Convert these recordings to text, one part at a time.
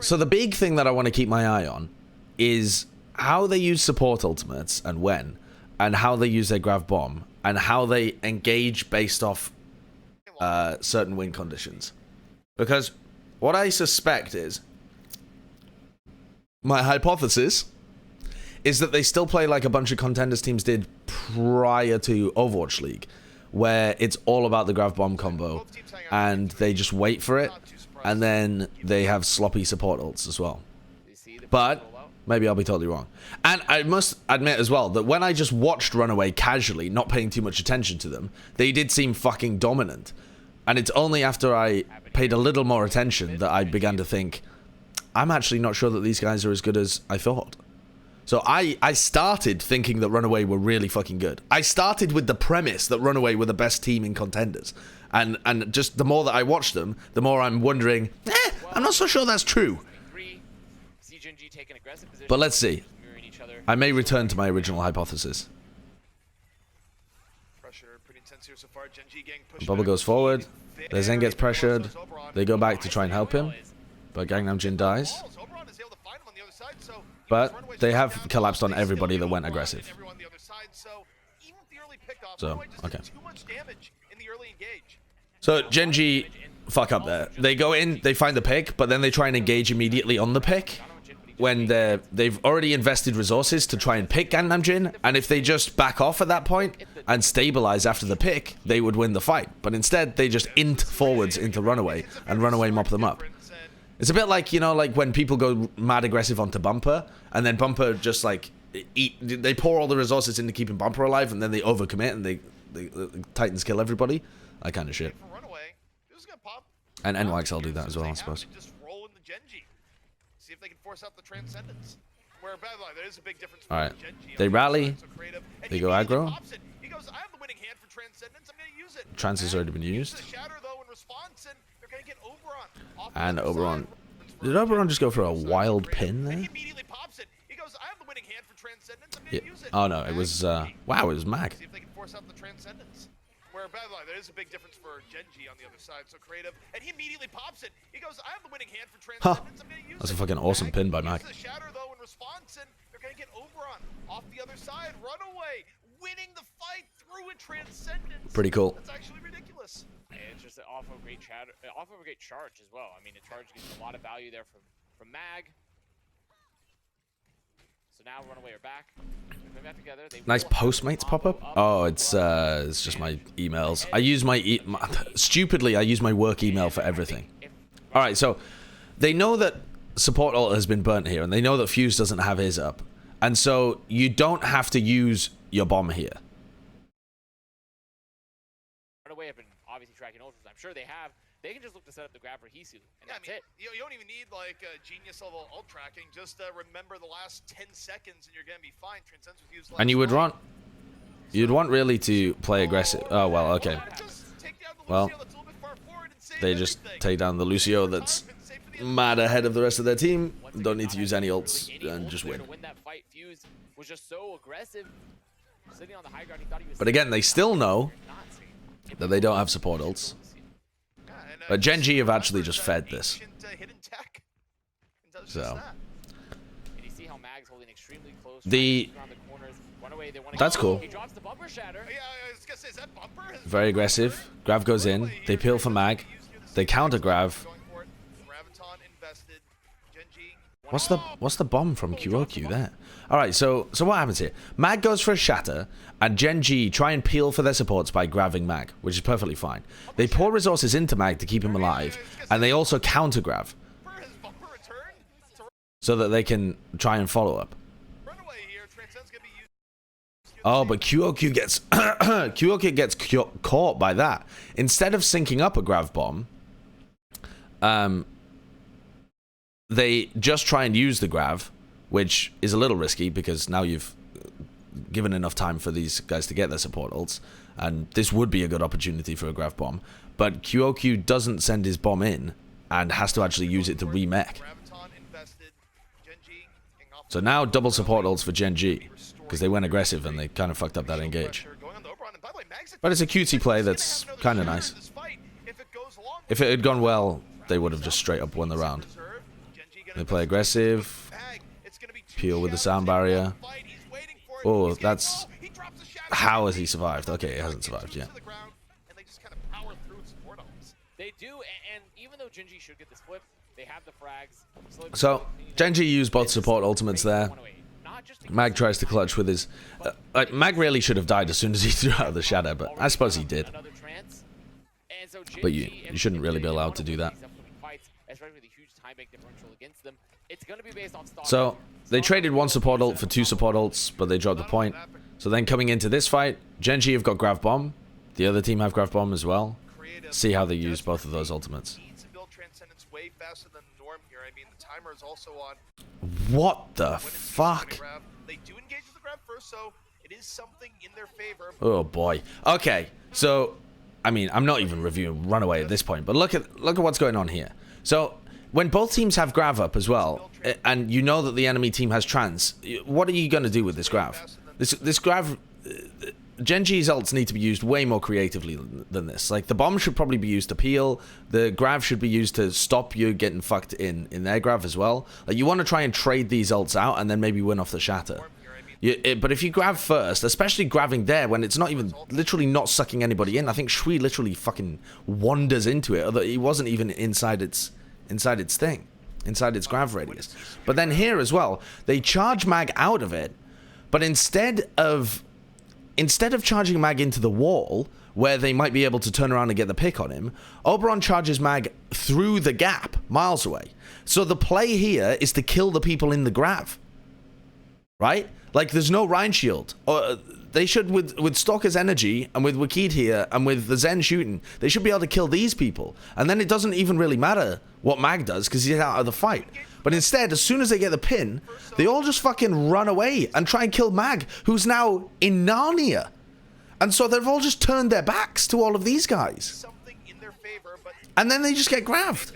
So the big thing that I want to keep my eye on is how they use support ultimates and when, and how they use their Grav-Bomb, and how they engage based off certain win conditions. Because what I suspect is, my hypothesis is that they still play like a bunch of Contenders teams did prior to Overwatch League, where it's all about the Grav-Bomb combo, and they just wait for it, and then they have sloppy support ults as well. But maybe I'll be totally wrong. And I must admit as well that when I just watched RunAway casually, not paying too much attention to them, they did seem fucking dominant. And it's only after I paid a little more attention that I began to think, I'm actually not sure that these guys are as good as I thought. So I started thinking that RunAway were really fucking good. I started with the premise that RunAway were the best team in Contenders. And just the more that I watched them, the more I'm wondering, I'm not so sure that's true. But let's see. I may return to my original hypothesis. Bubble goes forward. Their Zen gets pressured. They go back to try and help him. But Gangnamjin dies. But they have collapsed on everybody that went aggressive. So, okay. So, Gen.G fuck up there. They go in, they find the pick, but then they try and engage immediately on the pick when they've already invested resources to try and pick Gangnamjin, and if they just back off at that point and stabilize after the pick, they would win the fight. But instead, they just int forwards into RunAway, and RunAway mop them up. It's a bit like, you know, like when people go mad aggressive onto Bumper, and then Bumper just like they pour all the resources into keeping Bumper alive, and then they overcommit and the Titans kill everybody. That kind of shit. And NYXL do that as well, I suppose. Alright. They rally. They go aggro. Trance has already been used. And Oberon. Did Oberon just go for a wild pin there? Yeah. Oh no, it was wow, it was Mag. Where, by the way, there is a big difference for Gen.G on the other side, so creative. And he immediately pops it. He goes, I have the winning hand for Transcendence. I'm gonna use That's a fucking awesome pin by Mag. Shatter, though, in response, and they're gonna get Oberon off the other side. RunAway, winning the fight through a Transcendence. Pretty cool. That's actually ridiculous. It's just off of a great charge as well. I mean, a charge gives a lot of value there from Mag. So now RunAway are back. Back together. Nice Postmates pop-up. Oh, it's just my emails. I use stupidly, I use my work email for everything. All right, so they know that support ult has been burnt here, and they know that Fuse doesn't have his up, and so you don't have to use your bomb here. RunAway have been obviously tracking ultras. I'm sure they have. They can just look to set up the grab for Hisu, and that's it. You don't even need like genius level ult tracking. Just remember the last 10 seconds, and you're gonna be fine. Transcendence was used. And you'd want really to play aggressive. Oh well, okay. Well, they just take down the Lucio that's mad ahead of the rest of their team. Don't need to use any ults and just win. But again, they still know that they don't have support ults. But Gen.G have actually just fed this. So that's cool. Very aggressive. Grav goes in. They peel for Mag. They counter Grav. What's the bomb from QOQ there? Alright, so what happens here? Mag goes for a Shatter, and Gen.G try and peel for their supports by grabbing Mag, which is perfectly fine. They pour resources into Mag to keep him alive, and they also counter Grav, so that they can try and follow up. Oh, but QOQ gets QOQ gets caught by that. Instead of syncing up a Grav-Bomb, they just try and use the Grav, which is a little risky because now you've given enough time for these guys to get their support ults, and this would be a good opportunity for a Grav-Bomb. But QOQ doesn't send his bomb in and has to actually use it to remech. So now double support ults for Gen.G because they went aggressive and they kind of fucked up that engage. But it's a cutesy play that's kind of nice. If it had gone well, they would have just straight up won the round. They play aggressive. Peel with the sound barrier. Oh, that's... How has he survived? Okay, he hasn't survived yet. They do, and even though Genji should get this flip, they have the frags. So, Genji used both support ultimates there. Mag tries to clutch with his... Mag really should have died as soon as he threw out the Shatter, but I suppose he did. But you shouldn't really be allowed to do that. So, they traded one support ult for two support ults, but they dropped the point. So then coming into this fight, Genji have got Grav-Bomb. The other team have Grav-Bomb as well. See how they use both of those ultimates. What the fuck? Oh boy. Okay, so I mean, I'm not even reviewing RunAway at this point, but look at what's going on here. So when both teams have Grav up as well, and you know that the enemy team has trance, what are you going to do with this Grav? This Grav... Genji's ults need to be used way more creatively than this. Like, the bomb should probably be used to peel. The Grav should be used to stop you getting fucked in their Grav as well. Like, you want to try and trade these ults out and then maybe win off the Shatter. But if you grab first, especially grabbing there when it's not even, literally not sucking anybody in. I think Shui literally fucking wanders into it. Although he wasn't even inside its thing. Inside its Grav radius. But then here as well, they charge Mag out of it. But instead of charging Mag into the wall, where they might be able to turn around and get the pick on him, Oberon charges Mag through the gap, miles away. So the play here is to kill the people in the Grav. Right? Like, there's no Rhine Shield. They should, with Stalker's energy, and with Wakid here, and with the Zen shooting, they should be able to kill these people. And then it doesn't even really matter what Mag does, because he's out of the fight. But instead, as soon as they get the pin, they all just fucking run away and try and kill Mag, who's now in Narnia. And so they've all just turned their backs to all of these guys. And then they just get grabbed.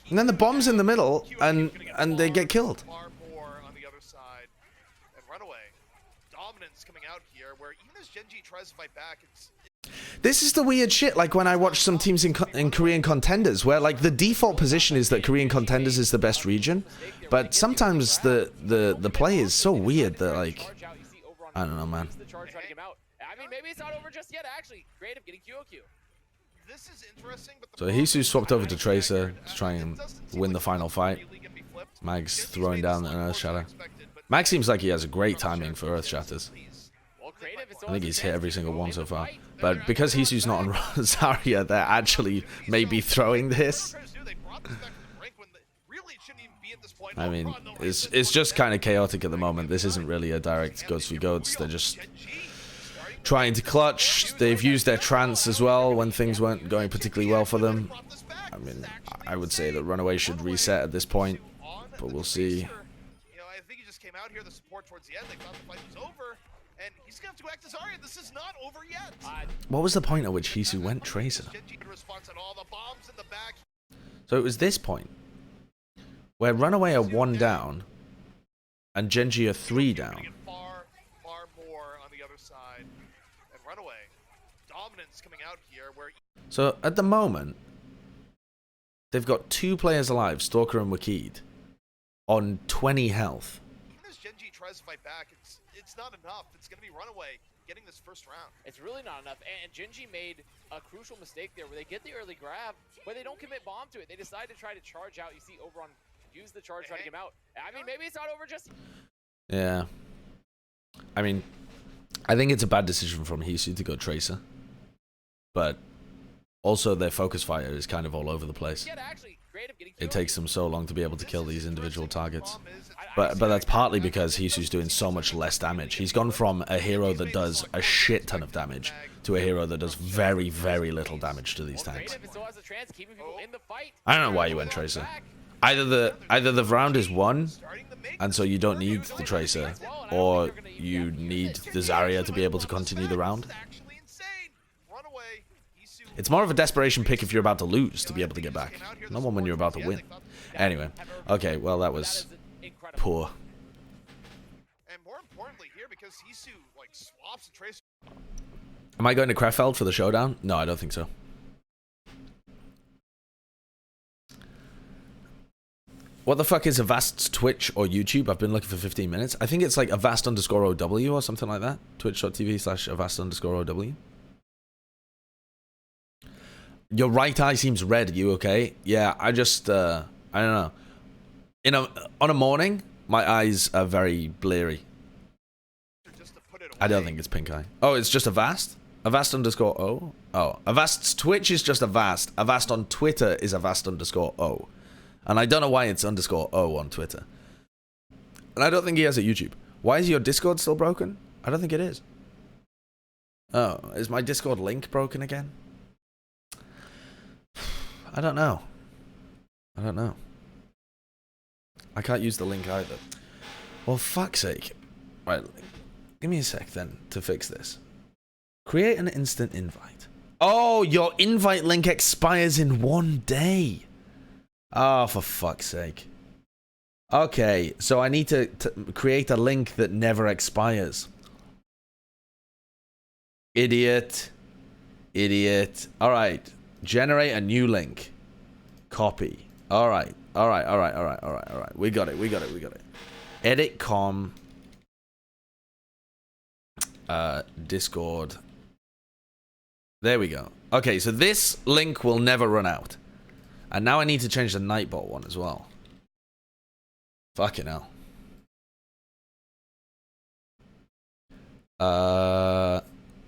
And then the bomb's in the middle, and they get killed. This is the weird shit, like when I watch some teams in Korean Contenders, where like the default position is that Korean Contenders is the best region, but sometimes the play is so weird that, like, I don't know, man. I mean, maybe it's not over just yet, actually. Creative getting QOQ. This is interesting, but So Jesus swapped over to Tracer to try and win the final fight. Mag's throwing down an Earth Shatter. Mag seems like he has a great timing for Earth Shatters. I think he's hit every single one so far. But because Hisu's not on Zarya, they're actually maybe throwing this. I mean, it's just kind of chaotic at the moment. This isn't really a direct goats v goats. They're just trying to clutch. They've used their trance as well when things weren't going particularly well for them. I mean, I would say that RunAway should reset at this point, but we'll see. I think he just came out here, the support towards the end. They thought the fight was over, and he's gonna have to act as Zarya. This is not over yet. What was the point at which Hisu went Tracer? So it was this point where RunAway are 1 down and Genji are 3 down. Far more on the other side. And RunAway, dominance coming out here where... So at the moment, they've got 2 players alive, Stalker and Wakid, on 20 health. Even as Genji tries to fight back, it's not enough. It's going to be RunAway getting this first round. It's really not enough. And Genji made a crucial mistake there where they get the early grab, but they don't commit bomb to it. They decide to try to charge out. You see Oberon use the charge, try to get him out. I mean, maybe it's not over just... Yeah. I mean, I think it's a bad decision from Hisu to go Tracer. But also their focus fire is kind of all over the place. It takes them so long to be able to kill these individual targets. But that's partly because Hisu's doing so much less damage. He's gone from a hero that does a shit ton of damage to a hero that does very, very little damage to these tanks. I don't know why you went Tracer. Either the round is won, and so you don't need the Tracer, or you need the Zarya to be able to continue the round. It's more of a desperation pick if you're about to lose to be able to get back, not one when you're about to win. Anyway, okay, well that was poor. And more importantly here, because Hisu like swaps and Tracer. Am I going to Krefeld for the showdown? No, I don't think so. What the fuck is Avast's Twitch or YouTube? I've been looking for 15 minutes. I think it's like Avast_OW or something like that. Twitch.tv/Avast_OW. Your right eye seems red. You okay? Yeah, I just, I don't know. On a morning, my eyes are very bleary. I don't think it's pink eye. Oh, it's just Avast? Avast_O? Oh, Avast's Twitch is just Avast. Avast on Twitter is Avast_O. And I don't know why it's _O on Twitter. And I don't think he has a YouTube. Why is your Discord still broken? I don't think it is. Oh, is my Discord link broken again? I don't know. I don't know. I can't use the link either. Well, fuck's sake. Right, give me a sec then to fix this. Create an instant invite. Oh, your invite link expires in 1 day. Oh, for fuck's sake. Okay, so I need to create a link that never expires. Idiot. Idiot. Alright. Generate a new link. Copy. Alright. Alright. We got it. Edit com. Discord. There we go. Okay, so this link will never run out. And now I need to change the Nightbot one as well. Fucking hell.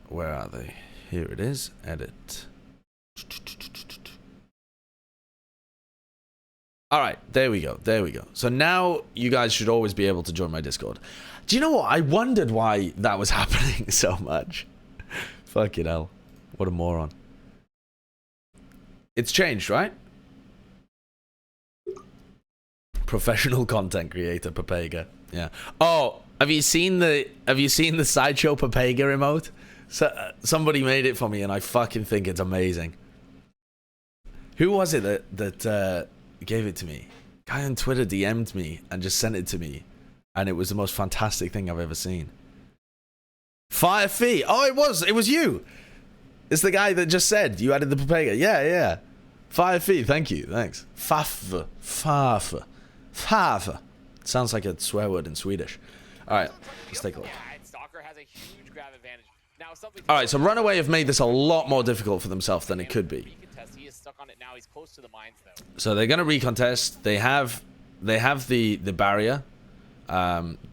Where are they? Here it is. Edit. Alright, there we go. So now you guys should always be able to join my Discord. Do you know what? I wondered why that was happening so much. Fucking hell. What a moron. It's changed, right? Professional content creator Papega. Yeah. Oh, have you seen the Sideshow Papega emote? So, somebody made it for me and I fucking think it's amazing. Who was it that gave it to me? Guy on Twitter DM'd me and just sent it to me, and it was the most fantastic thing I've ever seen. Fire Fee. Oh, it was you. It's the guy that just said you added the Papega. Yeah. Fire Fee. Thank you. Thanks. Farf. Sounds like a swear word in Swedish. All right, let's take a look. All right, so RunAway have made this a lot more difficult for themselves than it could be. So they're going to recontest. They have the barrier.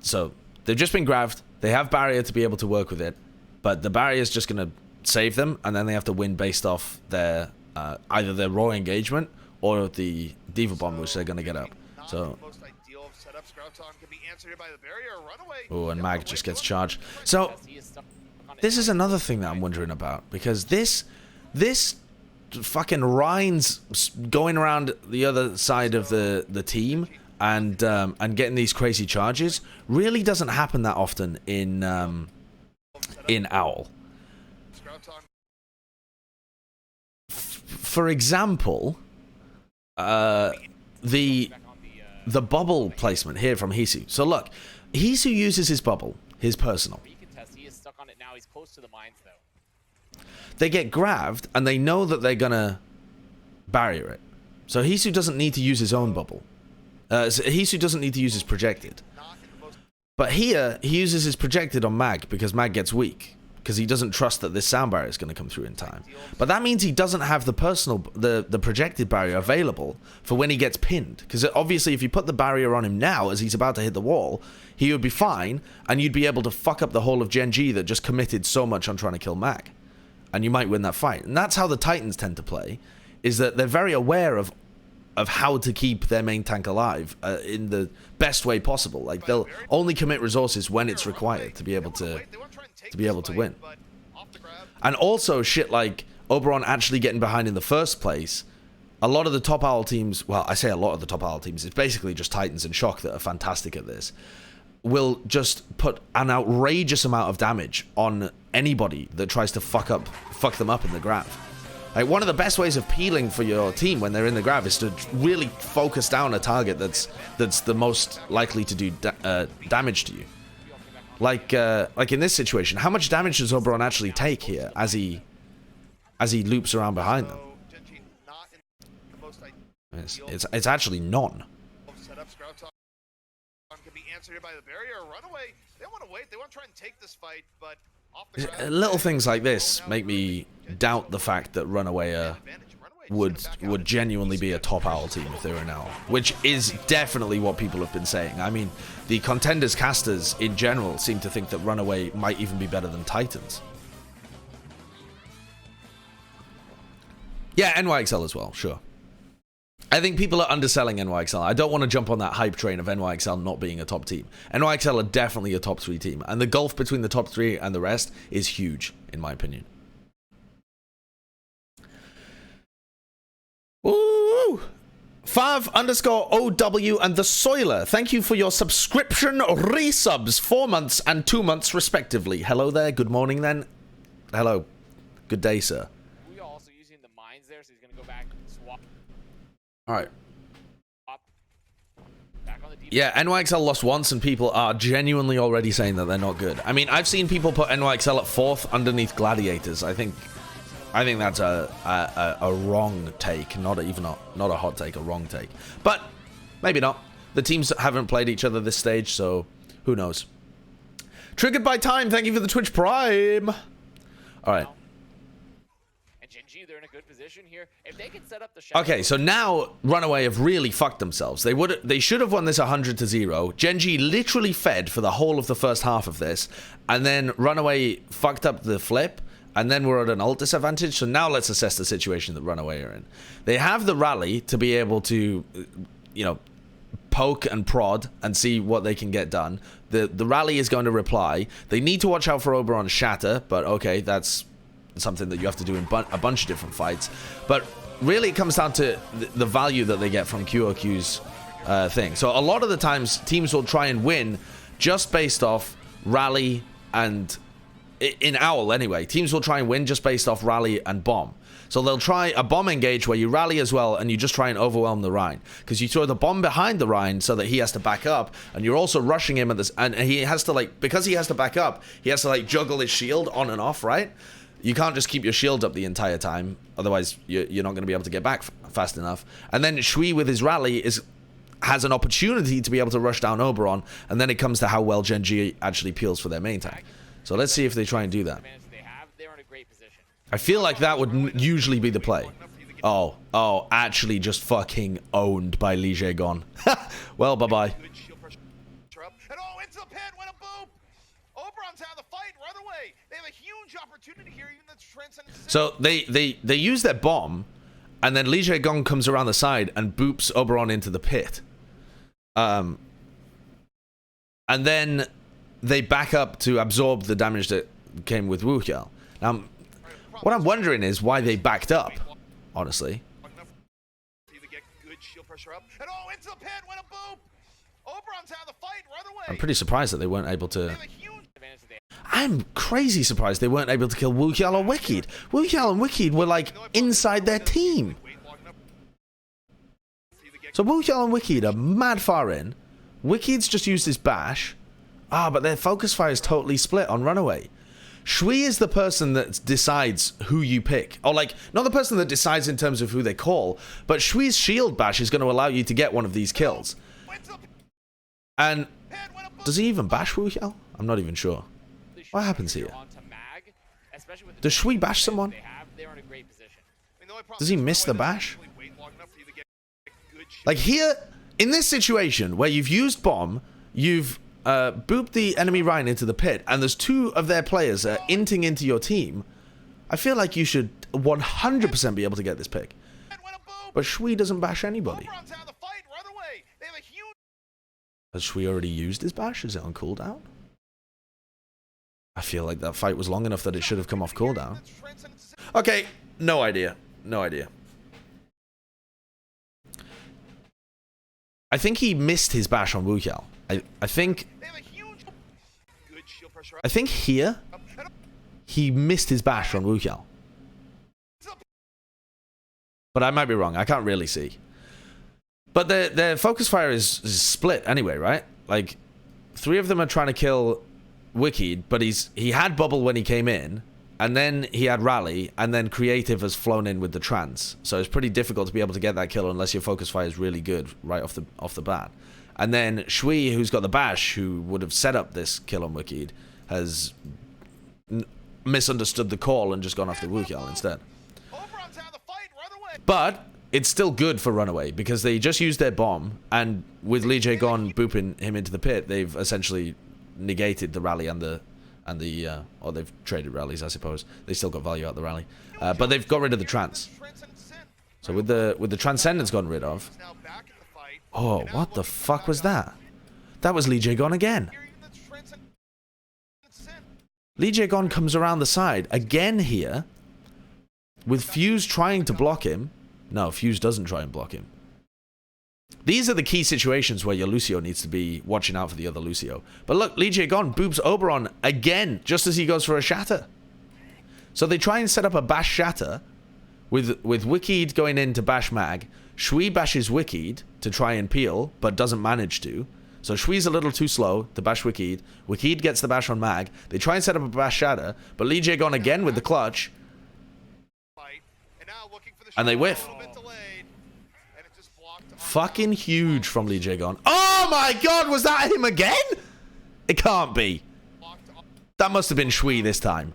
So they've just been graved. They have barrier to be able to work with it, but the barrier is just going to save them, and then they have to win based off their either their raw engagement or the Diva Bomb, which they're going to get up. So, oh, and Mag just gets charged. So, this is another thing that I'm wondering about, because this fucking Ryan's going around the other side of the team and getting these crazy charges really doesn't happen that often in Owl. For example, the bubble placement here from Hisu. So look, Hisu uses his bubble, his personal. They get graved, and they know that they're gonna barrier it. So Hisu doesn't need to use his own bubble. Hisu doesn't need to use his projected. But here, he uses his projected on Mag, because Mag gets weak. Because he doesn't trust that this sound barrier is going to come through in time. But that means he doesn't have the projected barrier available for when he gets pinned. Because obviously if you put the barrier on him now as he's about to hit the wall, he would be fine, and you'd be able to fuck up the whole of Gen G that just committed so much on trying to kill Mag. And you might win that fight. And that's how the Titans tend to play, is that they're very aware of how to keep their main tank alive in the best way possible. Like, they'll only commit resources when it's required to be able to win. And also shit like Oberon actually getting behind in the first place. A lot of the top Owl teams, well, I say a lot of the top Owl teams, it's basically just Titans and Shock that are fantastic at this, will just put an outrageous amount of damage on anybody that tries to fuck them up in the Grav. Like, one of the best ways of peeling for your team when they're in the Grav is to really focus down a target that's the most likely to do damage to you. Like in this situation, how much damage does Oberon actually take here as he loops around behind them? It's actually none. Setups, Graviton can be answered here by the barrier. RunAway, they want to wait. They want to try and take this fight, but off the ground, Little things like this make me doubt the fact that RunAway would genuinely be a top owl team if they were an owl, which is definitely what people have been saying. I mean, the Contenders casters in general seem to think that RunAway might even be better than Titans. Yeah, NYXL as well, sure. I think people are underselling NYXL. I don't want to jump on that hype train of NYXL not being a top team. NYXL are definitely a top 3 team, and the gulf between the top 3 and the rest is huge, in my opinion. Ooh! Fav_OW and the Soiler, thank you for your subscription resubs, 4 months and 2 months respectively. Hello there, good morning then. Hello. Good day, sir. We are also using the mines there, so he's gonna go back and swap. Alright. Back on the deep. Yeah, NYXL lost once and people are genuinely already saying that they're not good. I mean, I've seen people put NYXL at 4th underneath Gladiators. I think that's a wrong take, not a hot take, a wrong take. But maybe not. The teams haven't played each other this stage, so who knows. Triggered by time, thank you for the Twitch Prime. All right. And Genji, they're in a good position here. If they can set up the Shatter. Okay, so now RunAway have really fucked themselves. They should have won this 100-0. Genji literally fed for the whole of the first half of this, and then RunAway fucked up the flip. And then we're at an ult disadvantage. So now let's assess the situation that RunAway are in. They have the rally to be able to, you know, poke and prod and see what they can get done. The rally is going to reply. They need to watch out for Oberon's Shatter, but okay, that's something that you have to do in a bunch of different fights. But really it comes down to the value that they get from QOQ's thing. So a lot of the times teams will try and win just based off rally and... In Owl, anyway, teams will try and win just based off rally and bomb. So they'll try a bomb engage where you rally as well, and you just try and overwhelm the Rhine. Because you throw the bomb behind the Rhine so that he has to back up, and you're also rushing him at this, and he has to, like, because he has to back up, he has to, like, juggle his shield on and off, right? You can't just keep your shield up the entire time, otherwise you're not going to be able to get back fast enough. And then Shui with his rally has an opportunity to be able to rush down Oberon, and then it comes to how well Genji actually peels for their main tank. So let's see if they try and do that. I feel like that would usually be the play. Oh, actually just fucking owned by LeeJaeGon. Well, bye-bye. And into the pit, what a boop! Oberon's out of the fight, RunAway. They have a huge opportunity here, even though transcendent. So they use their bomb, and then LeeJaeGon comes around the side and boops Oberon into the pit. And then they back up to absorb the damage that came with Wuxiao. Now, what I'm wondering is why they backed up, honestly. I'm pretty surprised that they weren't able to... I'm crazy surprised they weren't able to kill Wuxiao or Wicked. Wuxiao and Wicked were, like, inside their team. So Wuxiao and Wicked are mad far in. Wicked's just used his bash. Ah, but their focus fire is totally split on RunAway. Shui is the person that decides who you pick. Or, like, not the person that decides in terms of who they call, but Shui's shield bash is going to allow you to get one of these kills. And does he even bash Wuxiao? I'm not even sure. What happens here? Does Shui bash someone? Does he miss the bash? Like here, in this situation where you've used bomb, you've booped the enemy Rhine into the pit, and there's 2 of their players inting into your team, I feel like you should 100% be able to get this pick. But Shui doesn't bash anybody. Has Shui already used his bash? Is it on cooldown? I feel like that fight was long enough that it should have come off cooldown. Okay, no idea. No idea. I think he missed his bash on Wuxiao. I think here he missed his bash on Wuxiao. But I might be wrong. I can't really see. But their focus fire is split anyway, right? Like 3 of them are trying to kill Wicked, but he had bubble when he came in, and then he had Rally, and then Creative has flown in with the Trance. So it's pretty difficult to be able to get that kill unless your focus fire is really good right off the bat. And then Shui, who's got the Bash, who would have set up this kill on Wicked, has misunderstood the call and just gone after Wukyal instead. But it's still good for RunAway because they just used their bomb, and with LeeJaeGon booping him into the pit, they've essentially negated the Rally and the or they've traded rallies, I suppose. They still got value out the Rally, but they've got rid of the Trance. So with the Transcendence gone rid of. Oh, what the fuck was that? That was LeeJaeGon again. LeeJaeGon comes around the side again here, with Fuse trying to block him. No, Fuse doesn't try and block him. These are the key situations where your Lucio needs to be watching out for the other Lucio. But look, LeeJaeGon boops Oberon again, just as he goes for a Shatter. So they try and set up a Bash Shatter, with Wicked going in to bash Mag. Shui bashes Wicked to try and peel, but doesn't manage to. So Shui's a little too slow to bash Wicked. Wicked gets the bash on Mag. They try and set up a Bash Shatter, but LeeJaeGon again with the clutch. And they whiff. Fucking huge from LeeJaeGon. Oh my god, was that him again? It can't be. That must have been Shui this time.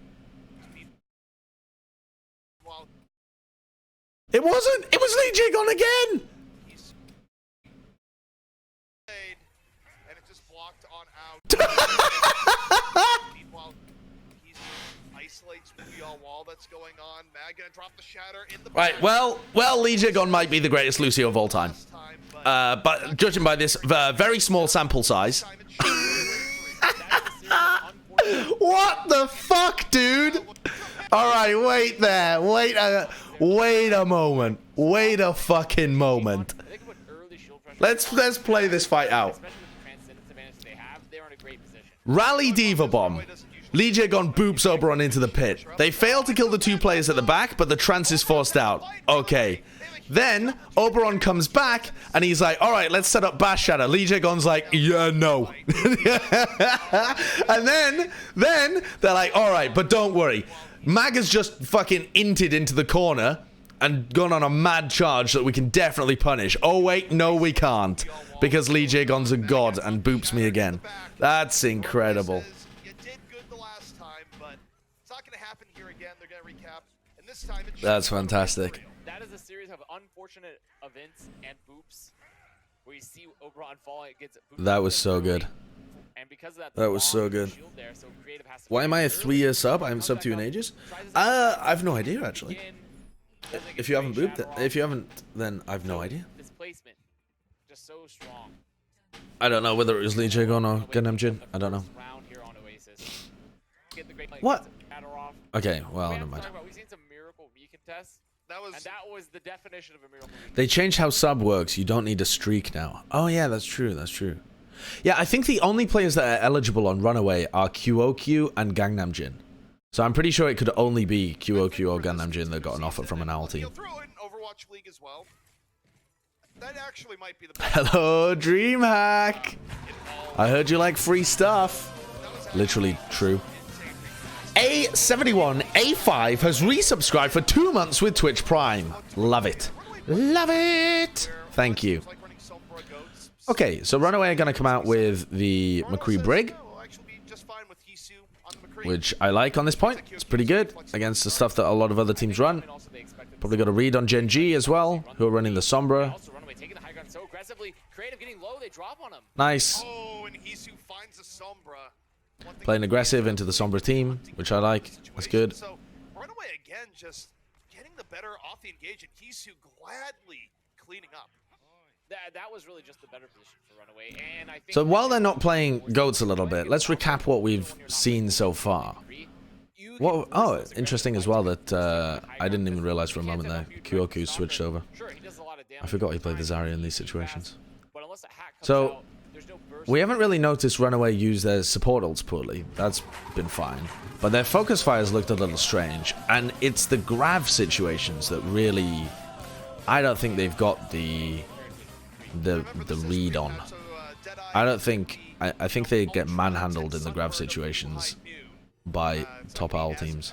It wasn't. It was LeeJaeGon again. Right, well, LeeJaeGon might be the greatest Lucio of all time. But judging by this very small sample size. What the fuck, dude? Alright, wait there. Wait a moment. Wait a fucking moment. Let's play this fight out. Rally Diva Bomb. LeeJaeGon boops Oberon into the pit. They fail to kill the two players at the back, but the Trance is forced out. Okay. Then, Oberon comes back, and he's like, alright, let's set up Bash Shatter. LeeJaeGon's like, yeah, no. And then, they're like, alright, but don't worry. Mag has just fucking inted into the corner and gone on a mad charge that we can definitely punish. Oh, wait, no, we can't. Because LeeJaeGon's a god and boops me again. That's incredible. That's fantastic. That is a series of unfortunate events and boops where you see Oberon falling against boop. That was so good. And because of that was so good. There, so has to Why am I a 3-year sub? I haven't subbed to you in ages. I've no idea actually. If you haven't booped it, if you haven't, then I've no idea. Displacement, just so strong. I don't know whether it was LeeJaeGon or Gangnamjin. I don't know. What? Okay, well, never mind. We've seen some miracle recontests. That was the definition of a miracle. They changed how sub works. You don't need a streak now. Oh yeah, that's true. That's true. Yeah, I think the only players that are eligible on RunAway are QOQ and Gangnamjin. So I'm pretty sure it could only be QOQ or Gangnamjin that got an offer from an OWL team. Hello, DreamHack. I heard you like free stuff. Literally true. A71A5 has resubscribed for 2 months with Twitch Prime. Love it. Love it. Thank you. Okay, so RunAway are going to come out with the McCree Brig, which I like on this point. It's pretty good against the stuff that a lot of other teams run. Probably got a read on Gen G as well, who are running the Sombra. Nice. Playing aggressive into the Sombra team, which I like. That's good. So RunAway again, just getting the better off the engage, and Hisu gladly cleaning up. That was really just the better position for RunAway, and I think so while they're not playing goats a little bit, let's recap what we've seen so far. What? Oh, interesting as well that I didn't even realize for a moment there QOQ switched over. I forgot he played the Zarya in these situations. So we haven't really noticed RunAway use their support ults poorly. That's been fine. But their focus fires looked a little strange. And it's the Grav situations that really... I don't think they've got the read on. I don't think... I think they get manhandled in the Grav situations by top OWL teams.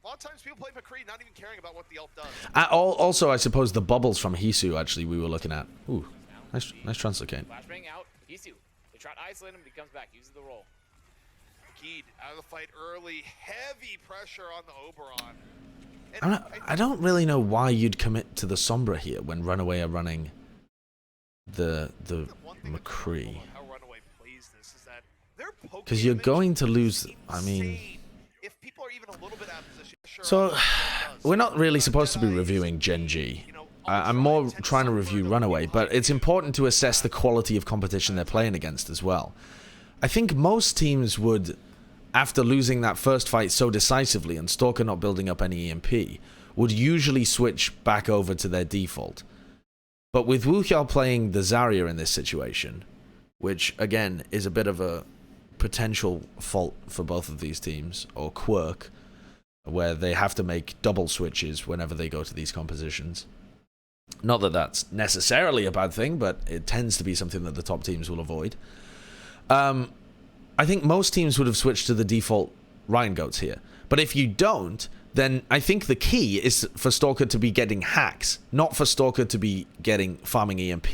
A lot of times people play McCree not even caring about what the ult does. Also, I suppose the bubbles from Hisu actually we were looking at. Ooh, nice translocate. Flashbang out. Hisu. They try to isolate him, but he comes back. Uses the roll. Keed out of the fight early. Heavy pressure on the Oberon. I don't really know why you'd commit to the Sombra here when RunAway are running the McCree. Because you're going to lose. I mean, if people are even a little bit out of position, so we're not really supposed to be reviewing Gen.G. I'm more trying to review RunAway, but it's important to assess the quality of competition they're playing against as well. I think most teams would, after losing that first fight so decisively and Stalker not building up any EMP, would usually switch back over to their default. But with Wuxiao playing the Zarya in this situation, which again is a bit of a potential fault for both of these teams, or quirk, where they have to make double switches whenever they go to these compositions. Not that that's necessarily a bad thing, but it tends to be something that the top teams will avoid. I think most teams would have switched to the default Ryan Goats here. But if you don't, then I think the key is for Stalker to be getting hacks, not for Stalker to be farming EMP.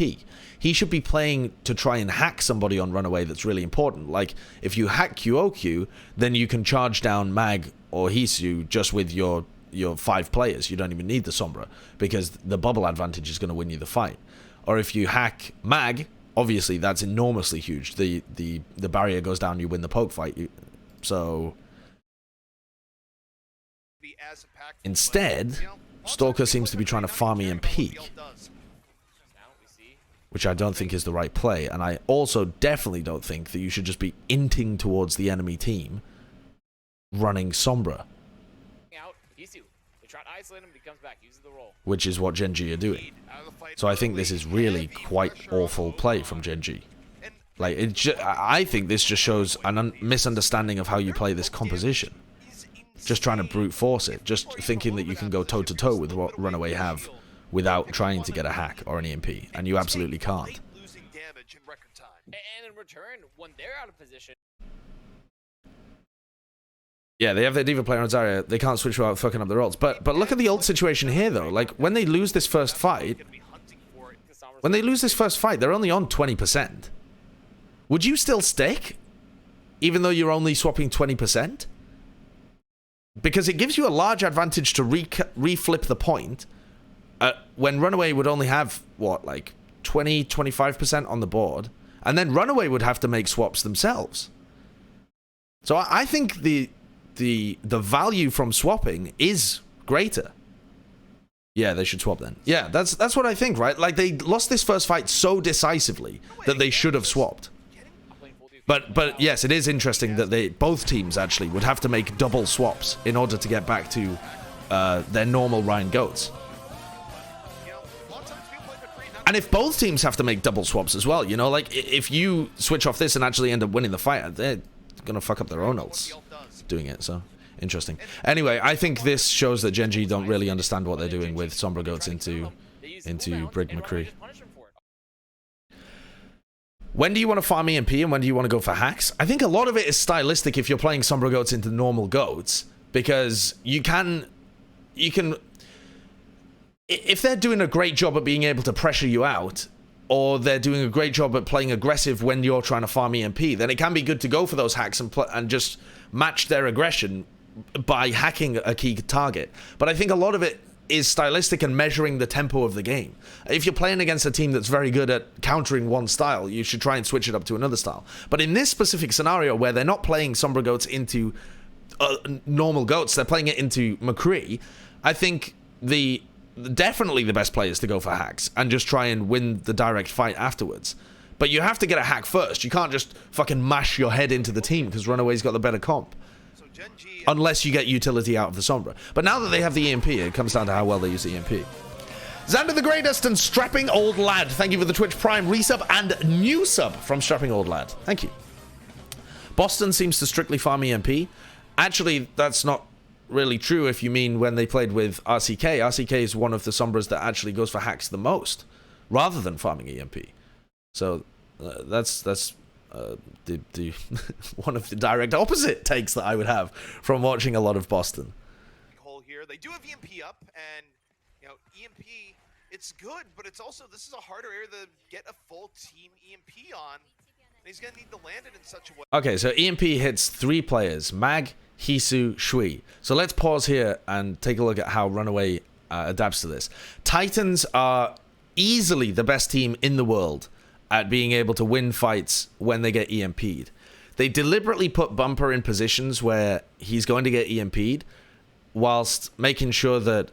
He should be playing to try and hack somebody on RunAway that's really important. Like, if you hack QOQ, then you can charge down Mag or Hisu just with your 5 players. You don't even need the Sombra, because the bubble advantage is going to win you the fight. Or if you hack Mag, obviously that's enormously huge. The barrier goes down, you win the poke fight. So instead, Stalker seems to be trying to farm EMP, which I don't think is the right play. And I also definitely don't think that you should just be inting towards the enemy team running Sombra, which is what Gen.G are doing. So I think this is really quite awful play from Gen.G. Like, I think this just shows a misunderstanding of how you play this composition. Just trying to brute force it, just thinking that you can go toe-to-toe with what RunAway have without trying to get a hack or an EMP, and you absolutely can't. And in return, when they're out of position... Yeah, they have their Diva player on Zarya. They can't switch without fucking up their ults. But look at the ult situation here, though. Like, when they lose this first fight... they're only on 20%. Would you still stick? Even though you're only swapping 20%? Because it gives you a large advantage to reflip the point when RunAway would only have, what, like 20, 25% on the board. And then RunAway would have to make swaps themselves. So I think the value from swapping is greater. Yeah, they should swap then. Yeah, that's what I think, right? Like, they lost this first fight so decisively that they should have swapped. But yes, it is interesting that both teams actually would have to make double swaps in order to get back to their normal Ryan Goats. And if both teams have to make double swaps as well, you know, like, if you switch off this and actually end up winning the fight, they're gonna fuck up their own ults doing it, so interesting. Anyway, I think this shows that Gen.G don't really understand what they're doing with Sombra Goats into Brig McCree. When do you want to farm EMP and when do you want to go for hacks? I think a lot of it is stylistic if you're playing Sombra Goats into normal Goats, because you can... If they're doing a great job at being able to pressure you out, or they're doing a great job at playing aggressive when you're trying to farm EMP, then it can be good to go for those hacks and just match their aggression by hacking a key target. But I think a lot of it is stylistic and measuring the tempo of the game. If you're playing against a team that's very good at countering one style, you should try and switch it up to another style. But in this specific scenario where they're not playing Sombra Goats into normal Goats, they're playing it into McCree, I think definitely the best play is to go for hacks and just try and win the direct fight afterwards. But you have to get a hack first. You can't just fucking mash your head into the team because RunAway's got the better comp. Unless you get utility out of the Sombra. But now that they have the EMP, it comes down to how well they use the EMP. Xander the Greatest and Strapping Old Lad, thank you for the Twitch Prime resub and new sub from Strapping Old Lad. Thank you. Boston seems to strictly farm EMP. Actually, that's not really true if you mean when they played with RCK. RCK is one of the Sombras that actually goes for hacks the most, rather than farming EMP. So that's one of the direct opposite takes that I would have from watching a lot of Boston. here. They do have EMP up, and you know, EMP, it's good, but it's also, this is a harder area to get a full team EMP on. And he's gonna need to land it in such a way. Okay, so EMP hits 3 players, Mag, Hisu, Shui. So let's pause here and take a look at how RunAway adapts to this. Titans are easily the best team in the world at being able to win fights when they get EMP'd. They deliberately put Bumper in positions where he's going to get EMP'd, whilst making sure that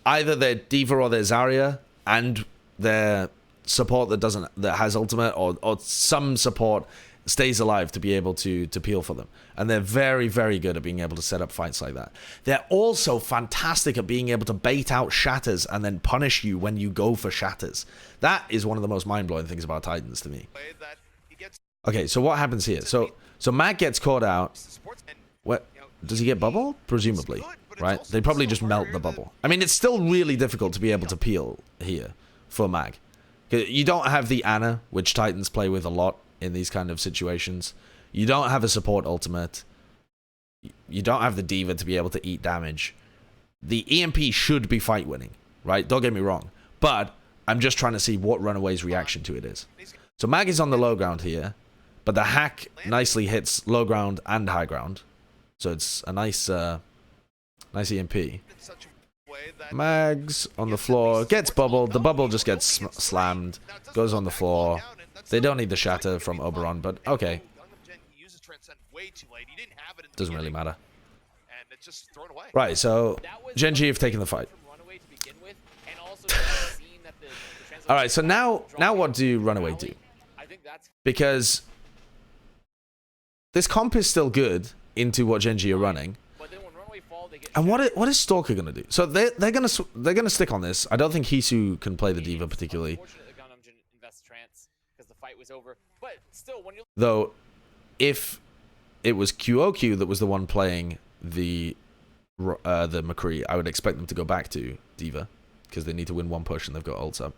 either their D.Va or their Zarya and their support that has ultimate or some support stays alive to be able to peel for them. And they're very, very good at being able to set up fights like that. They're also fantastic at being able to bait out shatters and then punish you when you go for shatters. That is one of the most mind-blowing things about Titans to me. Okay, so what happens here? So Mag gets caught out. What? Does he get bubble? Presumably, right? They probably just melt the bubble. I mean, it's still really difficult to be able to peel here for Mag. You don't have the Ana, which Titans play with a lot in these kind of situations. You don't have a support ultimate. You don't have the D.Va to be able to eat damage. The EMP should be fight winning, right? Don't get me wrong. But I'm just trying to see what RunAway's reaction to it is. So Mag is on the low ground here, but the hack nicely hits low ground and high ground. So it's a nice EMP. Mag's on the floor, gets bubbled. The bubble just gets slammed, goes on the floor. They don't need the shatter from Oberon, but okay. Doesn't really matter. Right, so Gen.G have taken the fight. Alright, so now what do RunAway do? Because this comp is still good into what Gen.G are running. And what is Stalker gonna do? So they're gonna stick on this. I don't think Hisu can play the D.Va particularly. Though, if it was QOQ that was the one playing the McCree, I would expect them to go back to D.Va because they need to win one push and they've got ults up.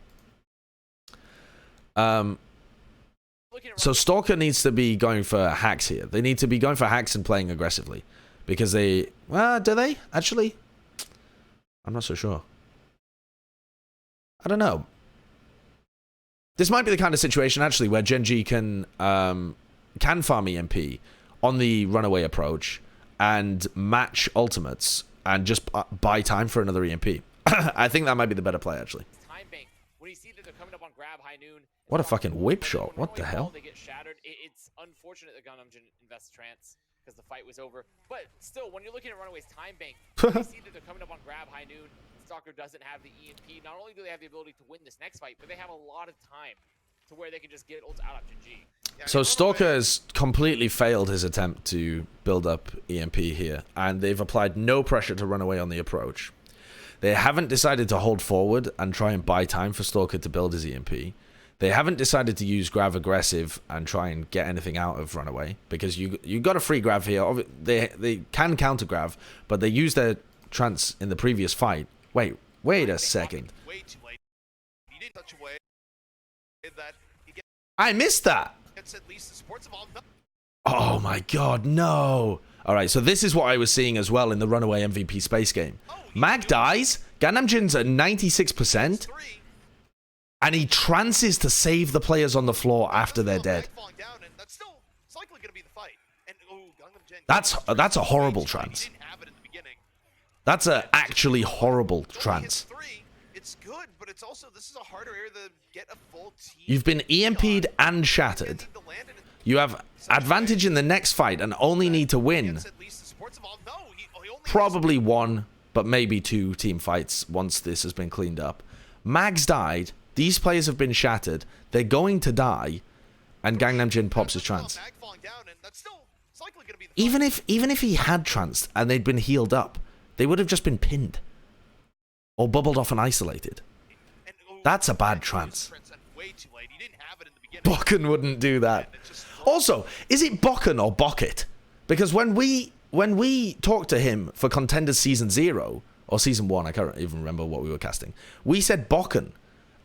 So Stalker needs to be going for hacks here. They need to be going for hacks and playing aggressively. Because they... Well, do they? Actually? I'm not so sure. I don't know. This might be the kind of situation, actually, where Gen.G can farm EMP on the RunAway approach and match ultimates and just buy time for another EMP. I think that might be the better play, actually. What a fucking whip shot. What the hell? It's unfortunate that Gangnamjin invests trance because the fight was over. But still, when you're looking at RunAway's time bank, you see that they're coming up on grab high noon. Stalker doesn't have the EMP. Not only do they have the ability to win this next fight, but they have a lot of time to where they can just get ults out of Gen.G. So Stalker has completely failed his attempt to build up EMP here, and they've applied no pressure to RunAway on the approach. They haven't decided to hold forward and try and buy time for Stalker to build his EMP. They haven't decided to use Grav aggressive and try and get anything out of RunAway, because you got a free Grav here. They can counter Grav, but they used their trance in the previous fight. Wait a second. I missed that. Oh my god, no. Alright, so this is what I was seeing as well in the RunAway MVP space game. Mag dies, Gangnamjin's at 96%, and he trances to save the players on the floor after they're dead. That's a horrible trance. That's a actually horrible trance. You've been EMP'd and shattered. You have advantage in the next fight and only need to win probably one, but maybe two team fights once this has been cleaned up. Mag's died. These players have been shattered. They're going to die, and Gangnamjin pops his trance. Even if he had tranced and they'd been healed up, they would have just been pinned or bubbled off and isolated. That's a bad trance. Bokken wouldn't do that. Also, is it Bokken or Bocket? Because when we talked to him for Contenders Season 0 or Season 1, I can't even remember what we were casting, we said Bokken.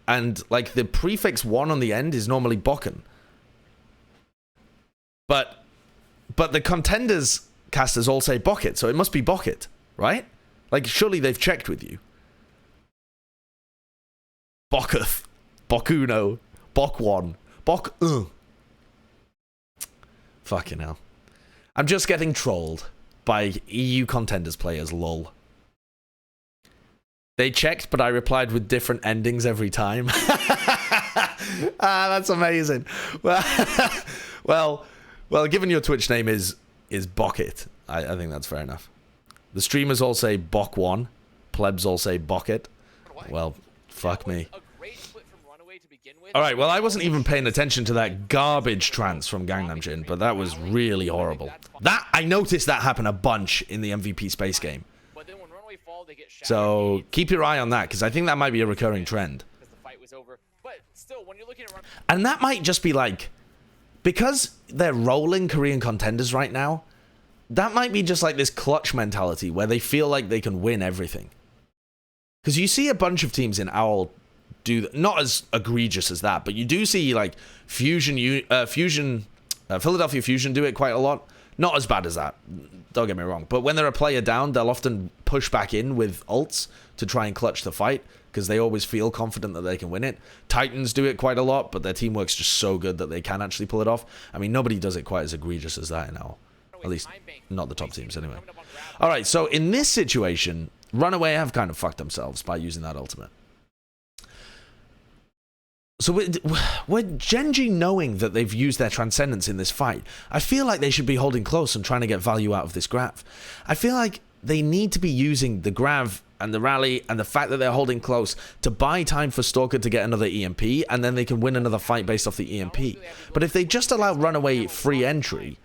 And like the prefix 1 on the end is normally Bokken. But the Contenders casters all say Bocket, so it must be Bocket, right? Like, surely they've checked with you. Boketh. Bokuno. Bok1. Bok... Fucking hell. I'm just getting trolled by EU Contenders players, lol. They checked, but I replied with different endings every time. That's amazing. Well, given your Twitch name is Bocket, I think that's fair enough. The streamers all say Bok1, plebs all say Bocket. Well, fuck me. Alright, well, I wasn't even paying attention to that garbage trance from Gangnamjin, but that was really horrible. I noticed that happen a bunch in the MVP space game. So, keep your eye on that, because I think that might be a recurring trend. And that might just be like, because they're rolling Korean contenders right now, that might be just like this clutch mentality where they feel like they can win everything. Because you see a bunch of teams in OWL do not as egregious as that, but you do see like Philadelphia Fusion do it quite a lot. Not as bad as that, don't get me wrong. But when they're a player down, they'll often push back in with ults to try and clutch the fight, because they always feel confident that they can win it. Titans do it quite a lot, but their teamwork's just so good that they can actually pull it off. I mean, nobody does it quite as egregious as that in OWL. At least, not the top teams anyway. Alright, so in this situation, RunAway have kind of fucked themselves by using that ultimate. So with Genji knowing that they've used their Transcendence in this fight, I feel like they should be holding close and trying to get value out of this Grav. I feel like they need to be using the Grav and the rally and the fact that they're holding close to buy time for Stalker to get another EMP, and then they can win another fight based off the EMP. But if they just allow RunAway free entry,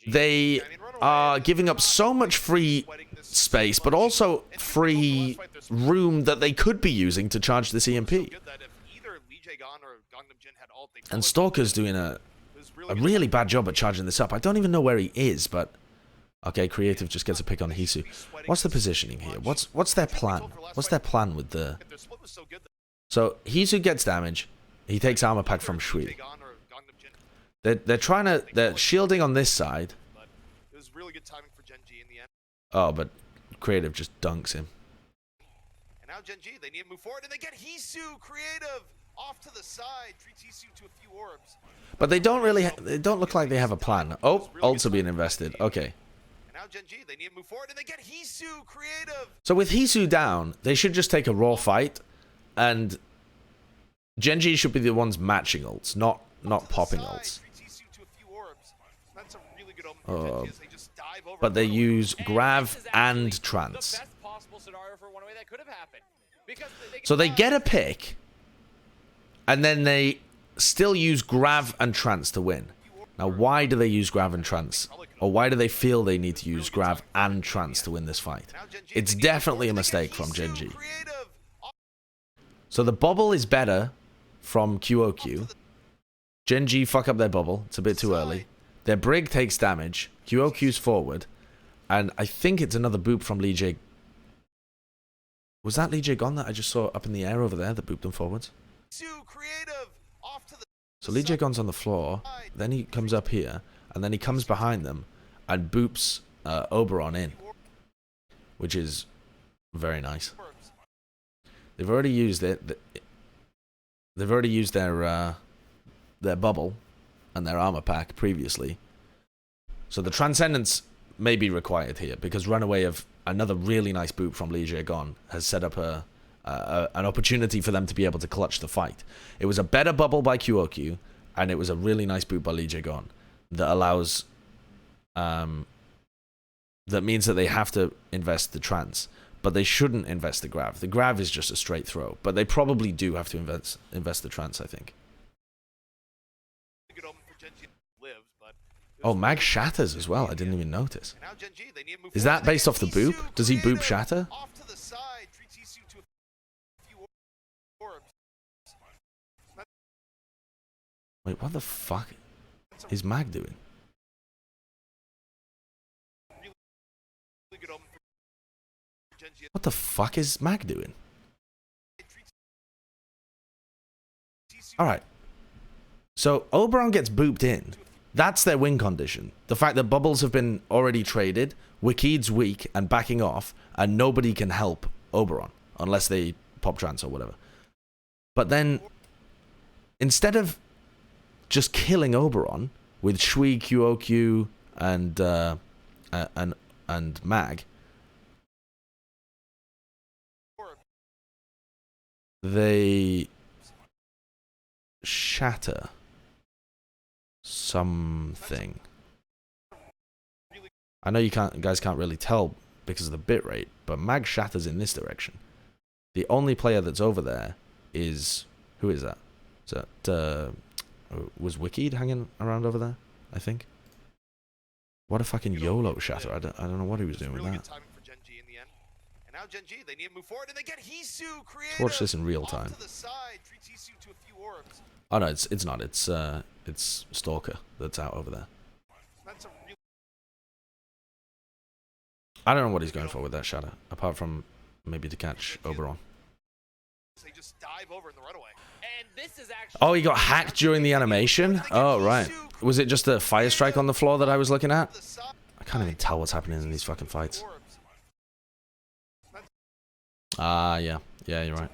they are giving up so much free space, but also free room that they could be using to charge this EMP. And Stalker's doing a really bad job at charging this up. I don't even know where he is, but... Okay, Creative just gets a pick on Hisu. What's the positioning here? What's their plan? What's their plan with the... So, Hisu gets damage. He takes armor pack from Shui. They're shielding on this side. Oh, but Creative just dunks him. And now Genji, they need to move forward, and they get Hisu Creative off to the side, treats Hisu to a few orbs. But they don't really, they don't look like they have a plan. Oh, ults are being invested. Okay. And now Genji, they need to move forward, and they get Hisu Creative. So with Hisu down, they should just take a raw fight, and Genji should be the ones matching ults, not popping ults. But they use Grav and Trance. So they get a pick, and then they still use Grav and Trance to win. Now, why do they use Grav and Trance? Or why do they feel they need to use Grav and Trance to win this fight? It's definitely a mistake from Genji. So the bubble is better from QOQ. Genji fuck up their bubble. It's a bit too early. Their Brig takes damage. QOQ's forward. And I think it's another boop from LeeJaeGon. Was that LeeJaeGon that I just saw up in the air over there that booped them forwards? So LeeJaeGon's on the floor. Then he comes up here. And then he comes behind them and boops Oberon in. Which is very nice. They've already used it. They've already used their bubble and their armor pack previously. So the Transcendence may be required here, because RunAway of another really nice boop from LeeJaeGon has set up an opportunity for them to be able to clutch the fight. It was a better bubble by QOQ, and it was a really nice boop by LeeJaeGon that allows... that means that they have to invest the Trance, but they shouldn't invest the Grav. The Grav is just a straight throw, but they probably do have to invest the Trance, I think. Oh, Mag shatters as well. I didn't even notice. Is that based off the boop? Does he boop shatter? Wait, what the fuck is Mag doing? What the fuck is Mag doing? Alright. So, Oberon gets booped in. That's their win condition. The fact that bubbles have been already traded, Wikide's weak and backing off, and nobody can help Oberon unless they pop trance or whatever. But then, instead of just killing Oberon with Shui, QOQ, and Mag, they shatter something. I know you guys can't really tell because of the bit rate, but Mag shatters in this direction. The only player that's over there is, who is that? Is that was Wikide hanging around over there? I think. What a fucking YOLO shatter! I don't know what he was doing with that. And now Gen G, they need to move forward, and they get Hisu creative. Watch this in real time. To the side, treats Hisu to a few orbs. Oh no, it's not. It's Stalker that's out over there. That's a real... I don't know what he's going for with that shatter, apart from maybe to catch Oberon. They just dive over in the runaway. And this is actually... Oh, he got hacked during the animation? Oh, right. Was it just a fire strike on the floor that I was looking at? I can't even tell what's happening in these fucking fights. Ah, yeah. Yeah, you're right.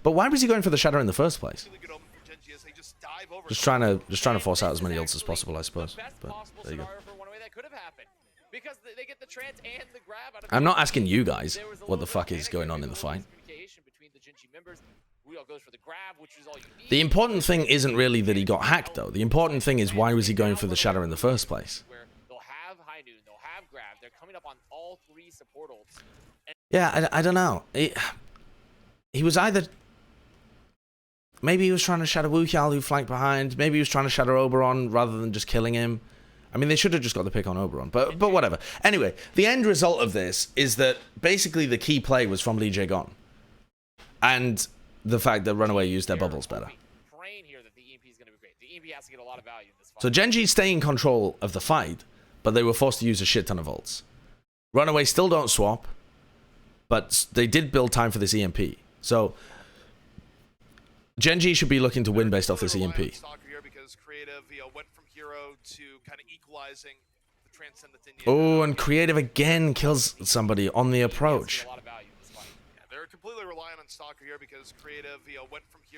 But why was he going for the shatter in the first place? Just trying to force out as many ults as possible, I suppose. But there you go. I'm not asking you guys what the fuck is going on in the fight. The important thing isn't really that he got hacked, though. The important thing is why was he going for the shatter in the first place? Yeah, I don't know. He was either... Maybe he was trying to shatter Wuqiao who flanked behind. Maybe he was trying to shatter Oberon rather than just killing him. I mean, they should have just got the pick on Oberon, but whatever. Anyway, the end result of this is that basically the key play was from LeeJaeGon. And the fact that RunAway used their bubbles better. So Gen G stay in control of the fight, but they were forced to use a shit ton of ults. RunAway still don't swap, but they did build time for this EMP. So Gen G should be looking to win based off this EMP. Oh, and Creative again kills somebody on the approach.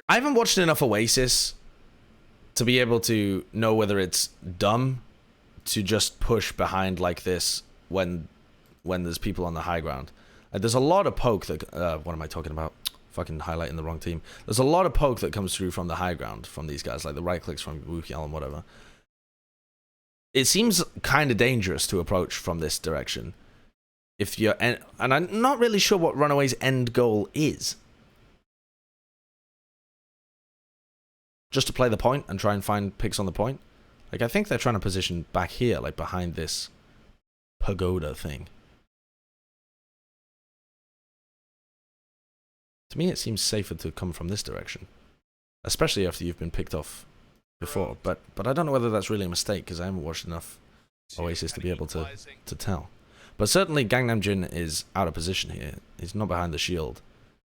I haven't watched enough Oasis to be able to know whether it's dumb to just push behind like this when there's people on the high ground. There's a lot of poke that... what am I talking about? Fucking highlighting the wrong team. There's a lot of poke that comes through from the high ground from these guys, like the right clicks from Wuqiao and whatever. It seems kind of dangerous to approach from this direction. If you're... And I'm not really sure what RunAway's end goal is. Just to play the point and try and find picks on the point? Like, I think they're trying to position back here, like behind this pagoda thing. To me, it seems safer to come from this direction. Especially after you've been picked off before. But I don't know whether that's really a mistake, because I haven't watched enough Oasis to be able to tell. But certainly Gangnamjin is out of position here. He's not behind the shield.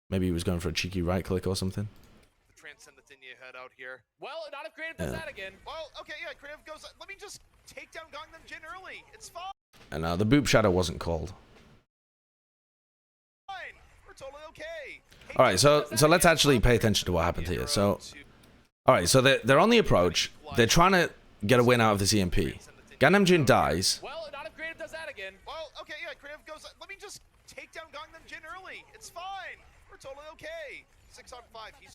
Maybe he was going for a cheeky right click or something. Out here. Well, not if Creative does that again. Well, okay, yeah, Creative goes, let me just take down Gangnamjin early. It's fine. And the boop shadow wasn't called. Fine. We're totally okay. All right, so let's actually pay attention to what happened here. So, all right, so they're on the approach. They're trying to get a win out of this EMP. Gangnamjin dies. Well, not if Creative does that again. Well, okay, yeah, Creative goes, let me just take down Gangnamjin early. It's fine. We're totally okay. 6 on 5. He's...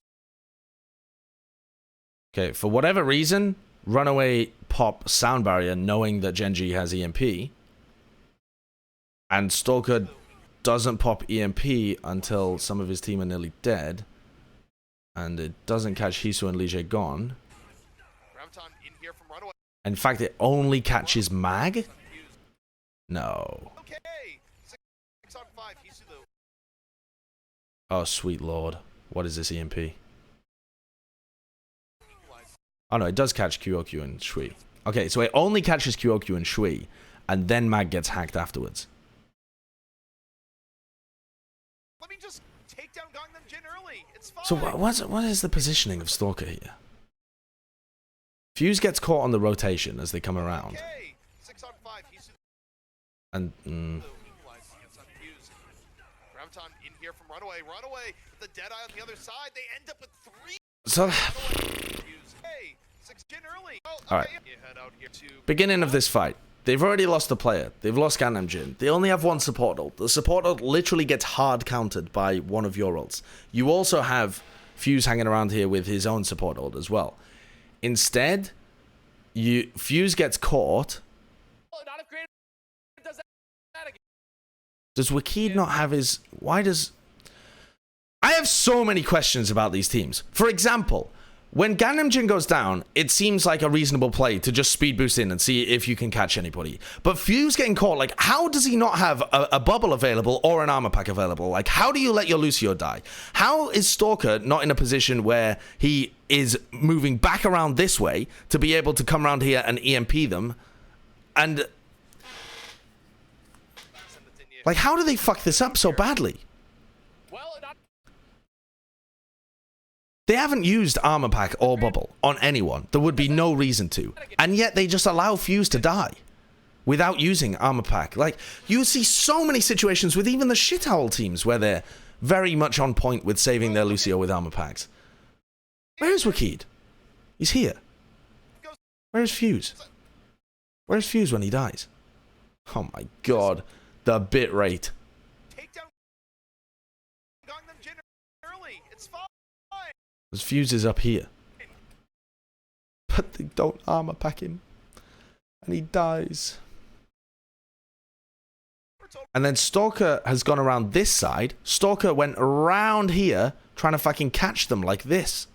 Okay, for whatever reason, RunAway pop sound barrier knowing that Gen G has EMP. And Stalker doesn't pop EMP until some of his team are nearly dead. And it doesn't catch Hisu and LeeJaeGon. In fact, it only catches Mag? No. Oh, sweet lord. What is this EMP? Oh no, it does catch QOQ and Shui. Okay, so it only catches QOQ and Shui, and then Mag gets hacked afterwards. Let me just take down Gangnamjin early. It's fine. So what is the positioning of Stalker here? Fuse gets caught on the rotation as they come around. Okay. 6 on 5. He's And equalized against on Fuse. Graviton in here from RunAway. RunAway with the Deadeye on the other side. They end up with 3. so, Fuse. Hey, 6 Jin early. Oh, okay. all right. You head out here to Beginning of this fight. They've already lost a player. They've lost Gangnamjin. They only have one support ult. The support ult literally gets hard countered by one of your ults. You also have Fuse hanging around here with his own support ult as well. Instead, Fuse gets caught. Does Wakid not have his... Why does... I have so many questions about these teams. For example, when Gangnamjin goes down, it seems like a reasonable play to just speed boost in and see if you can catch anybody. But Fuse getting caught, like, how does he not have a bubble available or an armor pack available? Like, how do you let your Lucio die? How is Stalker not in a position where he is moving back around this way to be able to come around here and EMP them? And... like, how do they fuck this up so badly? They haven't used armor pack or bubble on anyone. There would be no reason to. And yet they just allow Fuse to die without using armor pack. Like, you see so many situations with even the shit owl teams where they're very much on point with saving their Lucio with armor packs. Where's Wakid? He's here. Where's Fuse? Where's Fuse when he dies? Oh my god. The bit rate. take down Gangnamjin early. It's fine. Because Fuse is up here. But they don't armor pack him. And he dies. And then Stalker has gone around this side. Stalker went around here trying to fucking catch them like this.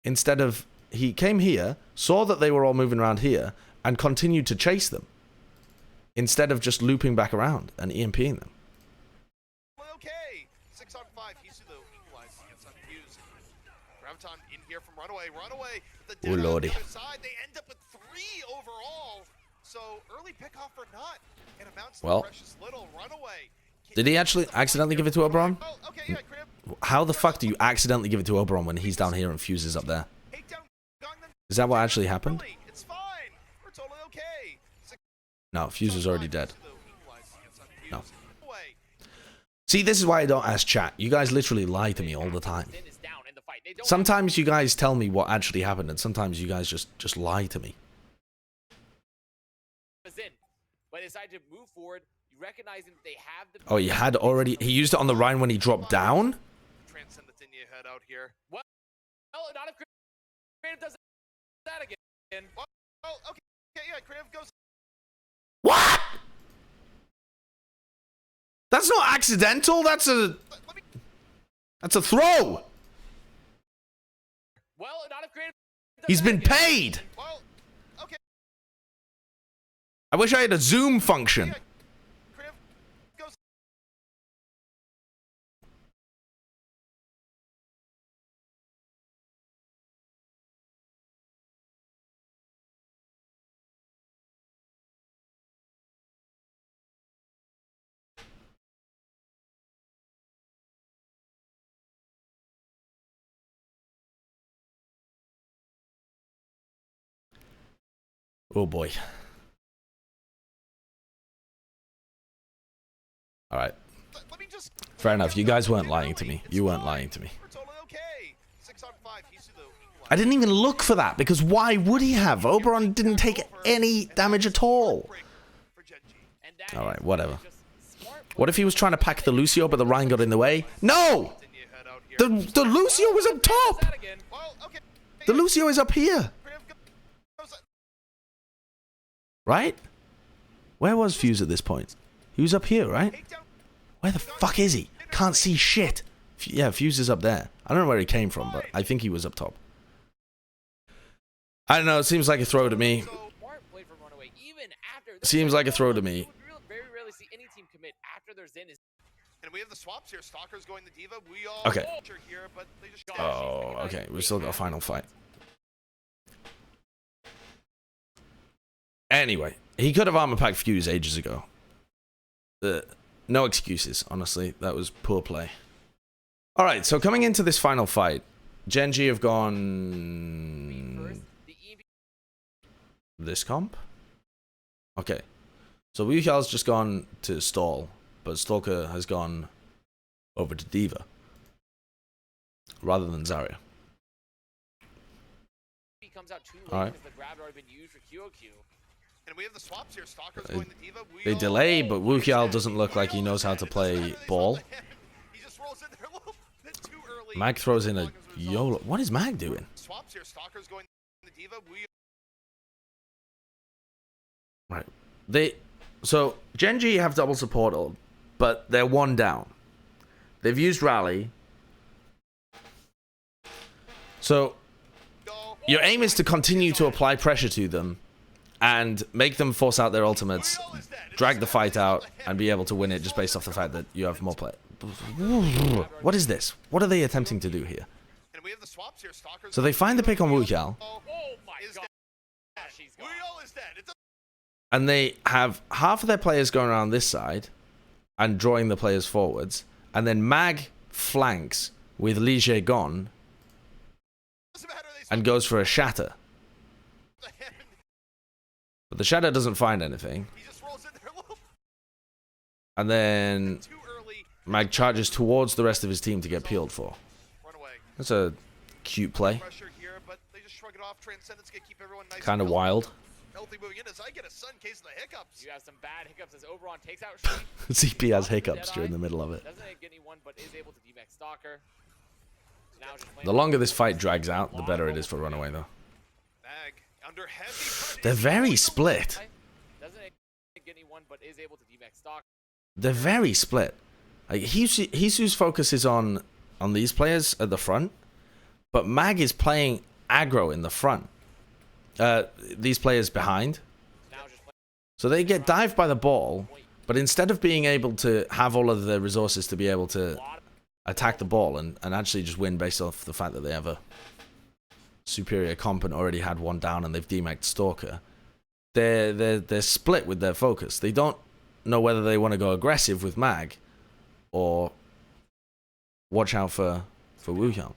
Instead of... he came here, saw that they were all moving around here, and continued to chase them. Instead of just looping back around and EMPing them. Okay. 6 on 5. He's the equalized against on Fuse. Graviton in here from RunAway. RunAway with the Oh, Deadeye on lordy. the other side. They end up with 3 overall. So early pickoff or not. It amounts to Well, precious little. RunAway. did he actually accidentally give it to Oberon? Oh, okay, yeah, Crib. How the fuck do you accidentally give it to Oberon when he's down here and Fuse is up there? Take down Gangnam Is that what actually happened? early. It's fine. We're totally okay. 6 No, Fuse is already dead. equalized against on Fuse. No. Away. See, this is why I don't ask chat. You guys literally lie to me all the time. Sometimes you guys tell me what actually happened, and sometimes you guys just lie to me. But decide to move forward, you recognizing that they have the... Oh, he had already... he used it on the Rhine when he dropped down? Transcend the Dinya head out here. Well, not if Creative does that again. Well, okay, yeah, Creative goes. What? That's not accidental. That's a... that's a throw. Well, not if Creative does He's that been again. paid. Well, okay, I wish I had a zoom function. yeah, Creative goes. Oh boy. All right. Let me just. Fair enough. You guys weren't lying to me. You weren't lying to me. We're totally okay. 6 on 5. He's the equalized. I didn't even look for that because why would he have? Oberon didn't take any damage at all. For Genji. And that All right, is whatever. just smart What if he was trying to pack the Lucio, but the Rhine got in the way? No! Dinya head out here. The Lucio was up top! that again. Well, okay. The Lucio is up here! Creative goes. Right? Where was Fuse at this point? He was up here, right? Take down. Where the fuck is he? Can't see shit. Yeah, Fuse is up there. I don't know where he came from, but I think he was up top. I don't know, it seems like a throw to me. Smart play from RunAway. Even after... Seems like a throw to me. You would very rarely see any team commit after their Zen is... And we have the swaps here. Stalker's going the Diva. We all Okay. here, but they just Oh, okay. We've still got a final fight. Anyway, he could have armor packed Fuse ages ago. No excuses, honestly. That was poor play. Alright, so coming into this final fight, Genji have gone... first, the EMP this comp? Okay. So Wuxiao's just gone to stall, but Stalker has gone over to Diva rather than Zarya. He comes out too late All right. because the grab had already been used for QOQ. And we have the swaps here. Stalker's going to Diva. They delay, but Wuxiao doesn't look like he knows how to play ball. He just rolls in there a little bit too early. Mag throws in a YOLO. What is Mag doing? Swaps here. Stalker's going to Diva. Right. So Gen.G have double support, but they're one down. They've used Rally. So your aim is to continue to apply pressure to them and make them force out their ultimates, drag the fight out, and be able to win it just based off the fact that you have more play. What is this? What are they attempting to do here? So they find the pick on Wuxiao, Oh my god. She's gone. and they have half of their players going around this side and drawing the players forwards, and then Mag flanks with LeeJaeGon and goes for a Shatter. But the Shatter doesn't find anything. And then Mag charges towards the rest of his team to get peeled for. That's a cute play. Kind of wild. You have some bad hiccups as Oberon takes out Shi. CP has hiccups during the middle of it. Doesn't get anyone, but is able to DMAX Stalker. Now just The longer this fight drags out, the better it is for RunAway, though. They're very split. doesn't get anyone, but is able to DMAX Stalker. They're very split. Like, Hisu's focus is on these players at the front, but Mag is playing aggro in the front. These players behind. So they get dived by the ball, but instead of being able to have all of the resources to be able to attack the ball and actually just win based off the fact that they have a superior comp and already had one down and they've demaced Stalker, they're split with their focus. They don't know whether they want to go aggressive with Mag or watch out for Wuxiao.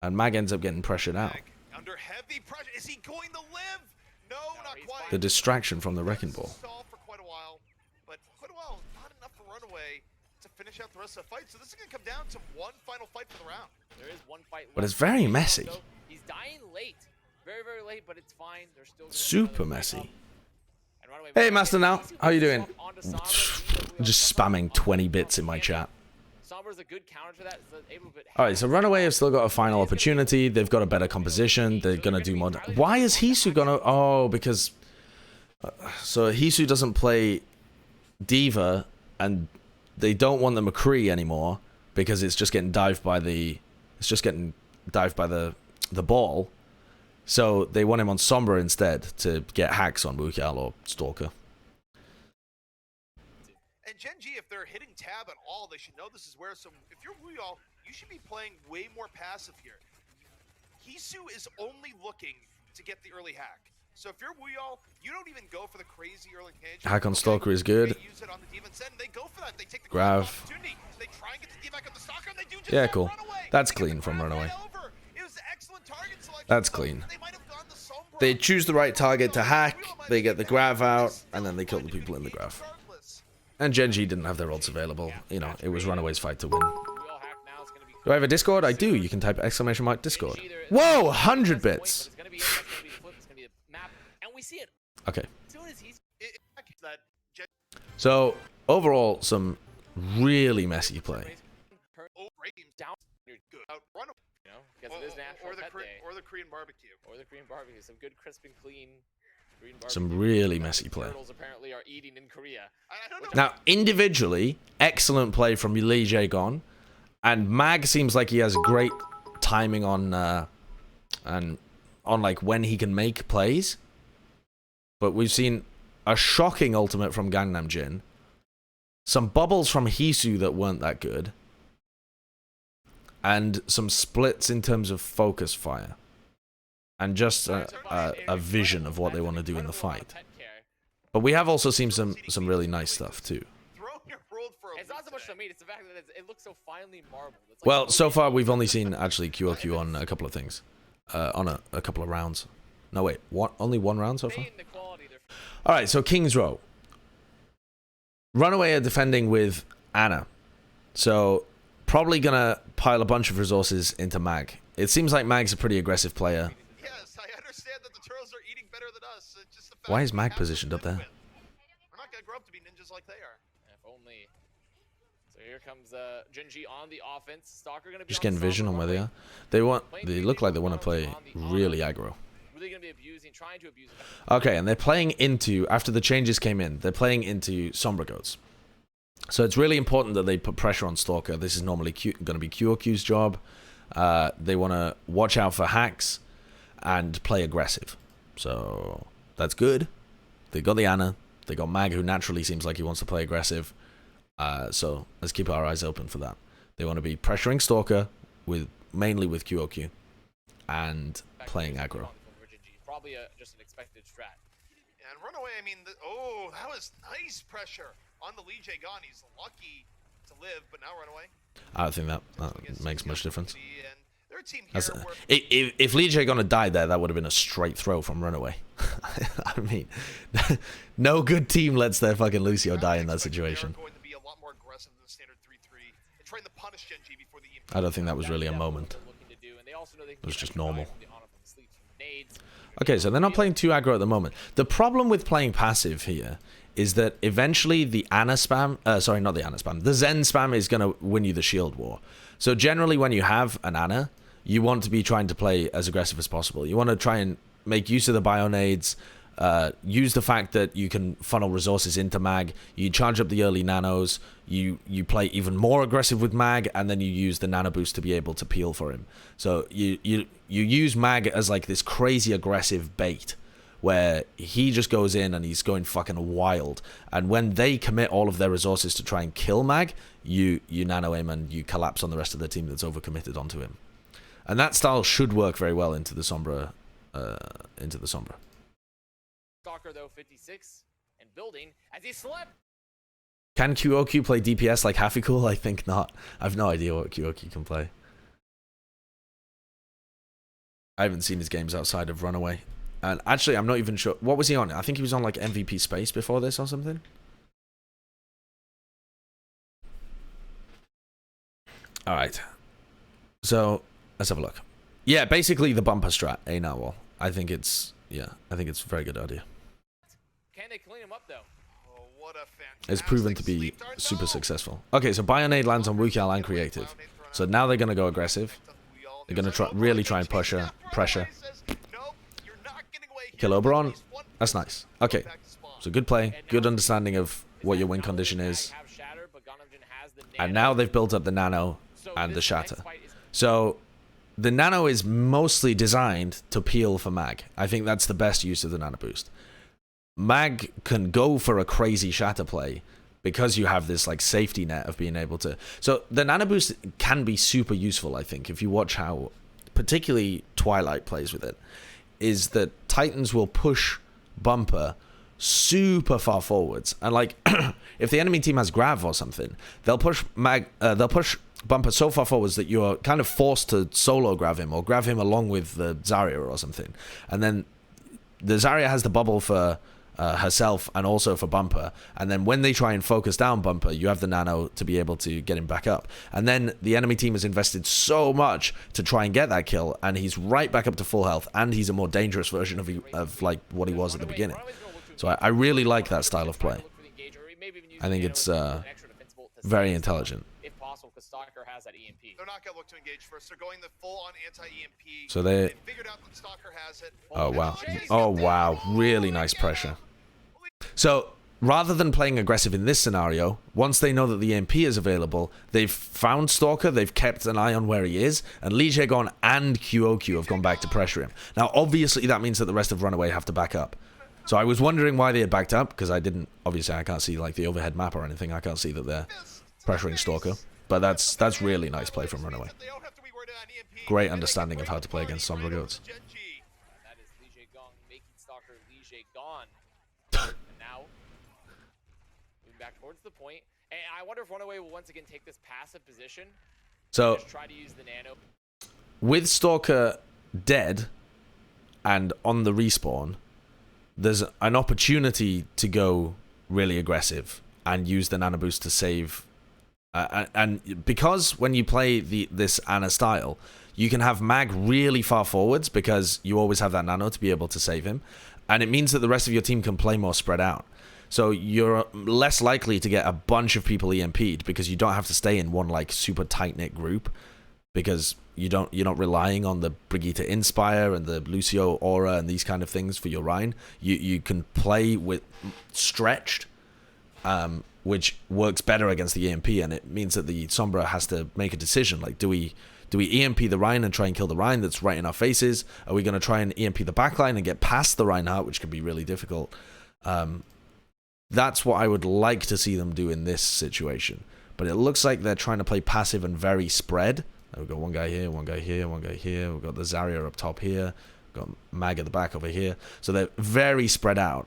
And Mag ends up getting pressured out. Under heavy pressure. Is he going to live? No, not quite. The distraction from the Wrecking Ball. Stalled for quite a while, but quite a while, not enough for RunAway to finish out the rest of the fight. So this is going to come down to one final fight for the round. There is one fight left. But it's very messy. He's dying late. Very, very late, but it's fine. They're still Super messy. Hey, Master Now. How you doing? Just spamming 20 bits in my chat. Sombra's a good counter to that. Alright, so RunAway have still got a final opportunity. They've got a better composition. They're going to do more. Why is Hisu going to... Oh, because... so Hisu doesn't play Diva, and they don't want the McCree anymore because it's just getting dived by the... It's just getting dived by the ball. So they want him on Sombra instead to get hacks on Wuxiao or Stalker. And Gen.G, if they're hitting tab at all, they should know this is where. So if you're Wuxiao, you should be playing way more passive here. Hisu is only looking to get the early hack. So if you're Wuxiao, you don't even go for the crazy early engage. Hack on Stalker is good. They use it on the demon send, they go for that. They take the Grav. opportunity. They try and get the D-back on the Stalker, and they do just Yeah, that. cool. RunAway. That's They get clean the from Grav RunAway. right over. It was excellent target selection. That's So clean. they might have gone to Sombra. They choose the right target to hack, they get the Grav out, and then they kill the people in the Grav. And Gen.G didn't have their ults available. You know, it was RunAway's fight to win. Do I have a Discord? I do. You can type !! Discord. Whoa, 100 bits. Okay. So, overall, some really messy play. Or the Korean barbecue. Or the Korean barbecue. Some good crisp and clean Korean barbecue. Some really messy play. Turtles apparently are eating in Korea. I don't know. Now, individually, excellent play from LeeJaeGon, and Mag seems like he has great timing on like when he can make plays. But we've seen a shocking ultimate from Gangnamjin, some bubbles from Hisu that weren't that good, and some splits in terms of focus fire, and just a vision of what they want to do in the fight. But we have also seen some really nice stuff too. It's not so much the meat, it's the fact that it looks so finely marbled. It's like Well, so far we've only seen actually QOQ on a couple of things, on a couple of rounds. No, wait. Only one round so far? Main equality, they're All right, so King's Row. RunAway are defending with Ana. So probably going to pile a bunch of resources into Mag. It seems like Mag's a pretty aggressive player. Yes, I understand that the turtles are eating better than us. It's just the fact Why is that we Mag have positioned to up there? win. We're not gonna grow up to be ninjas like they are. if only. So here comes Genji on the offense. Stalker gonna be Just on getting the vision on where they Sombra. are. They look like they want to play really aggro. Really gonna be abusing, trying to abuse it. Okay, and they're playing into, after the changes came in, they're playing into Sombra Goats. So it's really important that they put pressure on Stalker. This is normally going to be QOQ's job. They want to watch out for hacks and play aggressive. So that's good. They got the Ana. They got Mag, who naturally seems like he wants to play aggressive. So let's keep our eyes open for that. They want to be pressuring Stalker, mainly with QOQ, and playing aggro. Probably just an expected strat. And RunAway, I mean, oh, that was nice pressure on the LeeJaeGon. He's lucky to live, but now RunAway. I don't think that makes much difference. And their team here were... If LeeJaeGon had died there, that would have been a straight throw from RunAway. I mean, no good team lets their fucking Lucio die in that situation. Going to be a lot more aggressive than the standard 3-3 and trying to punish Genji before the EMP. I don't think that was really a moment. It was just normal. Okay, so they're not playing too aggro at the moment. The problem with playing passive here is that eventually the Ana spam, sorry, not the Ana spam, the Zen spam is going to win you the shield war. So generally when you have an Ana, you want to be trying to play as aggressive as possible. You want to try and make use of the Bionades, use the fact that you can funnel resources into Mag, you charge up the early nanos, you play even more aggressive with Mag, and then you use the nano boost to be able to peel for him. So you use Mag as like this crazy aggressive bait where he just goes in and he's going fucking wild, and when they commit all of their resources to try and kill Mag, you nano him and you collapse on the rest of the team that's overcommitted onto him. And that style should work very well into the Sombra Stalker though 56 and building as he slept. Can QOQ play DPS like Hafikul? I think not. I have no idea what QOQ can play. I haven't seen his games outside of RunAway. And actually, I'm not even sure. What was he on? I think he was on like MVP Space before this or something. Alright. So, let's have a look. Yeah, basically the bumper strat, Narwhal. I think it's a very good idea. Can they clean him up though? Oh, what a fantastic It's proven to be super successful. Okay, so Bionade lands on Wukial and Creative. So now they're going to go aggressive. They're going to really try and pressure. Kill Oberon. That's nice. Okay, so good play, good understanding of what your win condition is. And now they've built up the Nano and the Shatter. So the Nano is mostly designed to peel for Mag. I think that's the best use of the Nano boost. Mag can go for a crazy Shatter play because you have this like safety net of being able to. So the Nano boost can be super useful, I think, if you watch how particularly Twilight plays with it, is that Titans will push Bumper super far forwards, and like if the enemy team has Grav or something, they'll push Bumper so far forwards that you're kind of forced to solo grab him or grab him along with the Zarya or something, and then the Zarya has the bubble for herself and also for Bumper, and then when they try and focus down Bumper, you have the Nano to be able to get him back up, and then the enemy team has invested so much to try and get that kill, and he's right back up to full health, and he's a more dangerous version of like what he was at the beginning. So I really like that style of play. I think it's very intelligent. If possible, because Stalker has that EMP. They're not going to look to engage first. They're going the full-on anti-EMP. So they figured out that Stalker has it. Oh wow. Oh wow. Really nice pressure. So rather than playing aggressive in this scenario, once they know that the EMP is available, they've found Stalker, they've kept an eye on where he is, and LeeJaeGon and QOQ have gone back to pressure him. Now obviously that means that the rest of RunAway have to back up. So I was wondering why they had backed up, because obviously I can't see like the overhead map or anything. I can't see that they're pressuring Stalker. But that's really nice play from RunAway. Great understanding of how to play against Sombra Goats. That is LeeJaeGon making Stalker LeeJaeGon. And now, moving back towards the point. And I wonder if RunAway will once again take this passive position. So, just try to use the nano. with Stalker dead, and on the respawn, there's an opportunity to go really aggressive and use the nano boost to save. And because when you play this Ana style, you can have Mag really far forwards because you always have that nano to be able to save him. And it means that the rest of your team can play more spread out. So you're less likely to get a bunch of people EMP'd because you don't have to stay in one like super tight-knit group, because you're not relying on the Brigitte Inspire and the Lucio Aura and these kind of things for your Rein. You can play with stretched, which works better against the EMP, and it means that the Sombra has to make a decision. Like, do we EMP the Rein and try and kill the Rein that's right in our faces? Are we going to try and EMP the backline and get past the Reinhardt, which can be really difficult? That's what I would like to see them do in this situation. But it looks like they're trying to play passive and very spread. We've got one guy here, one guy here, one guy here. We've got the Zarya up top here. We've got Mag at the back over here. So they're very spread out.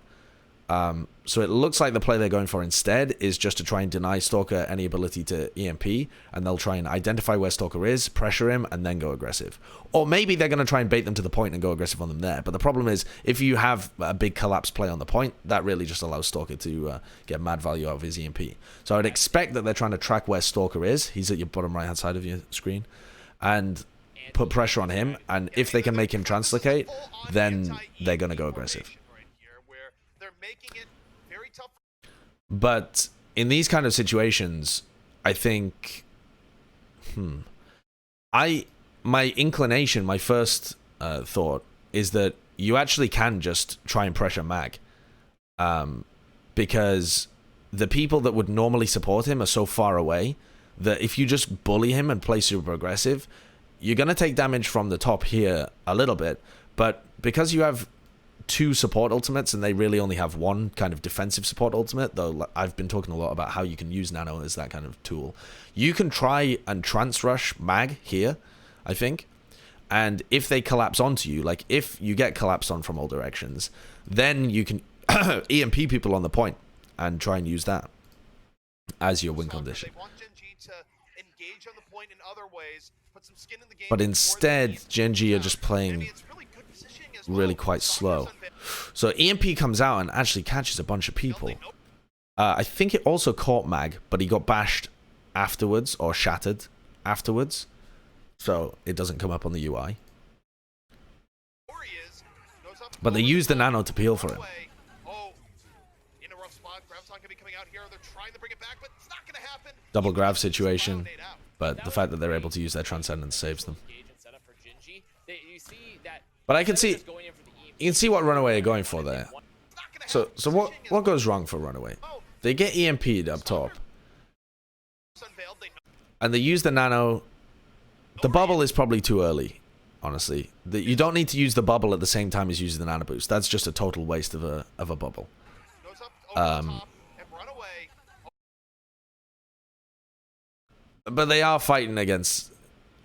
So it looks like the play they're going for instead is just to try and deny Stalker any ability to EMP, and they'll try and identify where Stalker is, pressure him, and then go aggressive. Or maybe they're going to try and bait them to the point and go aggressive on them there. But the problem is, if you have a big collapse play on the point, that really just allows Stalker to get mad value out of his EMP. So I'd expect that they're trying to track where Stalker is. He's at your bottom right-hand side of your screen. And put pressure on him, and if they can make him translocate, then they're going to go aggressive. But in these kind of situations, I think, my inclination, my first thought is that you actually can just try and pressure Mag, because the people that would normally support him are so far away that if you just bully him and play super aggressive, you're going to take damage from the top here a little bit, but because you have two support ultimates and they really only have one kind of defensive support ultimate, though I've been talking a lot about how you can use Nano as that kind of tool, you can try and trans rush Mag here, I think, and if they collapse onto you, like if you get collapsed on from all directions, then you can EMP people on the point and try and use that as your win condition. But instead, Gen.G are just playing really quite slow. So EMP comes out and actually catches a bunch of people. I think it also caught Mag, but he got bashed afterwards, or shattered afterwards. So it doesn't come up on the UI. But they used the nano to peel for him. Double Grav situation, but the fact that they're able to use their Transcendence saves them. But I can see, you can see what RunAway are going for there. So what goes wrong for RunAway? They get EMP'd up top, and they use the nano. The bubble is probably too early, honestly. You don't need to use the bubble at the same time as using the nano boost. That's just a total waste of a bubble. But they are fighting against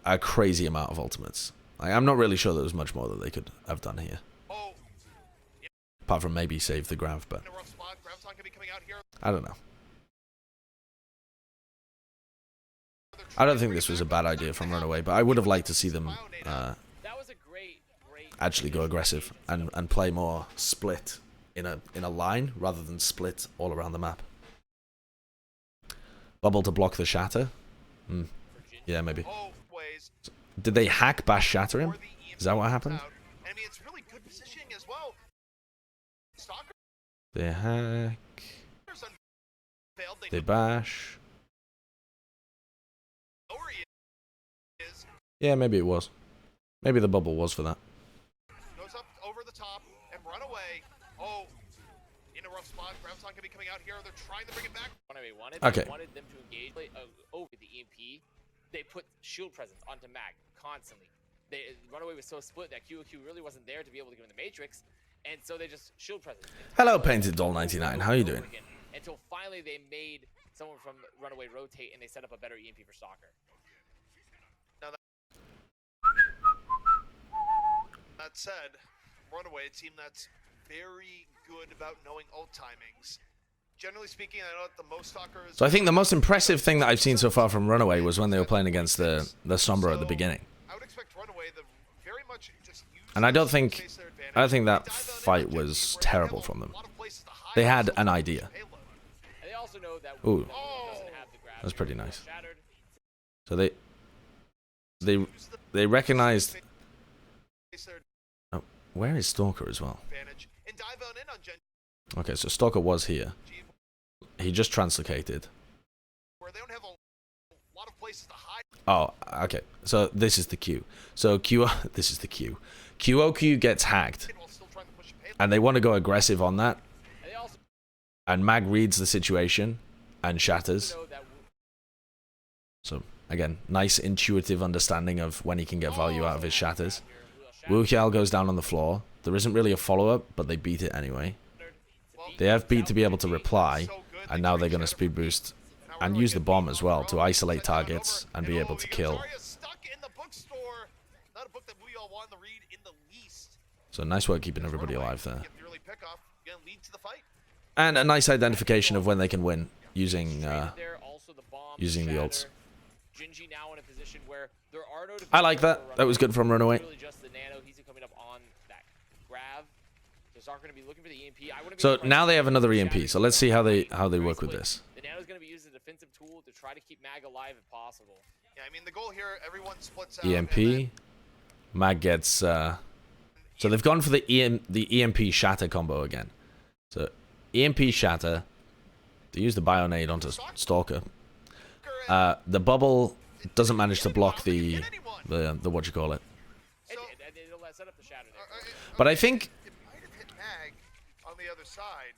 a crazy amount of ultimates. I'm not really sure there was much more that they could have done here. Apart from maybe save the Grav, but I don't know. I don't think this was a bad idea from RunAway, but I would have liked to see them actually go aggressive and play more split in a line rather than split all around the map. Bubble to block the Shatter. Yeah, maybe. Did they hack bash Shatter him? Is that what happened? They hack. They bash. Yeah, maybe it was. Maybe the bubble was for that. Goes up over the top and RunAway. Oh, in a rough spot. Graviton could be coming out here. They're trying to bring it back. Okay. They wanted them to engage over the EMP. They put shield presence onto Mag constantly. RunAway was so split that QOQ really wasn't there to be able to give him the Matrix, and so they just shield presence. Hello, Painted Doll 99. How are you doing? Until finally they made someone from RunAway rotate, and they set up a better EMP for Stalker. That said, RunAway, a team that's very good about knowing ult timings. Generally speaking, I know that the most Stalkers... So I think the most impressive thing that I've seen so far from RunAway was when they were playing against the Sombra at the beginning. I would expect RunAway, the very much just And I don't think that fight was terrible from them. They had an idea. And they also know that Ooh, doesn't have the grab. that's pretty nice. Shattered. So they recognized. Oh, where is Stalker as well? Okay, so Stalker was here. He just translocated. Oh, okay. So this is the Q. So this is the Q. QOQ gets hacked, and they want to go aggressive on that. And Mag reads the situation and shatters. So again, nice intuitive understanding of when he can get value out of his shatters. Wu Xiao goes down on the floor. There isn't really a follow-up, but they beat it anyway. They have beat to be able to reply, and now they're going to speed boost and use the bomb as well to isolate targets and be able to kill. So nice work keeping everybody alive there. And a nice identification of when they can win using the ults. I like that. That was good from RunAway. So now they have another EMP. So let's see how they work with this. The Nano's going to be used as a defensive tool to try to keep Mag alive if possible. Yeah, I mean the goal here, everyone splits out. EMP. Mag gets. So they've gone for the EMP Shatter combo again. So EMP Shatter. They use the Bionade onto Stalker. The bubble doesn't manage to block the what you call it. Set up the Shatter there. But I think. It might have hit Mag on the other side,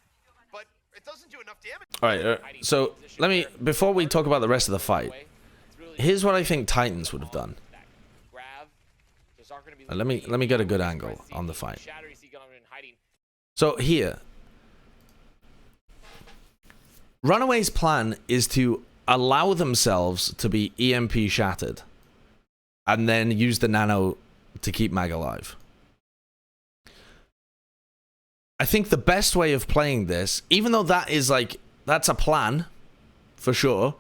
but it doesn't do enough damage. All right. So let me, before we talk about the rest of the fight, here's what I think Titans would have done. Let me get a good angle on the fight. So here, RunAway's plan is to allow themselves to be EMP shattered, and then use the Nano to keep Mag alive. I think the best way of playing this, even though that is like, that's a plan, for sure,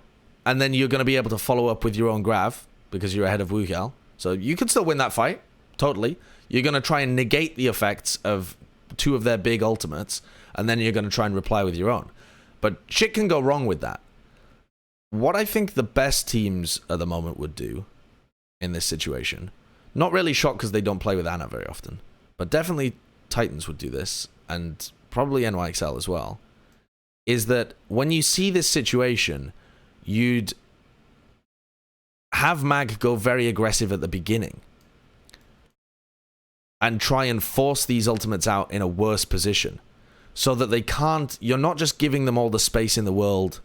and then you're going to be able to follow up with your own Grav, because you're ahead of Wu Xiao, so you could still win that fight, totally. You're going to try and negate the effects of two of their big ultimates, and then you're going to try and reply with your own. But shit can go wrong with that. What I think the best teams at the moment would do in this situation, not really Shock because they don't play with Ana very often, but definitely Titans would do this, and probably NYXL as well, is that when you see this situation, you'd have Mag go very aggressive at the beginning and try and force these ultimates out in a worse position so that they can't, you're not just giving them all the space in the world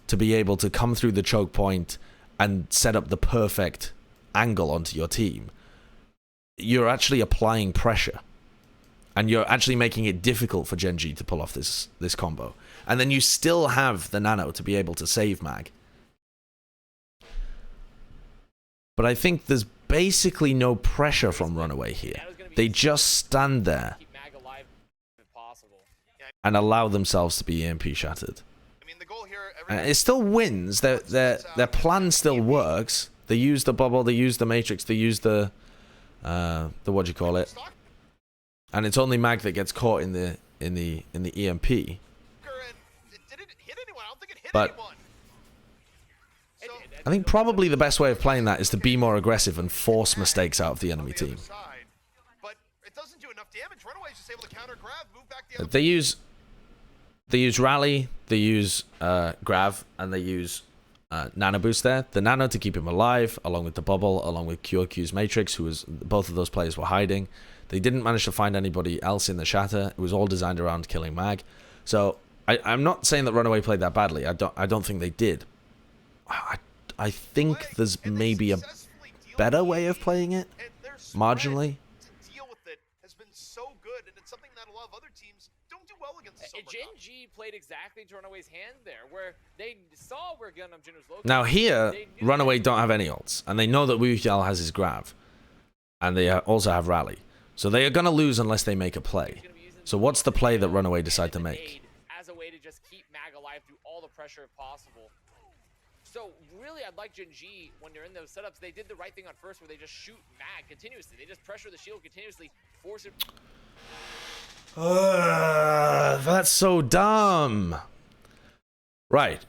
to be able to come through the choke point and set up the perfect angle onto your team. You're actually applying pressure. And you're actually making it difficult for Gen G to pull off this combo. And then you still have the Nano to be able to save Mag. But I think there's basically no pressure from RunAway here. They just stand there and allow themselves to be EMP shattered. And it still wins. Their plan still works. They use the bubble, they use the Matrix, they use the what do you call it? And it's only Mag that gets caught in the EMP. But I think probably the best way of playing that is to be more aggressive and force mistakes out of the enemy team. They use Rally, they use Grav, and they use Nano Boost there. The Nano to keep him alive, along with the bubble, along with QOQ's Matrix, who was, both of those players were hiding. They didn't manage to find anybody else in the Shatter. It was all designed around killing Mag. So I'm not saying that RunAway played that badly. I don't think they did. I think there's maybe a better way of playing it, marginally. Gen G played exactly to RunAway's hand there, where they saw where Gangnamjin was located. Now here, RunAway don't have any ults, and they know that Wu Xiao has his Grav, and they also have Rally. So they are going to lose unless they make a play. So what's the play that RunAway decide to make? As a way to just keep Mag alive through all the pressure if possible. So really, I'd like Gen.G, when you're in those setups, they did the right thing on first where they just shoot mag continuously. They just pressure the shield continuously, force it. That's so dumb. Right.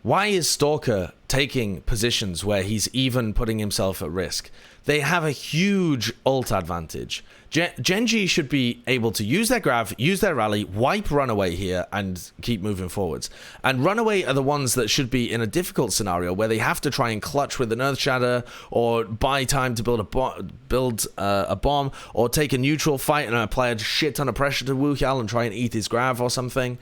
Why is Stalker taking positions where he's even putting himself at risk? They have a huge ult advantage. Gen.G should be able to use their Grav, use their rally, wipe RunAway here, and keep moving forwards. And RunAway are the ones that should be in a difficult scenario where they have to try and clutch with an Earth Shatter, or buy time to build a bomb, or take a neutral fight and apply a shit ton of pressure to Wuxiao and try and eat his Grav or something.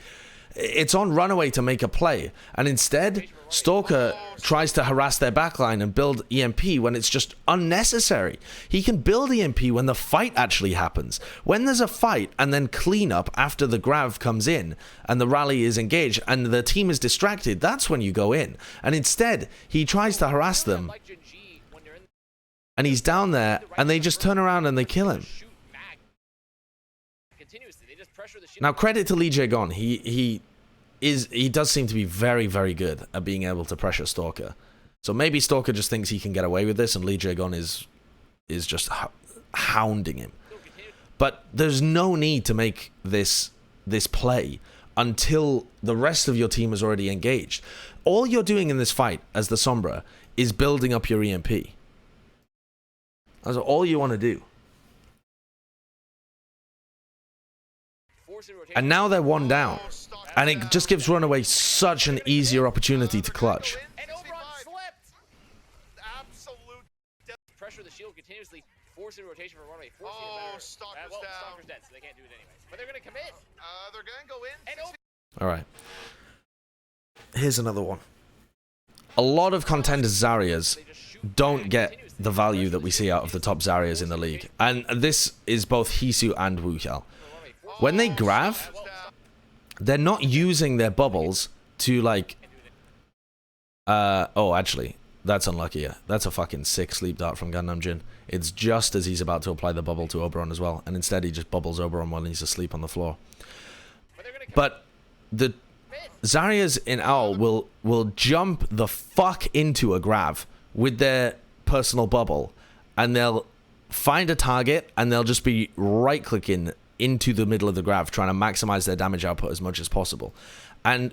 It's on RunAway to make a play, and instead Stalker tries to harass their backline and build EMP when it's just unnecessary. He can build EMP when the fight actually happens. When there's a fight and then cleanup after the Grav comes in and the rally is engaged and the team is distracted, that's when you go in. And instead, he tries to harass them, and he's down there and they just turn around and they kill him. Now, credit to LeeJaeGon. He does seem to be very, very good at being able to pressure Stalker. So maybe Stalker just thinks he can get away with this, and LeeJaeGon is just hounding him. But there's no need to make this play until the rest of your team is already engaged. All you're doing in this fight as the Sombra is building up your EMP. That's all you want to do. And now they're one down, and it just gives RunAway such an easier opportunity to clutch. And Oberon slipped. Absolute Pressure the shield continuously, forcing rotation for RunAway. Well, Stalker's dead, so they can't do it anyways. But they're gonna commit. They're gonna go in. And All right. Here's another one. A lot of Contenders Zaryas don't get the value that we see out of the top Zaryas in the league, and this is both Hisu and Wuxiao. When they Grav, they're not using their bubbles to, like... oh, actually, that's unlucky. That's a fucking sick sleep dart from Gangnamjin. It's just as he's about to apply the bubble to Oberon as well, and instead he just bubbles Oberon while he's asleep on the floor. But the Zaryas in Owl will jump the fuck into a Grav with their personal bubble, and they'll find a target, and they'll just be right-clicking into the middle of the Grav, trying to maximize their damage output as much as possible. And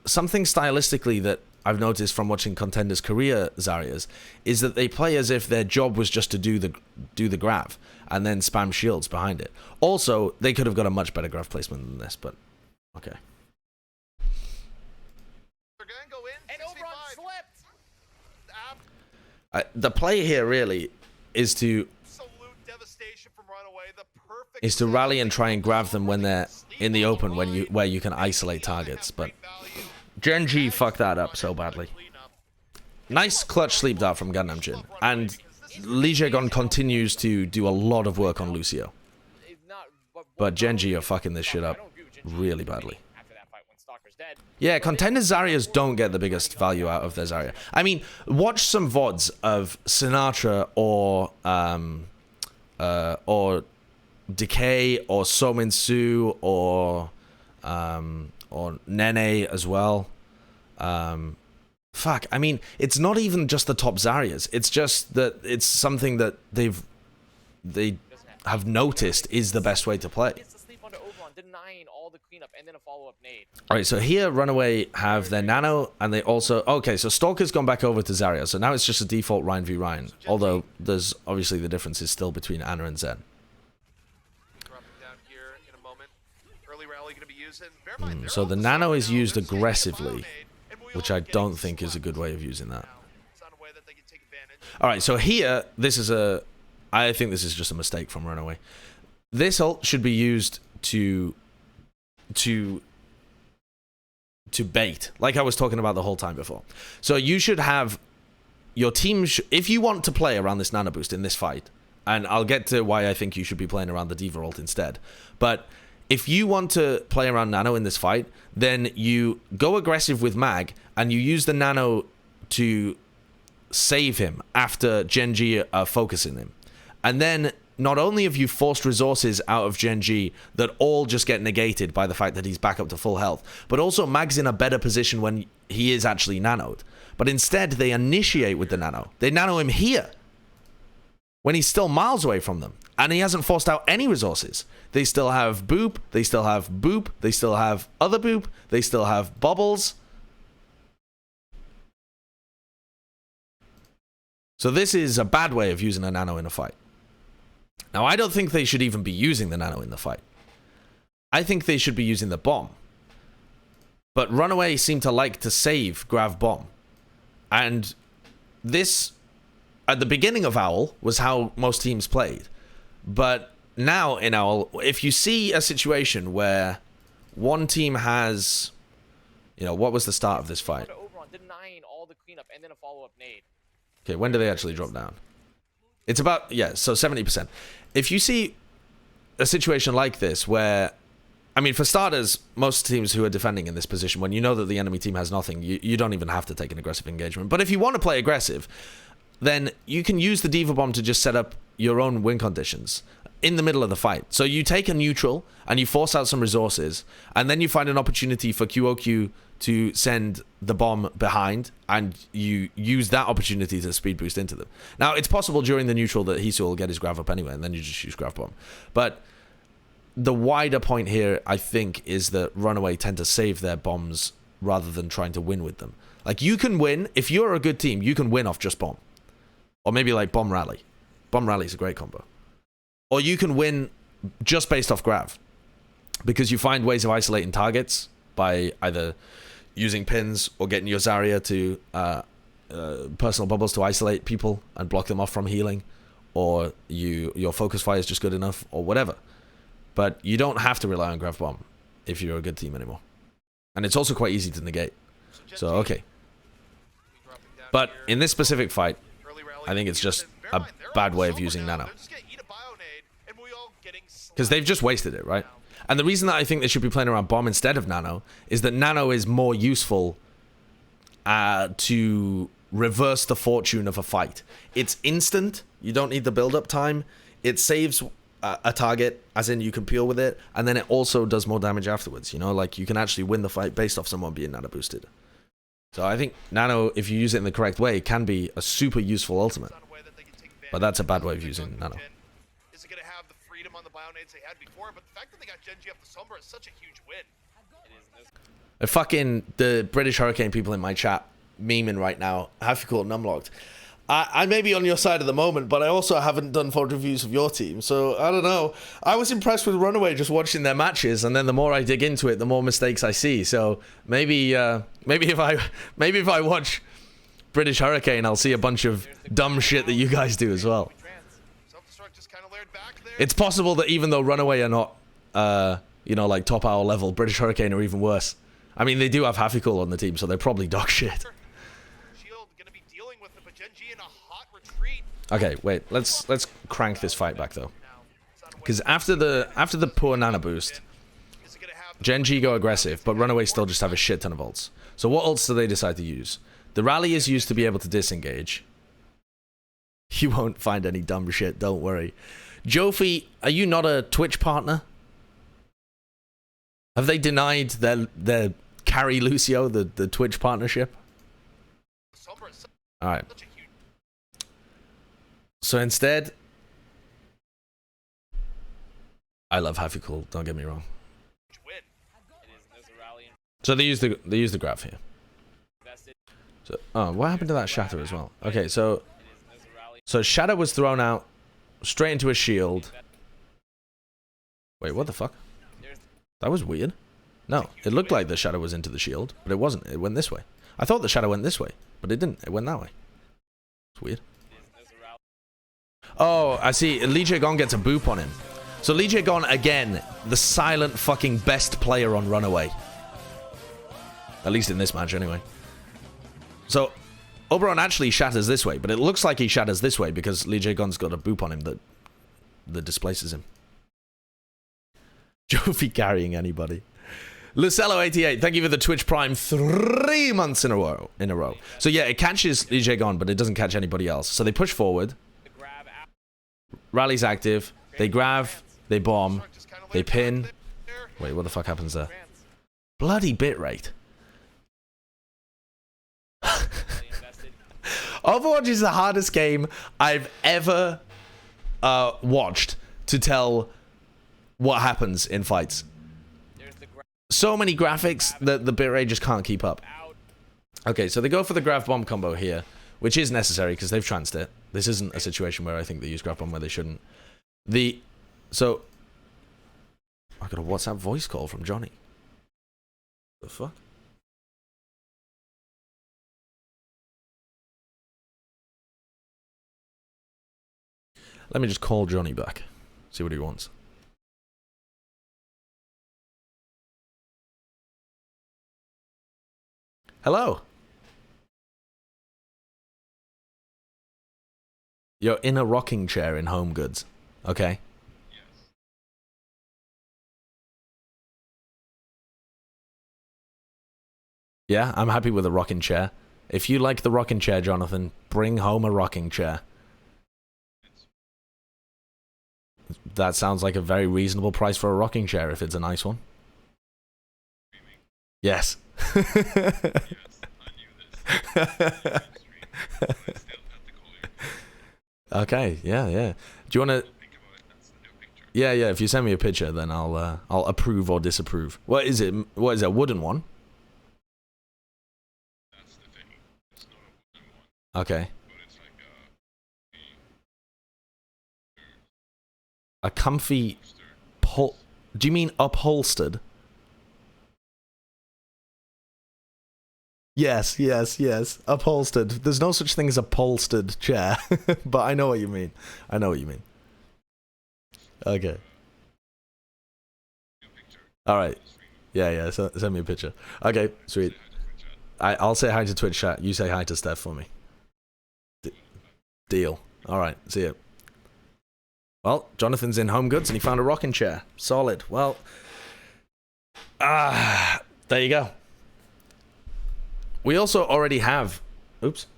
something stylistically that I've noticed from watching Contenders career Zaryas is that they play as if their job was just to do the Grav and then spam shields behind it. Also, they could have got a much better Grav placement than this, but okay. They're gonna go in. And Oberon slipped. The play here really is to rally and try and grab them when they're in the open, where you can isolate targets. But Gen.G fucked that up so badly. Nice clutch sleep dart from Gangnamjin, and LeeJaeGon continues to do a lot of work on Lucio. But Gen.G are fucking this shit up really badly. Yeah, Contenders Zaryas don't get the biggest value out of their Zarya. I mean, watch some VODs of Sinatra or Decay or Sominsu or Nene as well. Fuck, I mean, it's not even just the top Zaryas. It's just that it's something that they have noticed is the best way to play. Alright, so here RunAway have their Nano, and they also... Okay, so Stalker's gone back over to Zarya, so now it's just a default Ryan v Ryan. Although, there's obviously the difference is still between Ana and Zen. So the Nano is used aggressively, which I don't think is a good way of using that. Alright, so here, this is a... I think this is just a mistake from RunAway. This ult should be used to bait, like I was talking about the whole time before. So you should have your team, if you want to play around this Nano boost in this fight, and I'll get to why I think you should be playing around the D.Va ult instead, but if you want to play around Nano in this fight, then you go aggressive with Mag, and you use the Nano to save him after Gen.G are focusing him. And then not only have you forced resources out of Gen G that all just get negated by the fact that he's back up to full health, but also Mag's in a better position when he is actually nanoed. But instead, they initiate with the nano. They nano him here, when he's still miles away from them, and he hasn't forced out any resources. They still have boop, they still have boop, they still have other boop, they still have bubbles. So this is a bad way of using a nano in a fight. Now, I don't think they should even be using the nano in the fight. I think they should be using the bomb. But RunAway seem to like to save Grav-Bomb. And this, at the beginning of Owl, was how most teams played. But now in Owl, if you see a situation where one team has, you know, what was the start of this fight? Denying all the cleanup and then a follow-up nade. Okay, when do they actually drop down? It's about, yeah, so 70%. If you see a situation like this where, I mean, for starters, most teams who are defending in this position, when you know that the enemy team has nothing, you don't even have to take an aggressive engagement. But if you want to play aggressive, then you can use the Diva Bomb to just set up your own win conditions in the middle of the fight. So you take a neutral and you force out some resources, and then you find an opportunity for QOQ to send the bomb behind, and you use that opportunity to speed boost into them. Now, it's possible during the neutral that Hisu will get his Grav up anyway, and then you just use Grav-Bomb. But the wider point here, I think, is that RunAway tend to save their bombs rather than trying to win with them. Like, you can win, if you're a good team, you can win off just bomb. Or maybe like bomb rally. Bomb rally is a great combo. Or you can win just based off Grav, because you find ways of isolating targets by either using pins or getting your Zarya to personal bubbles to isolate people and block them off from healing, or your focus fire is just good enough, or whatever. But you don't have to rely on Grav-Bomb if you're a good team anymore. And it's also quite easy to negate. So, okay. But in this specific fight, I think it's just a bad way of using nano. Because they've just wasted it, right? And the reason that I think they should be playing around bomb instead of nano is that nano is more useful to reverse the fortune of a fight. It's instant. You don't need the build-up time. It saves a target, as in you can peel with it, and then it also does more damage afterwards. You know, like you can actually win the fight based off someone being nano boosted. So I think nano, if you use it in the correct way, can be a super useful ultimate. But that's a bad way of using nano. Is it going to have the freedom on the Bionades they had before? But the fact that they got Gen G up the Sombra is such a huge win. Fucking the British Hurricane people in my chat memeing right now. Have you called numlocked? I may be on your side at the moment, but I also haven't done VOD reviews of your team, so I don't know. I was impressed with RunAway just watching their matches, and then the more I dig into it, the more mistakes I see. So maybe if I watch British Hurricane, I'll see a bunch of dumb shit that you guys do as well. It's possible that even though RunAway are not, you know, like top hour level, British Hurricane are even worse. I mean, they do have Hafikul on the team, so they're probably dog shit. Okay, wait. Let's crank this fight back though, because after the poor nano boost, Gen G go aggressive, but RunAway still just have a shit ton of ults. So what ults do they decide to use? The rally is used to be able to disengage. You won't find any dumb shit, don't worry. Jofi, are you not a Twitch partner? Have they denied their carry Lucio the Twitch partnership? All right. So instead, I love Hafikul, don't get me wrong. So they use the Grav here. So, oh, what happened to that Shatter as well? Okay, so Shatter was thrown out straight into a shield. Wait, what the fuck? That was weird. No, it looked like the Shatter was into the shield, but it wasn't. It went this way. I thought the Shatter went this way, but it didn't. It went that way. It's weird. Oh, I see. LeeJaeGon gets a boop on him. So LeeJaeGon, again, the silent fucking best player on RunAway. At least in this match, anyway. So Oberon actually shatters this way, but it looks like he shatters this way because LeeJaeGon's got a boop on him that displaces him. Jofi carrying anybody. Lucello88, thank you for the Twitch Prime 3 months in a row. So yeah, it catches LeeJaeGon, but it doesn't catch anybody else. So they push forward. Rally's active. They grav. They bomb. They pin. Wait, what the fuck happens there? Bloody bitrate. Overwatch is the hardest game I've ever watched to tell what happens in fights. So many graphics that the bitrate just can't keep up. Okay, so they go for the Grav-Bomb combo here, which is necessary because they've tranced it. This isn't a situation where I think they use Grav-Bomb where they shouldn't. So I got a WhatsApp voice call from Johnny. The fuck? Let me just call Johnny back. See what he wants. Hello. You're in a rocking chair in Home Goods. Okay. Yes. Yeah, I'm happy with a rocking chair. If you like the rocking chair, Jonathan, bring home a rocking chair. That sounds like a very reasonable price for a rocking chair if it's a nice one. Yes. Yes, I knew this. Okay, yeah. Do you want to... Yeah, if you send me a picture, then I'll approve or disapprove. What is it? What is it, a wooden one? That's the thing. It's not a wooden one. Okay. But it's like A comfy... Do you mean upholstered? Yes. Upholstered. There's no such thing as a upholstered chair. But I know what you mean. Okay. Alright. Yeah. Send me a picture. Okay, sweet. I'll say hi to Twitch chat. You say hi to Steph for me. Deal. Alright, see ya. Well, Jonathan's in Home Goods and he found a rocking chair. Solid. Well, there you go. We also already have,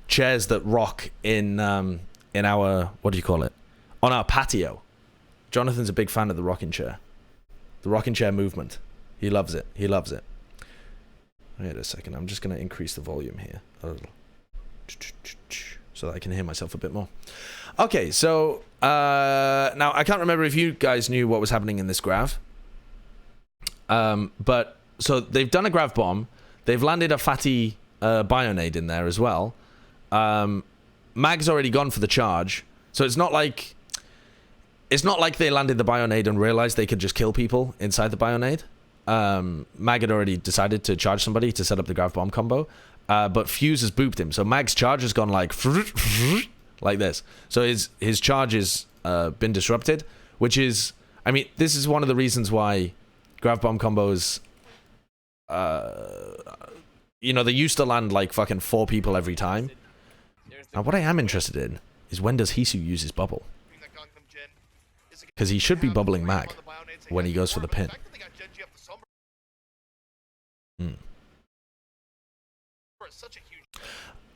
chairs that rock in our, what do you call it? On our patio. Jonathan's a big fan of the rocking chair. The rocking chair movement. He loves it. Wait a second. I'm just going to increase the volume here a little. So that I can hear myself a bit more. Okay, so now I can't remember if you guys knew what was happening in this grav. But so they've done a Grav-Bomb. They've landed a fatty Bionade in there as well. Mag's already gone for the charge. So it's not like they landed the Bionade and realized they could just kill people inside the Bionade. Mag had already decided to charge somebody to set up the Grav-Bomb combo. But Fuse has booped him. So Mag's charge has gone like this. So his charge has been disrupted, which is, I mean, this is one of the reasons why Grav-Bomb combos, you know, they used to land like fucking 4 people every time. Now what I am interested in is when does Hisu use his bubble? Because he should be bubbling Mag when he goes for the pin.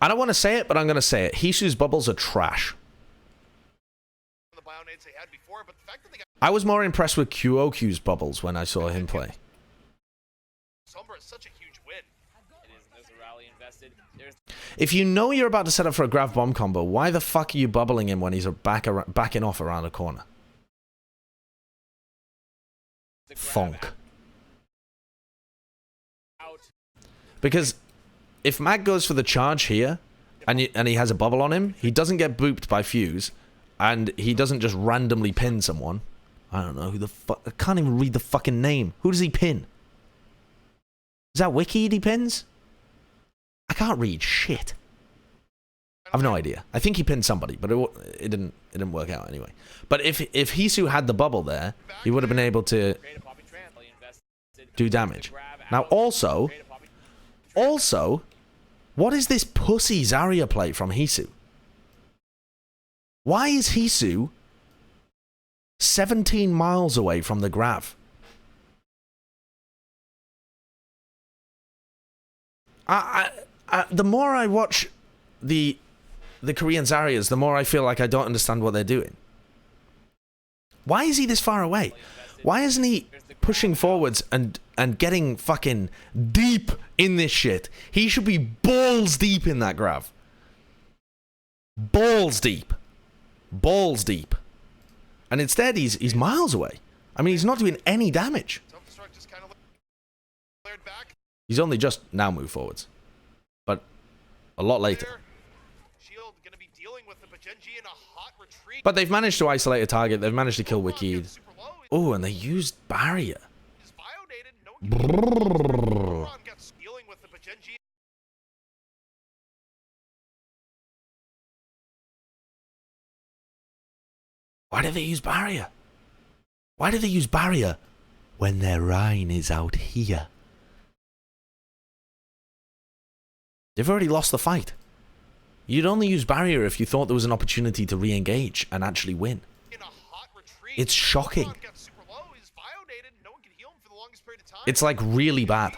I don't want to say it, but I'm going to say it. Hisu's bubbles are trash. I was more impressed with QOQ's bubbles when I saw him play. If you know you're about to set up for a Grav-Bomb combo, why the fuck are you bubbling him when he's backing off around a corner? Fonk. Because if Mag goes for the charge here, and he has a bubble on him, he doesn't get booped by Fuse, and he doesn't just randomly pin someone. I don't know who the fuck... I can't even read the fucking name. Who does he pin? Is that Wiki he pins? I can't read shit. I've no idea. I think he pinned somebody, but it didn't work out anyway. But if Hisu had the bubble there, he would have been able to do damage. Now also, what is this pussy Zarya play from Hisu? Why is Hisu 17 miles away from the Grav? The more I watch the Korean Zaryas, the more I feel like I don't understand what they're doing. Why is he this far away? Why isn't he pushing forwards and getting fucking deep in this shit? He should be balls deep in that Grav. Balls deep. Balls deep. And instead, he's miles away. I mean, he's not doing any damage. He's only just now moved forwards. But a lot later. But they've managed to isolate a target. They've managed to kill Wicked. Oh, and they used barrier. Brrr. Why do they use barrier? Why do they use barrier when their Rhine is out here? They've already lost the fight. You'd only use barrier if you thought there was an opportunity to re-engage and actually win. It's shocking. It's like really bad.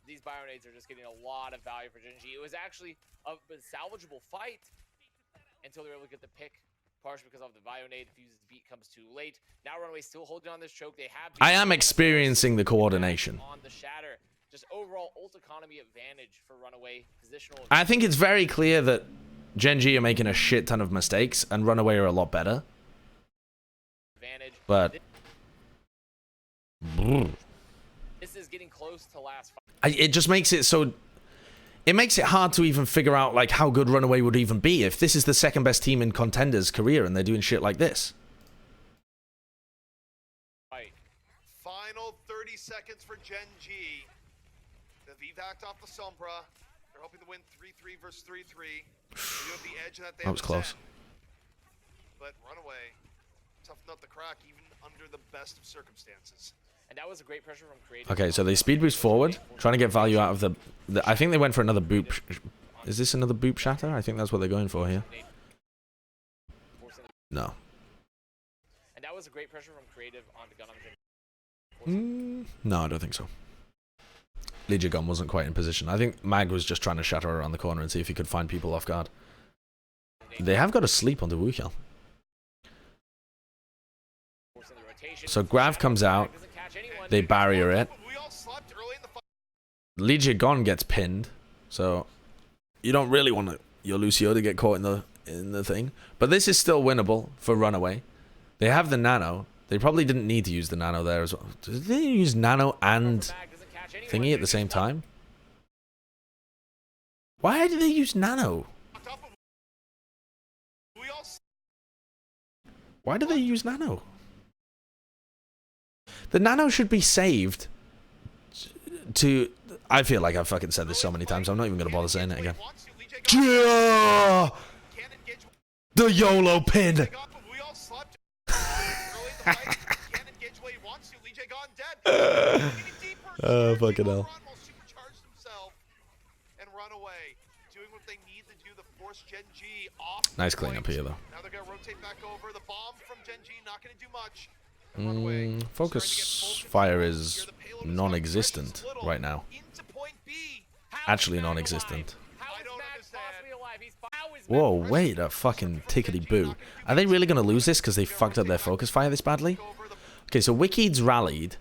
These Bionades are just getting a lot of value for Gen G. It was actually a salvageable fight until they were able to get the pick, partially because of the Bionade. Fuse's beat comes too late. Now RunAway still holding on this choke. They have. I am experiencing the coordination. On the Shatter. Just overall ult economy advantage for RunAway. Positional. I think it's very clear that Gen G are making a shit ton of mistakes and RunAway are a lot better. But this is getting close to last fight. it just makes it so. It makes it hard to even figure out like how good RunAway would even be if this is the second best team in Contenders' career and they're doing shit like this. Final 30 seconds for Gen G. They've evac off the Sombra. They're hoping to win 3-3 versus 3-3. They do have the edge that they That was have close. Zen. But RunAway, tough nut to crack even under the best of circumstances. And that was a great pressure from Creative. Okay, so they speed boost forward, trying to get value out of the I think they went for another boop. Is this another boop shatter? I think that's what they're going for here. No. And that was a great pressure from Creative onto Gangnamjin. No, I don't think so. LeeJaeGon wasn't quite in position. I think Mag was just trying to shatter around the corner and see if he could find people off guard. They have got to sleep onto Wukiel. So Grav comes out. They barrier it. LeeJaeGon gets pinned. So you don't really want your Lucio to get caught in the thing. But this is still winnable for RunAway. They have the nano. They probably didn't need to use the nano there as well. Did they use nano and thingy at the same time? Why did they use nano? Why did they use nano? The nano should be saved to... I feel like I've fucking said this so many times. I'm not even going to bother saying it again. Yeah! The YOLO pin! Oh, fucking hell. Nice cleanup here, though. Now they're gonna rotate back over. The bomb from Gen G not gonna do much. Focus fire is non-existent right now. Actually non-existent. Whoa, wait a fucking tickety-boo. Are they really going to lose this because they fucked up their focus fire this badly? Okay, so Wicked's rallied,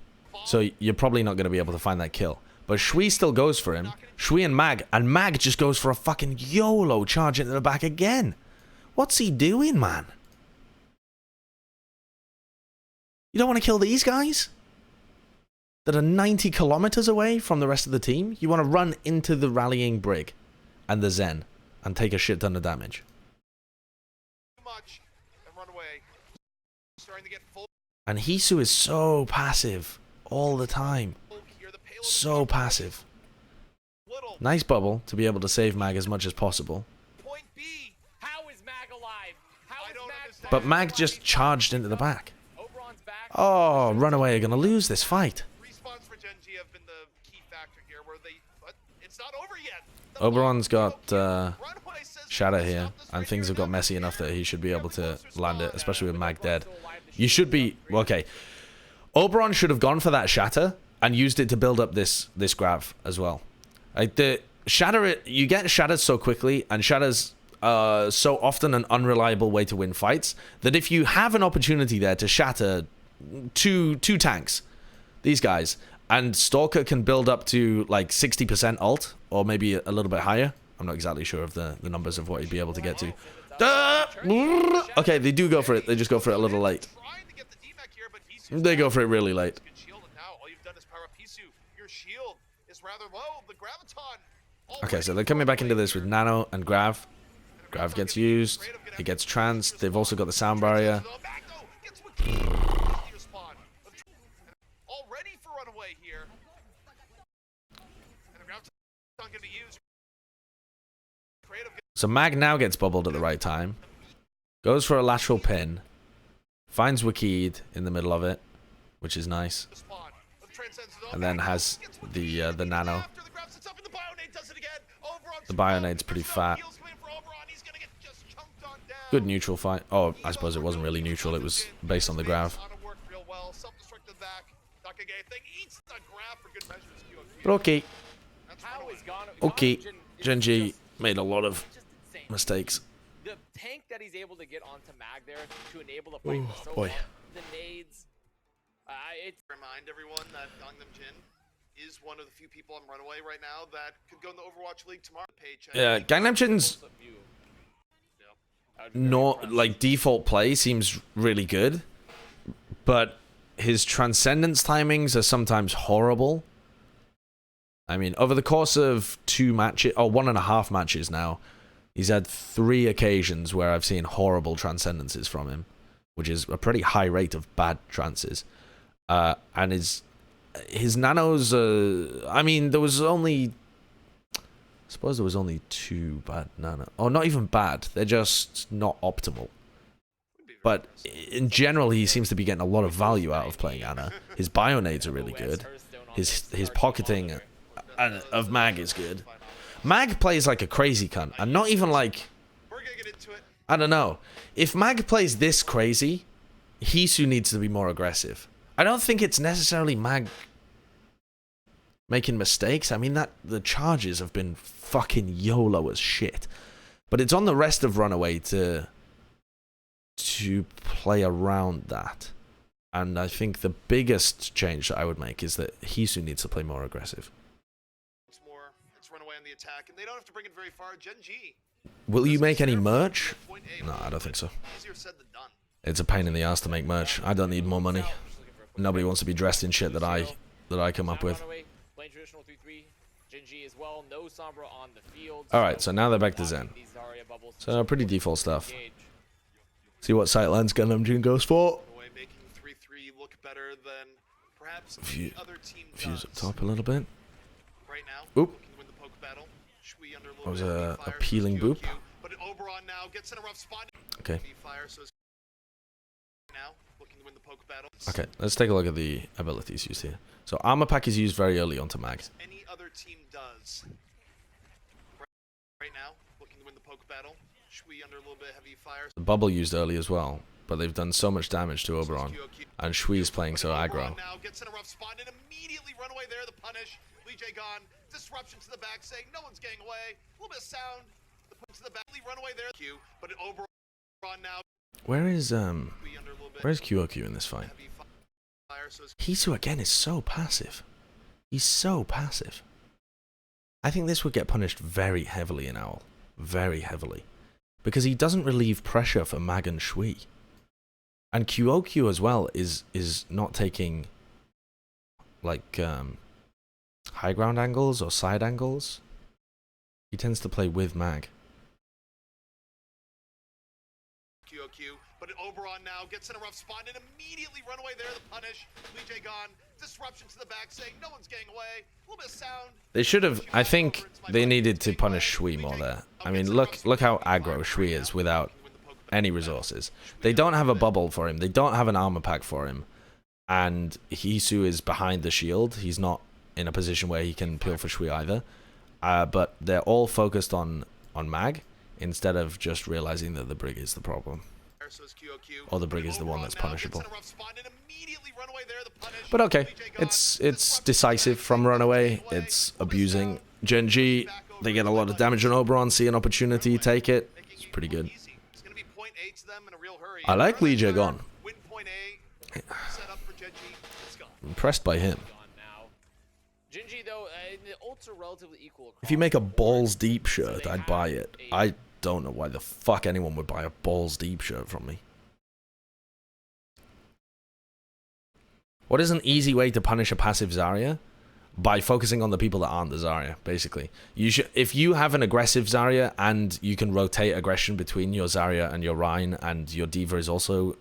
so you're probably not going to be able to find that kill. But Shui still goes for him. Shui and Mag just goes for a fucking YOLO charge into the back again. What's he doing, man? You don't want to kill these guys that are 90 kilometers away from the rest of the team? You want to run into the rallying Brig and the Zen and take a shit ton of damage. And Hisu is so passive all the time. So passive. Nice bubble to be able to save Mag as much as possible. But Mag just charged into the back. Oh, RunAway are going to lose this fight. Oberon's got Shatter here, and things have got messy enough that he should be able to land it, especially with Mag dead. You should be... Okay. Oberon should have gone for that Shatter and used it to build up this Grav as well. Like the Shatter, you get Shattered so quickly, and Shatter's so often an unreliable way to win fights that if you have an opportunity there to shatter two tanks, these guys, and Stalker can build up to like 60% ult, or maybe a little bit higher. I'm not exactly sure of the numbers of what he'd be able to get to. Okay, they do go for it. They just go for it a little late. They go for it really late. Okay, so they're coming back into this with Nano and Grav. Grav gets used. He gets tranced. They've also got the sound barrier. Already for RunAway here. And the Graviton going to be used. So Mag now gets bubbled at the right time. Goes for a lateral pin. Finds Wakid in the middle of it, which is nice. And then has the Nano. The Bionade's pretty fat. Good neutral fight. Oh, I suppose it wasn't really neutral. It was based on the Grav. But okay. Okay. Genji made a lot of mistakes. The tank that he's able to get onto Mag there to enable the fight for so boy. long, the nades. Remind everyone that Gangnamjin is one of the few people on RunAway right now that could go in the Overwatch League tomorrow. Yeah, Gangnamjin's not like default play seems really good, but his transcendence timings are sometimes horrible. I mean, over the course of 2 matches, or 1.5 matches now, he's had 3 occasions where I've seen horrible transcendences from him, which is a pretty high rate of bad trances. And his nanos, I mean, there was only, I suppose there was only 2 bad nano. Oh, not even bad. They're just not optimal. But in general, he seems to be getting a lot of value out of playing Ana. His Bionades are really good. His pocketing of Mag is good. Mag plays like a crazy cunt, and not even like, I don't know. If Mag plays this crazy, Hisu needs to be more aggressive. I don't think it's necessarily Mag making mistakes. I mean, that the charges have been fucking YOLO as shit. But it's on the rest of RunAway to play around that. And I think the biggest change that I would make is that Hisu needs to play more aggressive. It's RunAway on the attack, and they don't have to bring it very far. Genji. Will you make any merch? No, I don't think so. Easier said than done. It's a pain in the ass to make merch. I don't need more money. Nobody wants to be dressed in shit that I come up with. Alright, so now they're back to Zen. So pretty default stuff. See what sightlines Gangnamjin goes for. Fuse up top a little bit. Oop. That was a peeling boop. Okay. Okay, let's take a look at the abilities used here. So armor pack is used very early onto Mag. Any other team does. Right now, looking to win the poke battle. Shui under a little bit heavy fire. The bubble used early as well, but they've done so much damage to Oberon. And Shui is playing so aggro. Now gets in a rough spot and immediately RunAway there, the punish. LeeJaeGon, disruption to the back, saying no one's getting away. A little bit of sound. The put to the back. RunAway there. But Oberon now. Where's QOQ in this fight? Hisu again is so passive. He's so passive. I think this would get punished very heavily in Owl. Very heavily. Because he doesn't relieve pressure for Mag and Shui. And QOQ as well is not taking like high ground angles or side angles. He tends to play with Mag. But Oberon now gets in a rough spot and immediately RunAway there, the punish. LeeJaeGon, disruption to the back, saying no one's getting away. A little bit of sound. They should have, I think they needed to punish Shui more there. I mean, look how aggro Shui is without any resources. They don't have a bubble for him. They don't have an armor pack for him. And Hisu is behind the shield. He's not in a position where he can peel for Shui either. But they're all focused on Mag instead of just realizing that the Brig is the problem. Or the Brig is the one that's punishable. But okay, it's decisive from RunAway. It's abusing Genji. They get a lot of damage on Oberon, see an opportunity, take it. pretty good. It's gonna be point A to them in a real hurry. I like LeeJaeGon. Win point A. Set up for Genji. It's gone. Impressed by him. Genji, though, the ults are relatively equal. If you make a balls deep shirt, I'd buy it. I don't know why the fuck anyone would buy a balls deep shirt from me. What is an easy way to punish a passive Zarya? By focusing on the people that aren't the Zarya, basically. You should, if you have an aggressive Zarya and you can rotate aggression between your Zarya and your Rhine, and your D.Va is also,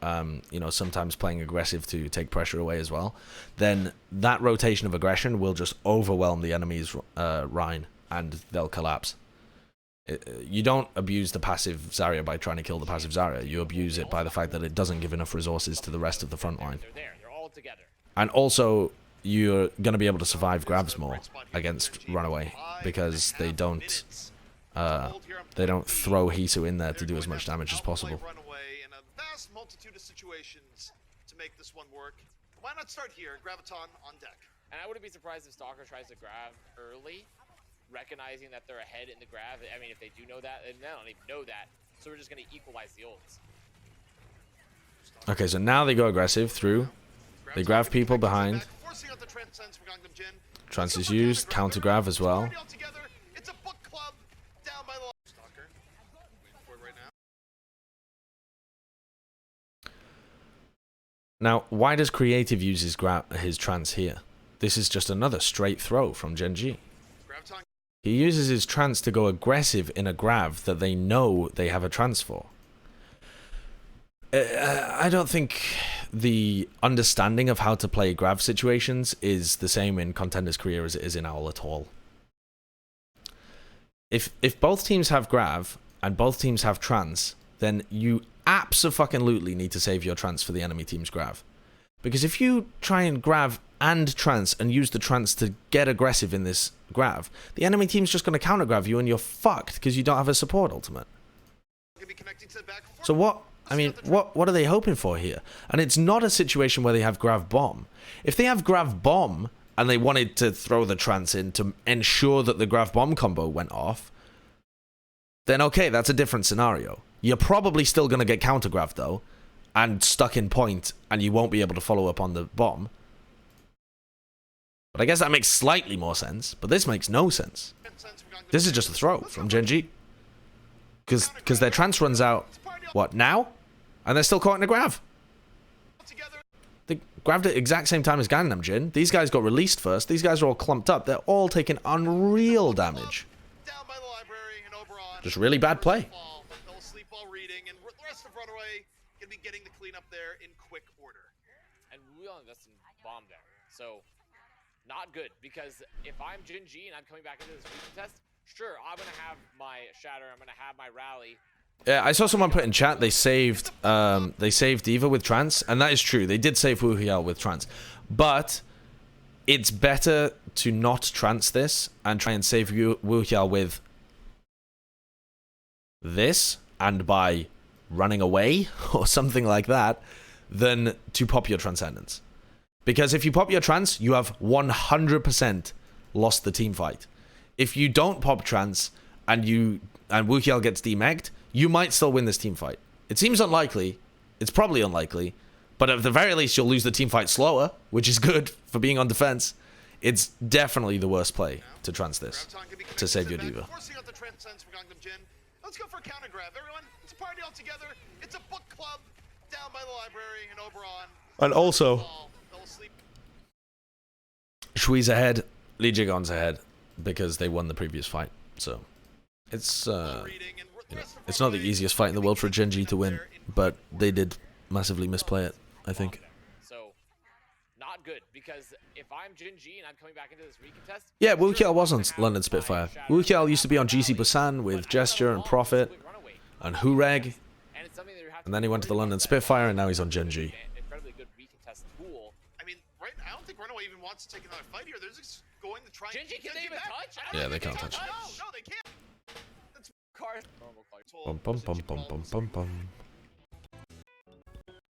you know, sometimes playing aggressive to take pressure away as well, then that rotation of aggression will just overwhelm the enemy's Rhine, and they'll collapse. You don't abuse the passive Zarya by trying to kill the passive Zarya. You abuse it by the fact that it doesn't give enough resources to the rest of the front line. They're there. They're all together. And also, you're going to be able to survive grabs more against RunAway because they don't throw Hisu in there to do as much damage as possible. RunAway in a vast multitude of situations to make this one work. Why not start here? Graviton on deck. And I wouldn't be surprised if Stalker tries to grab early, recognizing that they're ahead in the grab. I mean, if they do know that, and they don't even know that, so we're just going to equalize the ults. Okay, so now they go aggressive through. They grab people behind. Trance is used, counter grab as well. Now, why does Creative use his trance here? This is just another straight throw from Genji. He uses his trance to go aggressive in a grav that they know they have a trance for. I don't think the understanding of how to play grav situations is the same in Contenders Career as it is in Owl at all. If both teams have grav and both teams have trance, then you abso-fucking-lutely need to save your trance for the enemy team's grav. Because if you try and grav and trance and use the trance to get aggressive in this grav, the enemy team's just going to counter grav you and you're fucked because you don't have a support ultimate. So what? I mean, what are they hoping for here? And it's not a situation where they have Grav-Bomb. If they have Grav-Bomb and they wanted to throw the trance in to ensure that the Grav-Bomb combo went off, then okay, that's a different scenario. You're probably still going to get counter-grav though, and stuck in point, and you won't be able to follow up on the bomb. But I guess that makes slightly more sense, but this makes no sense. This is just a throw from Genji. Because their trance runs out, what, now? And they're still caught in a grav. They grabbed at the exact same time as Gangnamjin. These guys got released first. These guys are all clumped up. They're all taking unreal damage. Just really bad play. And we all invest in bomb there. So, not good. Because if I'm Genji and I'm coming back into this region test, sure, I'm going to have my Shatter. I'm going to have my rally. Yeah, I saw someone put in chat they saved D.Va with trance, and that is true. They did save Wu with trance, but it's better to not trance this and try and save Wu with this and by running away or something like that than to pop your Transcendence. Because if you pop your trance, you have 100% lost the team fight. If you don't pop trance and Wu gets demegged, you might still win this team fight. It seems unlikely. It's probably unlikely. But at the very least, you'll lose the team fight slower, which is good for being on defense. It's definitely the worst play to trance this, to save your D.Va. Let's go for a counter grab, everyone. It's a party all together. It's a book club down by the library in Oberon. And also, Shui's ahead, LeeJaeGon's ahead, because they won the previous fight. So, it's it's not the easiest fight in the world for Genji to win, but they did massively misplay it, I think. So, not good, because if I'm Genji and I'm coming back into this recontest... Yeah, Wu was on London Spitfire. Wu used to be on GC Busan with Gesture and Prophet and Hureg, and then he went to the London Spitfire, and now he's on Genji. Incredibly good recontest tool. I mean, right? I don't think RunAway even wants to take another fight here. They're just going to try. Genji, can they even touch? Yeah, they can't touch. No, they can't. That's Bum, bum, bum, bum, bum, bum, bum.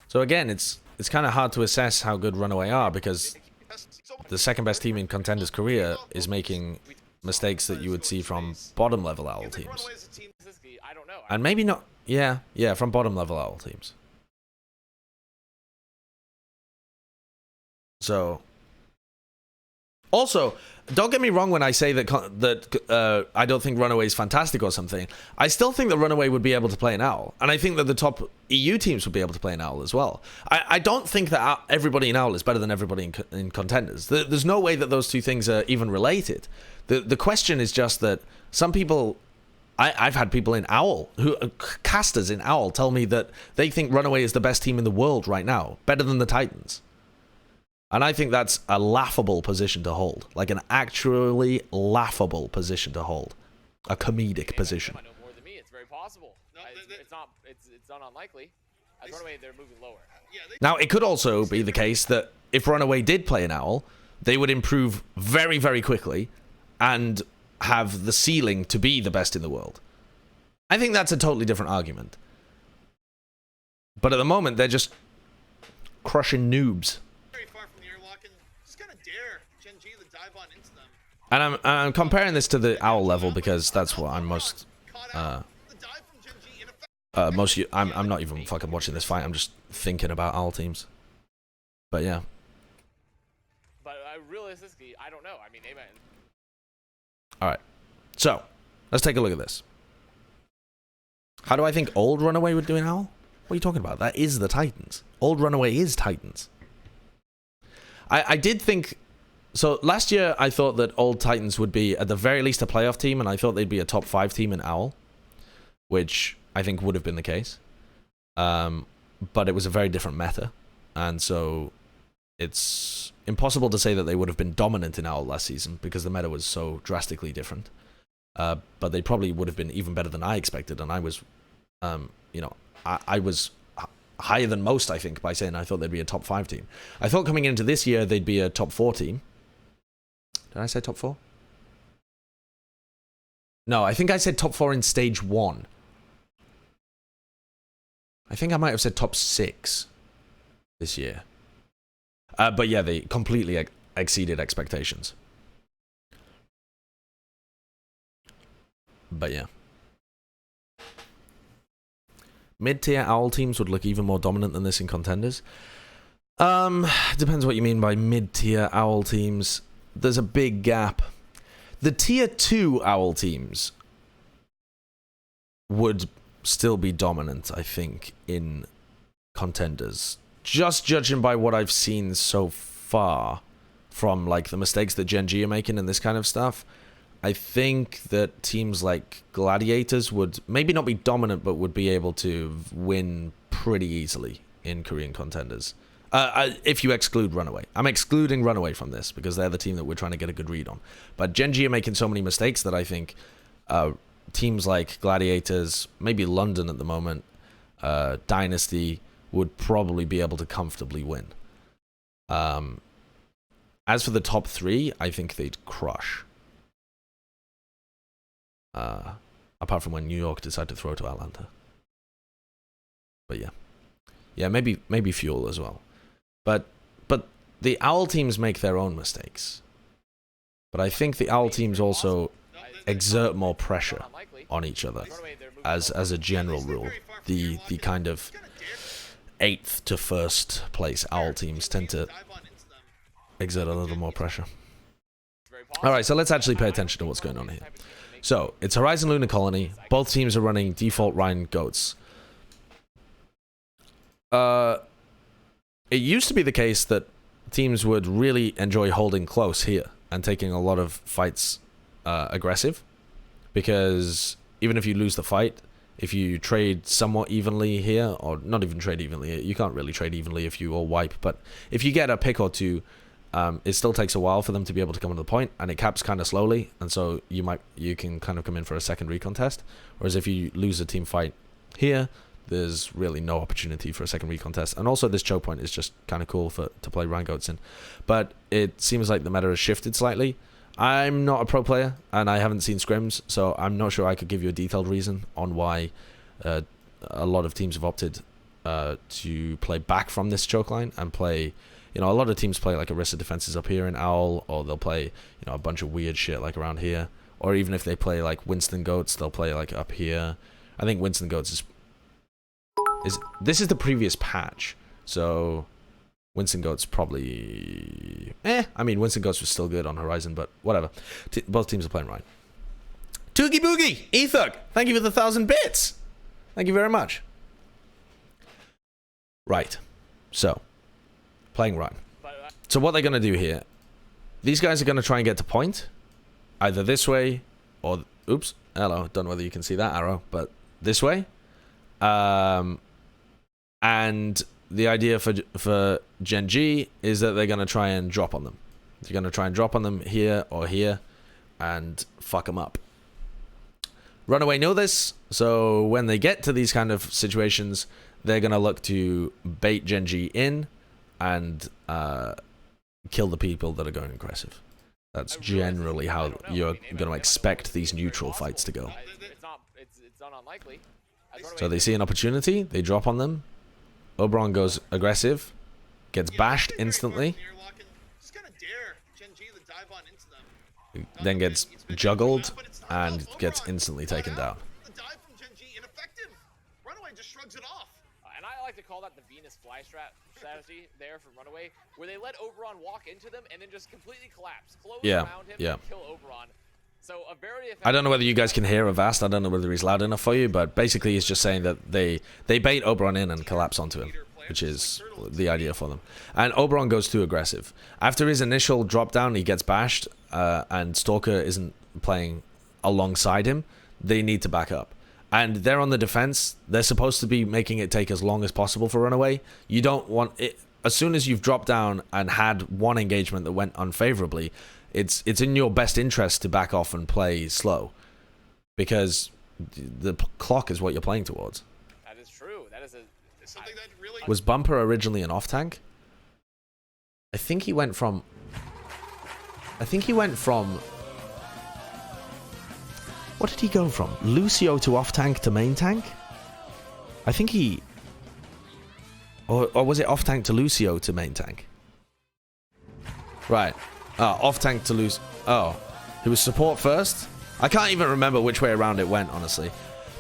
So again, it's kind of hard to assess how good RunAway are because the second best team in Contenders Career is making mistakes that you would see from bottom level Owl teams. I don't know. And maybe not. Yeah, from bottom level owl teams. So, also, don't get me wrong when I say that I don't think RunAway is fantastic or something. I still think that RunAway would be able to play an owl, and I think that the top EU teams would be able to play an owl as well. I don't think that everybody in owl is better than everybody in contenders. There's no way that those two things are even related. The question is just that some people. I've had people in owl, casters in owl, tell me that they think RunAway is the best team in the world right now, better than the Titans. And I think that's a laughable position to hold. Like an actually laughable position to hold. A comedic position. I know more than me. It's very possible. No, it's not unlikely. As RunAway, they're moving lower. Now, it could also be the case that if RunAway did play an owl, they would improve very, very quickly and have the ceiling to be the best in the world. I think that's a totally different argument. But at the moment, they're just crushing noobs. Very far from the airlock and just gonna dare Gen G to dive on into them. And I'm comparing this to the owl level because that's what I'm most The dive from Gen G Ineffective. I'm not even fucking watching this fight. I'm just thinking about owl teams. But yeah. But realistically, I don't know. I mean, amen. All right. So, let's take a look at this. How do I think old RunAway would do an owl? What are you talking about? That is the Titans. Old RunAway is Titans. I did think... So, last year, I thought that old Titans would be, at the very least, a playoff team, and I thought they'd be a top 5 team in owl, which I think would have been the case. But it was a very different meta, and so it's impossible to say that they would have been dominant in owl last season because the meta was so drastically different. But they probably would have been even better than I expected, and I was, I was higher than most, I think, by saying I thought they'd be a top 5 team. I thought coming into this year they'd be a top 4 team. Did I say top 4? No, I think I said top 4 in stage 1. I think I might have said top 6 this year. But yeah, they completely exceeded expectations. But yeah. Mid-tier owl teams would look even more dominant than this in contenders. Depends what you mean by mid-tier owl teams. There's a big gap. The tier 2 owl teams would still be dominant, I think, in contenders. Just judging by what I've seen so far from like the mistakes that Gen G are making and this kind of stuff, I think that teams like Gladiators would maybe not be dominant, but would be able to win pretty easily in Korean contenders. If you exclude RunAway. I'm excluding RunAway from this because they're the team that we're trying to get a good read on. But Gen G are making so many mistakes that I think teams like Gladiators, maybe London at the moment, Dynasty, would probably be able to comfortably win. As for the top 3, I think they'd crush. Apart from when New York decide to throw to Atlanta. But yeah. Yeah, maybe Fuel as well. But the Owl teams make their own mistakes. But I think the Owl teams also exert more pressure on each other as a general rule. The kind of 8th to 1st place Owl teams tend to exert a little more pressure. Alright, so let's actually pay attention to what's going on here. So, it's Horizon Lunar Colony. Both teams are running default Rhine Goats. It used to be the case that teams would really enjoy holding close here and taking a lot of fights aggressive. Because even if you lose the fight, if you trade somewhat evenly here, or not even trade evenly, you can't really trade evenly if you all wipe, but if you get a pick or two, it still takes a while for them to be able to come to the point, and it caps kind of slowly, and so you can kind of come in for a second recontest. Whereas if you lose a team fight here, there's really no opportunity for a second recontest. And also this choke point is just kind of cool to play Rheingoats in. But it seems like the meta has shifted slightly. I'm not a pro player, and I haven't seen scrims, so I'm not sure I could give you a detailed reason on why a lot of teams have opted to play back from this choke line and play... You know, a lot of teams play like Orisa defenses up here in Owl, or they'll play, you know, a bunch of weird shit like around here. Or even if they play like Winston Goats, they'll play like up here, I think Winston Goats is this is the previous patch, so Winston Goats probably I mean Winston Goats was still good on Horizon, but whatever. Both teams are playing right. Toogie Boogie, Ethug, thank you for the 1,000 bits. Thank you very much. Right, so playing right. So what they're gonna do here? These guys are gonna try and get to point, either this way or oops. Hello, don't know whether you can see that arrow, but this way. And the idea for Gen G is that they're going to try and drop on them. They're going to try and drop on them here or here and fuck them up. RunAway know this, so when they get to these kind of situations, they're going to look to bait Gen G in and kill the people that are going aggressive. That's generally how you're going to expect these neutral fights to go. It's not unlikely. So they see an opportunity, they drop on them. Oberon goes aggressive, gets bashed instantly, then gets juggled and gets instantly taken down. The dive from Gen G, Ineffective. RunAway just shrugs it off. And I like to call that the Venus fly strategy there from RunAway, where they let Oberon walk into them and then just completely collapse, close around him, and kill Oberon. So a very I don't know whether you guys can hear Avast. I don't know whether he's loud enough for you, but basically he's just saying that they bait Oberon in and collapse onto him, which is the idea for them. And Oberon goes too aggressive. After his initial drop down, he gets bashed, and Stalker isn't playing alongside him. They need to back up. And they're on the defense. They're supposed to be making it take as long as possible for RunAway. You don't want it. As soon as you've dropped down and had one engagement that went unfavorably, it's in your best interest to back off and play slow, because the clock is what you're playing towards. That is true. That is something that really Was Bumper originally an off tank? I think he went from what did he go from? Lucio to off tank to main tank? I think he or was it off tank to Lucio to main tank? Right. Off tank to lose. Oh, it was support first? I can't even remember which way around it went, honestly.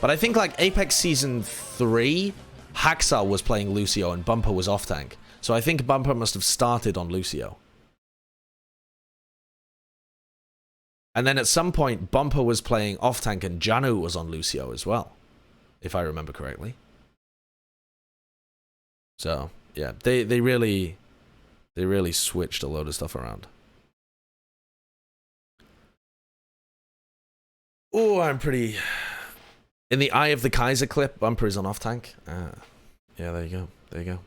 But I think like Apex Season 3, Haxar was playing Lucio and Bumper was off tank. So I think Bumper must have started on Lucio. And then at some point, Bumper was playing off tank and Janu was on Lucio as well, if I remember correctly. So yeah, they really switched a load of stuff around. Oh, I'm pretty... In the Eye of the Kaiser clip, Bumper is on off tank. Yeah, there you go. There you go.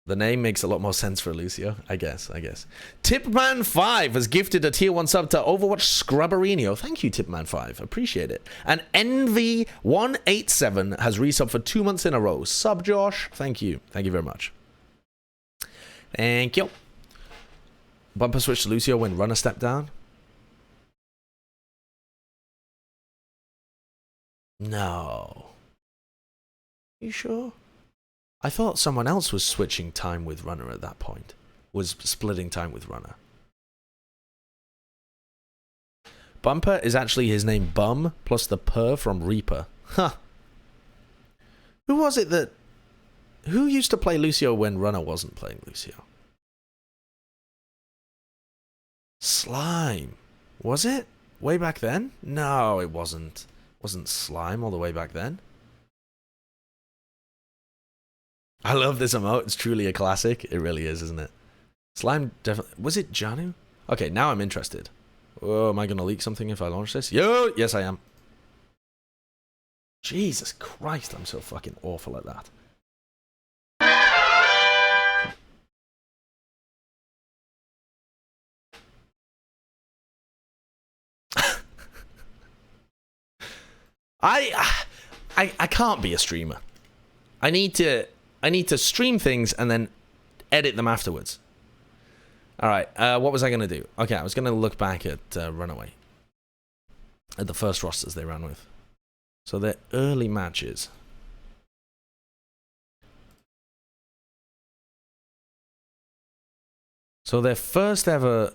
The name makes a lot more sense for Lucio, I guess. Tipman5 has gifted a tier 1 sub to Overwatch Scrubberino. Thank you, Tipman5. Appreciate it. And Envy187 has resubbed for 2 months in a row. Sub Josh. Thank you. Thank you very much. Thank you. Bumper switch to Lucio when Runner stepped down. No. You sure? I thought someone else was switching time with Runner at that point. Was splitting time with Runner. Bumper is actually his name Bum plus the purr from Reaper. Huh. Who was it that... Who used to play Lucio when Runner wasn't playing Lucio? Slime. Was it? Way back then? No, it wasn't. Wasn't Slime all the way back then? I love this emote. It's truly a classic. It really is, isn't it? Slime definitely... Was it Janu? Okay, now I'm interested. Oh, am I going to leak something if I launch this? Yo! Yes, I am. Jesus Christ, I'm so fucking awful at that. I can't be a streamer. I need to stream things and then edit them afterwards. All right, what was I going to do? Okay, I was going to look back at RunAway. At the first rosters they ran with. So their early matches. So their first ever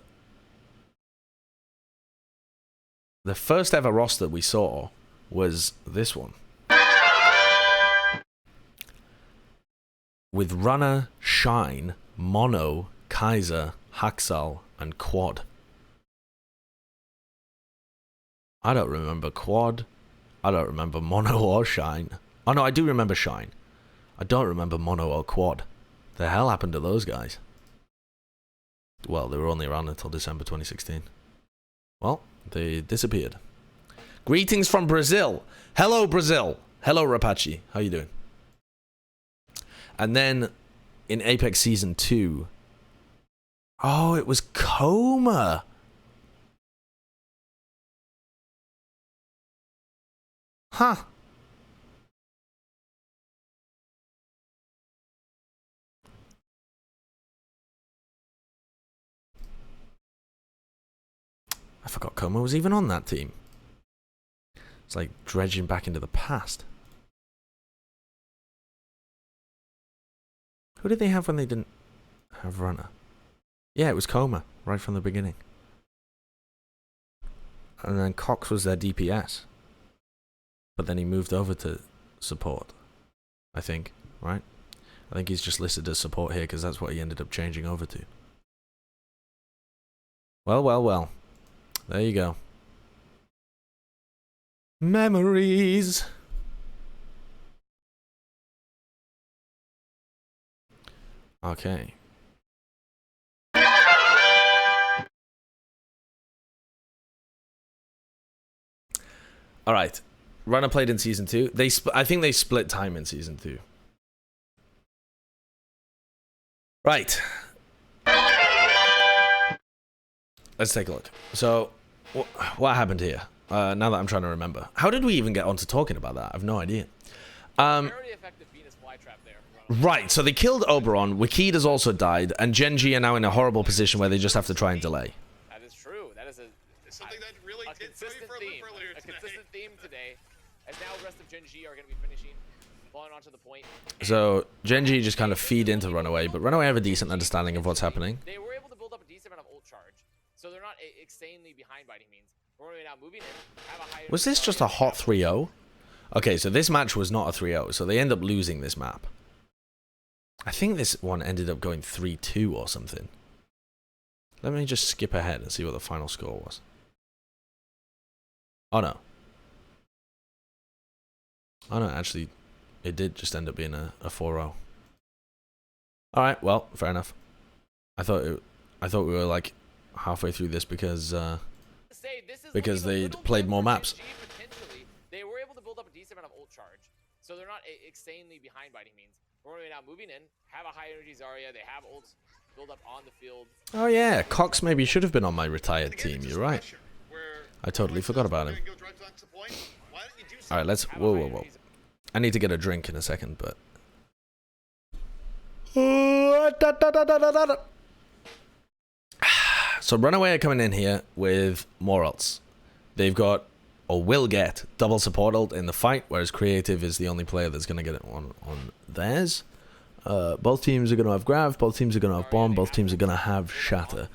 the first ever roster we saw was this one. With Runner, Shine, Mono, Kaiser, Haxal, and Quad. I don't remember Quad. I don't remember Mono or Shine. Oh no, I do remember Shine. I don't remember Mono or Quad. The hell happened to those guys? Well, they were only around until December 2016. Well, they disappeared. Greetings from Brazil. Hello, Brazil. Hello, Rapachi. How you doing? And then in Apex Season 2... Oh, it was Coma. Huh. I forgot Coma was even on that team. It's like dredging back into the past. Who did they have when they didn't have Runner? Yeah, it was Coma, right from the beginning. And then Cox was their DPS. But then he moved over to support, I think, right? I think he's just listed as support here because that's what he ended up changing over to. Well, well, well. There you go. Memories. Okay. All right. Runner played in Season 2. I think they split time in Season 2. Right. Let's take a look. So, what happened here? Now that I'm trying to remember. How did we even get onto talking about that? I have no idea. Right, so they killed Oberon. Wikida's also died. And Genji are now in a horrible position where they just have to try and delay. That is true. That is something that really a did throw you consistent for a theme. loop earlier A today. consistent theme today. As now the rest of Genji are going to be finishing, falling onto the point. So, Genji just kind of feed into RunAway, but RunAway have a decent understanding of what's happening. They were able to build up a decent amount of ult charge, so they're not insanely behind by any means. RunAway now moving in, have a higher... Was this just a hot 3-0? Okay, so this match was not a 3-0, so they end up losing this map. I think this one ended up going 3-2 or something. Let me just skip ahead and see what the final score was. Oh no. Oh no, actually, it did just end up being a 4-0. Alright, well, fair enough. I thought we were like halfway through this because they'd played more maps. They were able to build up a decent amount of ult charge, so they're not insanely behind by any means. We're now moving in, have a high energy Zarya, they have ults build up on the field. Oh yeah, Cox maybe should have been on my retired team, you're right. I totally forgot about him. Alright, let's... Whoa, whoa, whoa. I need to get a drink in a second, but... So RunAway are coming in here with more ults. They've got, or will get, double support ult in the fight, whereas Creative is the only player that's going to get it on theirs. Both teams are going to have Grav, both teams are going to have Bomb, both teams are going to have Shatter.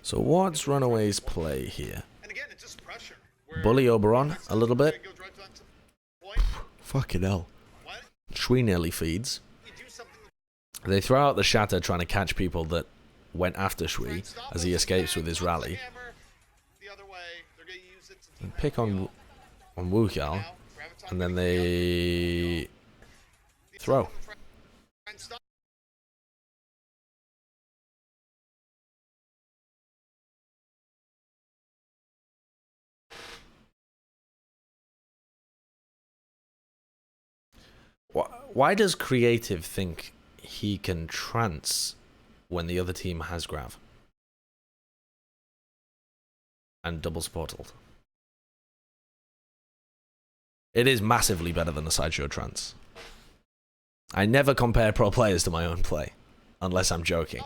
So what's RunAway's play here? Bully Oberon a little bit. Fucking hell. Shui nearly feeds. They throw out the Shatter trying to catch people that went after Shui as he escapes with his rally. And pick on Wuxiao, and then they throw. Why does Creative think he can trance when the other team has Grav? And double support ult. It is massively better than a Sideshow trance. I never compare pro players to my own play. Unless I'm joking.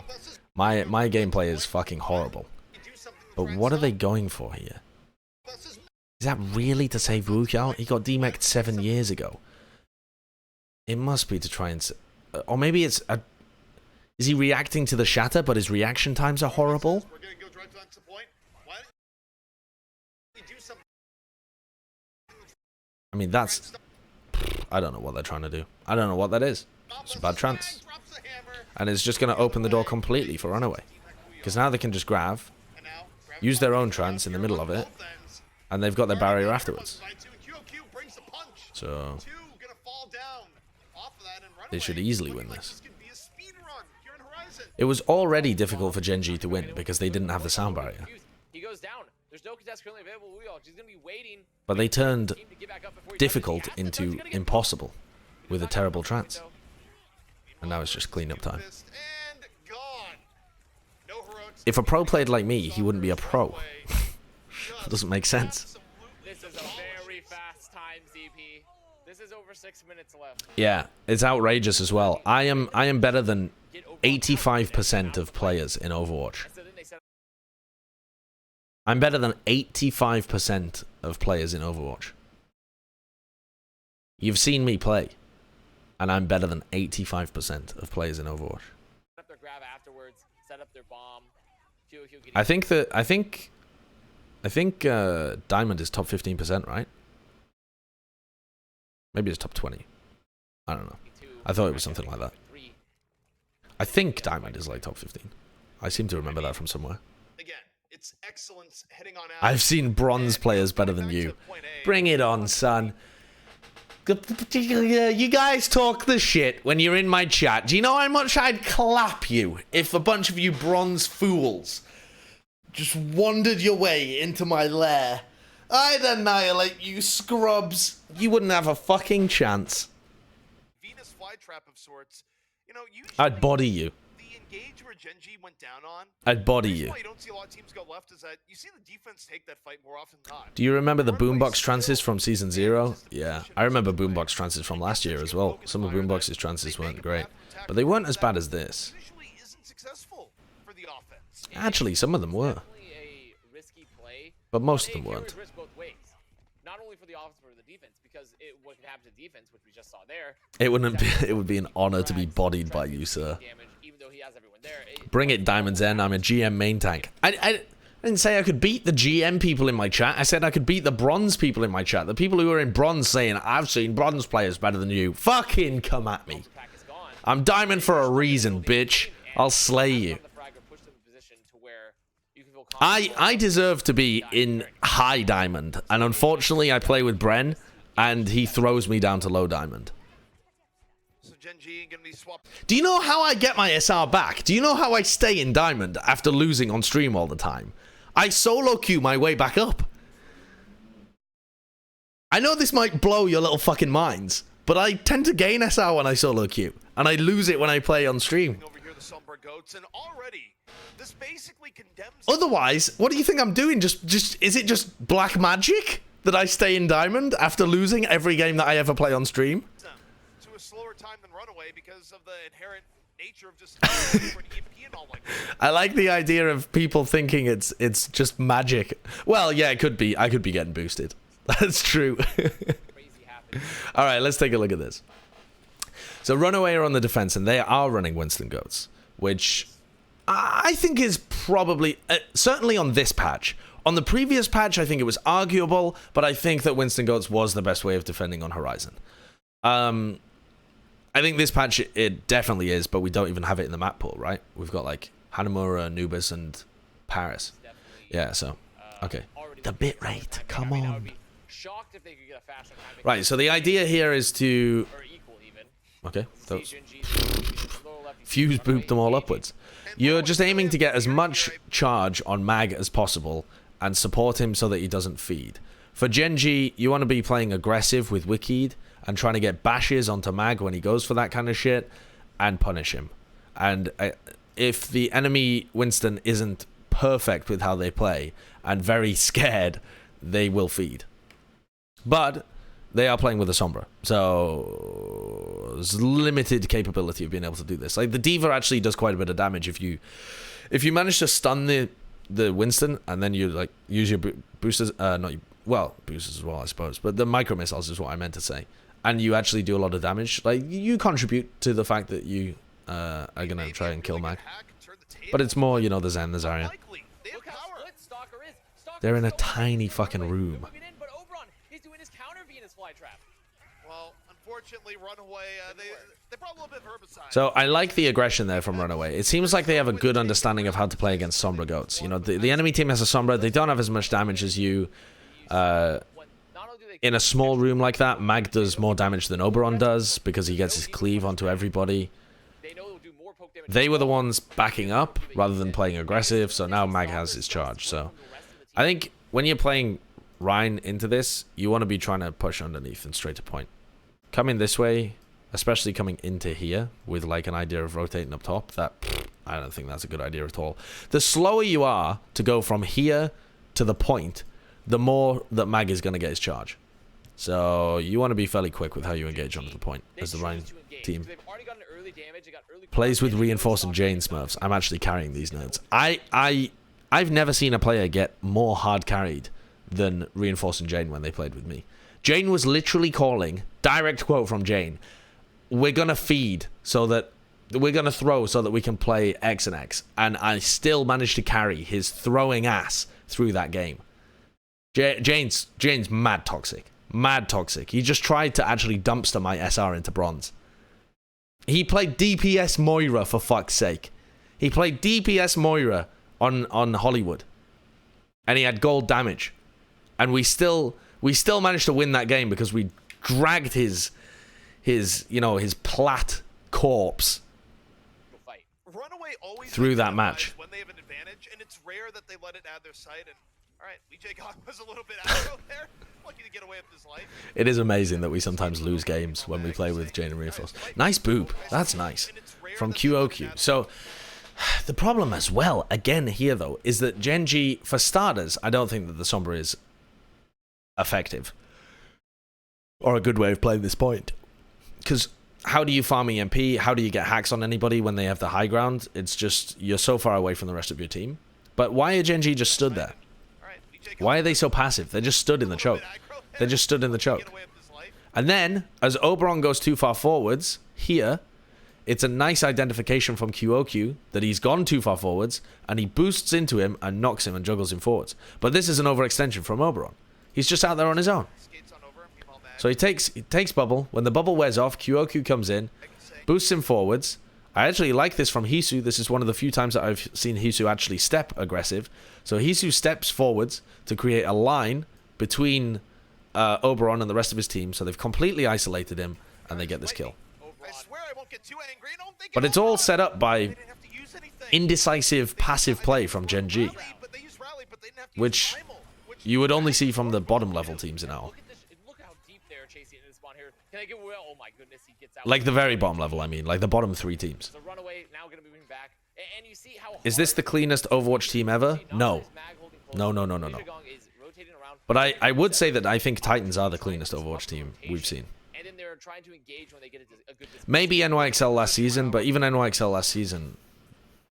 My gameplay is fucking horrible. But what are they going for here? Is that really to save Wuxiao? He got demec'd 7 years ago. It must be to try and... Or maybe it's... Is he reacting to the Shatter, but his reaction times are horrible? I mean, that's... I don't know what they're trying to do. I don't know what that is. It's a bad trance. And it's just going to open the door completely for RunAway. Because now they can just grab, use their own trance in the middle of it, and they've got their barrier afterwards. So they should easily win this. It was already difficult for Gen G to win because they didn't have the sound barrier. He goes down. There's no contest currently available. He's going to be waiting. But they turned difficult into impossible with a terrible trance. And now it's just cleanup time. If a pro played like me, he wouldn't be a pro. That doesn't make sense. This is a very fast time, ZP. This is over 6 minutes left. Yeah, it's outrageous as well. I am better than 85% of players in Overwatch. I'm better than 85% of players in Overwatch. You've seen me play, and I'm better than 85% of players in Overwatch. Set up their grab afterwards. Set up their bomb. I think Diamond is top 15%, right? Maybe it's top 20. I don't know. I thought it was something like that. I think Diamond is like top 15. I seem to remember that from somewhere. Again, it's excellence heading on out. I've seen bronze players better than you. Bring it on, son. You guys talk the shit when you're in my chat. Do you know how much I'd clap you if a bunch of you bronze fools just wandered your way into my lair? I'd annihilate you scrubs. You wouldn't have a fucking chance. Venus flytrap of sorts. You know, usually I'd body you. The engage where Gen G went down on. I'd body you. Why you don't see a lot of teams go left is that you see the defense take that fight more often than not. Do you remember the boombox trances from season 0? Yeah, I remember boombox trances from last year as well. Some of boombox's trances weren't great, but they weren't as bad as this. Usually isn't successful for the offense. Actually, some of them were, but most of them weren't. Not only for the offense but for the defense, because what can happen to defense, which we just saw there. It wouldn't be. It would be an honor to be bodied by you, sir. Even though he has everyone there. Bring it, Diamonds N. I'm a GM main tank. I didn't say I could beat the GM people in my chat. I said I could beat the bronze people in my chat. The people who are in bronze saying, I've seen bronze players better than you. Fucking come at me. I'm diamond for a reason, bitch. I'll slay you. I deserve to be in high diamond. And unfortunately, I play with Bren, and he throws me down to low diamond. Do you know how I get my SR back? Do you know how I stay in diamond after losing on stream all the time? I solo queue my way back up. I know this might blow your little fucking minds, but I tend to gain SR when I solo queue, and I lose it when I play on stream. Otherwise, what do you think I'm doing? Is it just black magic that I stay in diamond after losing every game that I ever play on stream? To a slower time than RunAway because of the inherent nature of just and all like that. I like the idea of people thinking it's just magic. Well, yeah, it could be. I could be getting boosted. That's true. All right, let's take a look at this. So RunAway are on the defense, and they are running Winston Goats, which I think is probably, certainly on this patch. On the previous patch, I think it was arguable, but I think that Winston Goats was the best way of defending on Horizon. I think this patch, it definitely is, but we don't even have it in the map pool, right? We've got, like, Hanamura, Anubis, and Paris. Yeah, so, okay. The bitrate, come on. Right, so the idea here is to... Okay, those... Fuse boop them all upwards. You're just aiming to get as much charge on Mag as possible and support him so that he doesn't feed. For Gen G, you want to be playing aggressive with Wicked and trying to get bashes onto Mag when he goes for that kind of shit and punish him. And if the enemy Winston isn't perfect with how they play and very scared, they will feed. But they are playing with a Sombra, so there's limited capability of being able to do this. Like, the D.Va actually does quite a bit of damage if you manage to stun the Winston and then you like use your boosters, boosters as well, I suppose, but the micro missiles is what I meant to say, and you actually do a lot of damage. Like, you contribute to the fact that you are gonna try and kill Mag, but it's more, you know, the Zen, the Zarya. They're in a tiny fucking room. unfortunately, RunAway, they brought a little bit of herbicide. So I like the aggression there from RunAway. It seems like they have a good understanding of how to play against Sombra goats. You know, the enemy team has a Sombra. They don't have as much damage as you. In a small room like that, Mag does more damage than Oberon does because he gets his cleave onto everybody. They were the ones backing up rather than playing aggressive, so now Mag has his charge. So I think when you're playing Rhine into this, you want to be trying to push underneath and straight to point. Coming this way, especially coming into here with like an idea of rotating up top, I don't think that's a good idea at all. The slower you are to go from here to the point, the more that Mag is going to get his charge. So you want to be fairly quick with how you engage onto the point as the Rhine team. Plays with reinforcing Jane Smurfs. I'm actually carrying these nerds. I've never seen a player get more hard carried than reinforcing Jane when they played with me. Jane was literally calling, direct quote from Jane, we're going to feed so that we're going to throw so that we can play X and X. And I still managed to carry his throwing ass through that game. Jane's mad toxic. Mad toxic. He just tried to actually dumpster my SR into bronze. He played DPS Moira, for fuck's sake. He played DPS Moira on Hollywood. And he had gold damage. And we still managed to win that game because we dragged his plat corpse through that match. When they have an advantage, and it's rare that they let it add their sight. And all right, LeeJaeGon was a little bit aggro there. Lucky to get away with his life. It is amazing that we sometimes lose games when we play with Jane and Reinforce. Nice boop. That's nice. From QOQ. So the problem as well, again here though, is that Gen G, for starters, I don't think that the Sombra is effective. Or a good way of playing this point. Because how do you farm EMP? How do you get hacks on anybody when they have the high ground? It's just, you're so far away from the rest of your team. But why are Gen G just stood there? Why are they so passive? They just stood in the choke. They just stood in the choke. And then, as Oberon goes too far forwards, here, it's a nice identification from QOQ that he's gone too far forwards, and he boosts into him and knocks him and juggles him forwards. But this is an overextension from Oberon. He's just out there on his own. So he takes bubble. When the bubble wears off, QOQ comes in, boosts him forwards. I actually like this from Hisu. This is one of the few times that I've seen Hisu actually step aggressive. So Hisu steps forwards to create a line between Oberon and the rest of his team. So they've completely isolated him, and they get this kill. But it's all set up by indecisive passive play from Gen G, which you would only see from the bottom level teams in AOL. Like the very bottom level, I mean, like the bottom 3 teams. Is this the cleanest Overwatch team ever? No. No. But I would say that I think Titans are the cleanest Overwatch team we've seen. Maybe NYXL last season, but even NYXL last season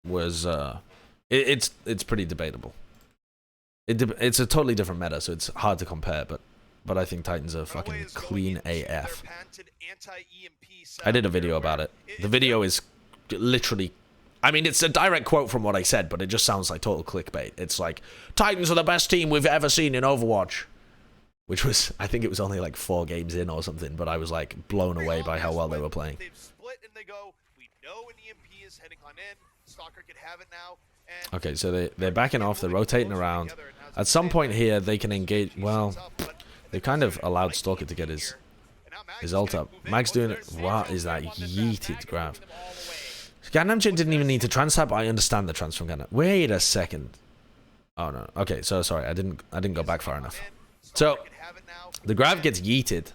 was it's pretty debatable. It's a totally different meta, so it's hard to compare, but I think Titans are fucking clean AF. I did a video about it. The video is literally, I mean, it's a direct quote from what I said, but it just sounds like total clickbait. It's like, Titans are the best team we've ever seen in Overwatch. Which was, I think it was only like 4 games in or something, but I was like blown away by how well they were playing. Okay, so they're backing off, they're rotating around. At some point here, they can engage, well, they kind of allowed Stalker to get his ult up. Mag's doing it. What is that yeeted Grav? Gangnamjin didn't even need to trans tap. I understand the trans from Gangnam. Wait a second. Oh no. Okay, so sorry, I didn't go back far enough. So the Grav gets yeeted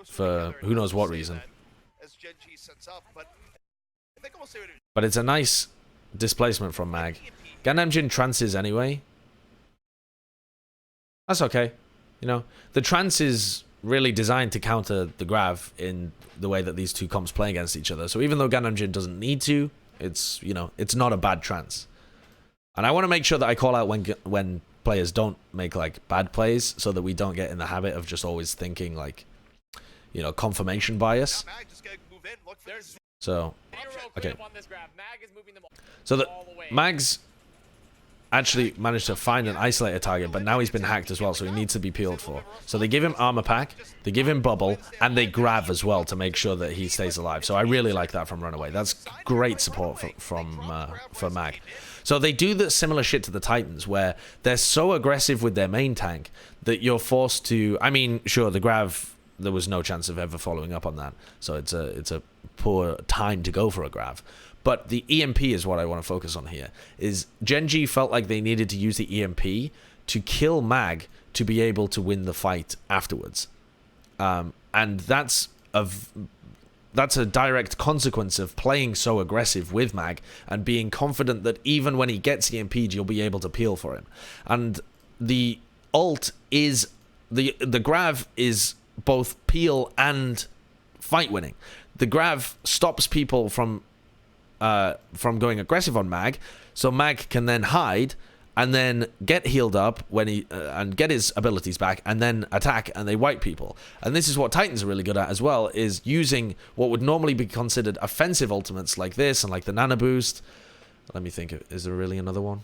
for who knows what reason. But it's a nice displacement from Mag. Gangnamjin trances anyway. That's okay. You know, the trance is really designed to counter the Grav in the way that these two comps play against each other. So even though Gangnamjin doesn't need to, it's, you know, it's not a bad trance. And I want to make sure that I call out when players don't make like bad plays, so that we don't get in the habit of just always thinking like, you know, confirmation bias. So, okay. So the Mag's actually managed to find an isolated target, but now he's been hacked as well, so he needs to be peeled for. So they give him armor pack, they give him bubble, and they grav as well to make sure that he stays alive. So I really like that from RunAway. That's great support for Mag. So they do the similar shit to the Titans, where they're so aggressive with their main tank that you're forced to... I mean, sure, the Grav, there was no chance of ever following up on that. So it's a poor time to go for a Grav. But the EMP is what I want to focus on here. Is Gen.G felt like they needed to use the EMP to kill Mag to be able to win the fight afterwards. And that's a direct consequence of playing so aggressive with Mag and being confident that even when he gets EMP'd, you'll be able to peel for him. And the ult is... The Grav is both peel and fight winning. The Grav stops people from going aggressive on Mag, so Mag can then hide and then get healed up when he and get his abilities back and then attack, and they wipe people. And this is what Titans are really good at as well, is using what would normally be considered offensive ultimates like this and like the Nano Boost. Let me think, is there really another one?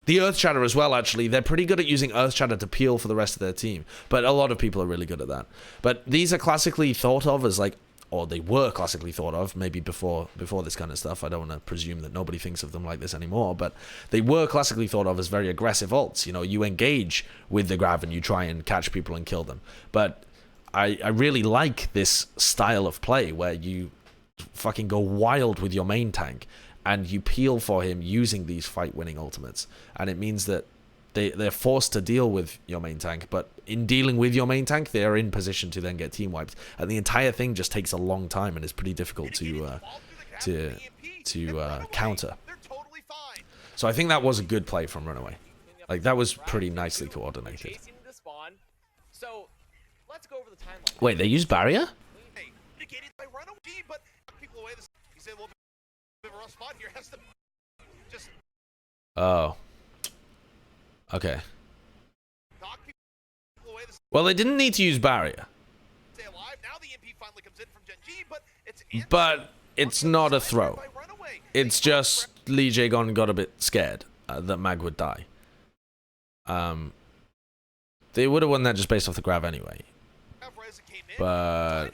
The Earth Shatter as well, actually. They're pretty good at using Earth Shatter to peel for the rest of their team, but a lot of people are really good at that. But these are classically thought of as like, or they were classically thought of, maybe before this kind of stuff. I don't want to presume that nobody thinks of them like this anymore, but they were classically thought of as very aggressive ults. You know, you engage with the Grav and you try and catch people and kill them. But I really like this style of play where you fucking go wild with your main tank and you peel for him using these fight-winning ultimates. And it means that they're forced to deal with your main tank, but in dealing with your main tank, they are in position to then get team wiped, and the entire thing just takes a long time and is pretty difficult to counter. So I think that was a good play from RunAway. Like, that was pretty nicely coordinated. Wait, they used barrier? Oh. Okay. Well, they didn't need to use barrier. But it's not a throw. It's just LeeJaeGon got a bit scared that Mag would die. They would have won that just based off the Grav anyway. But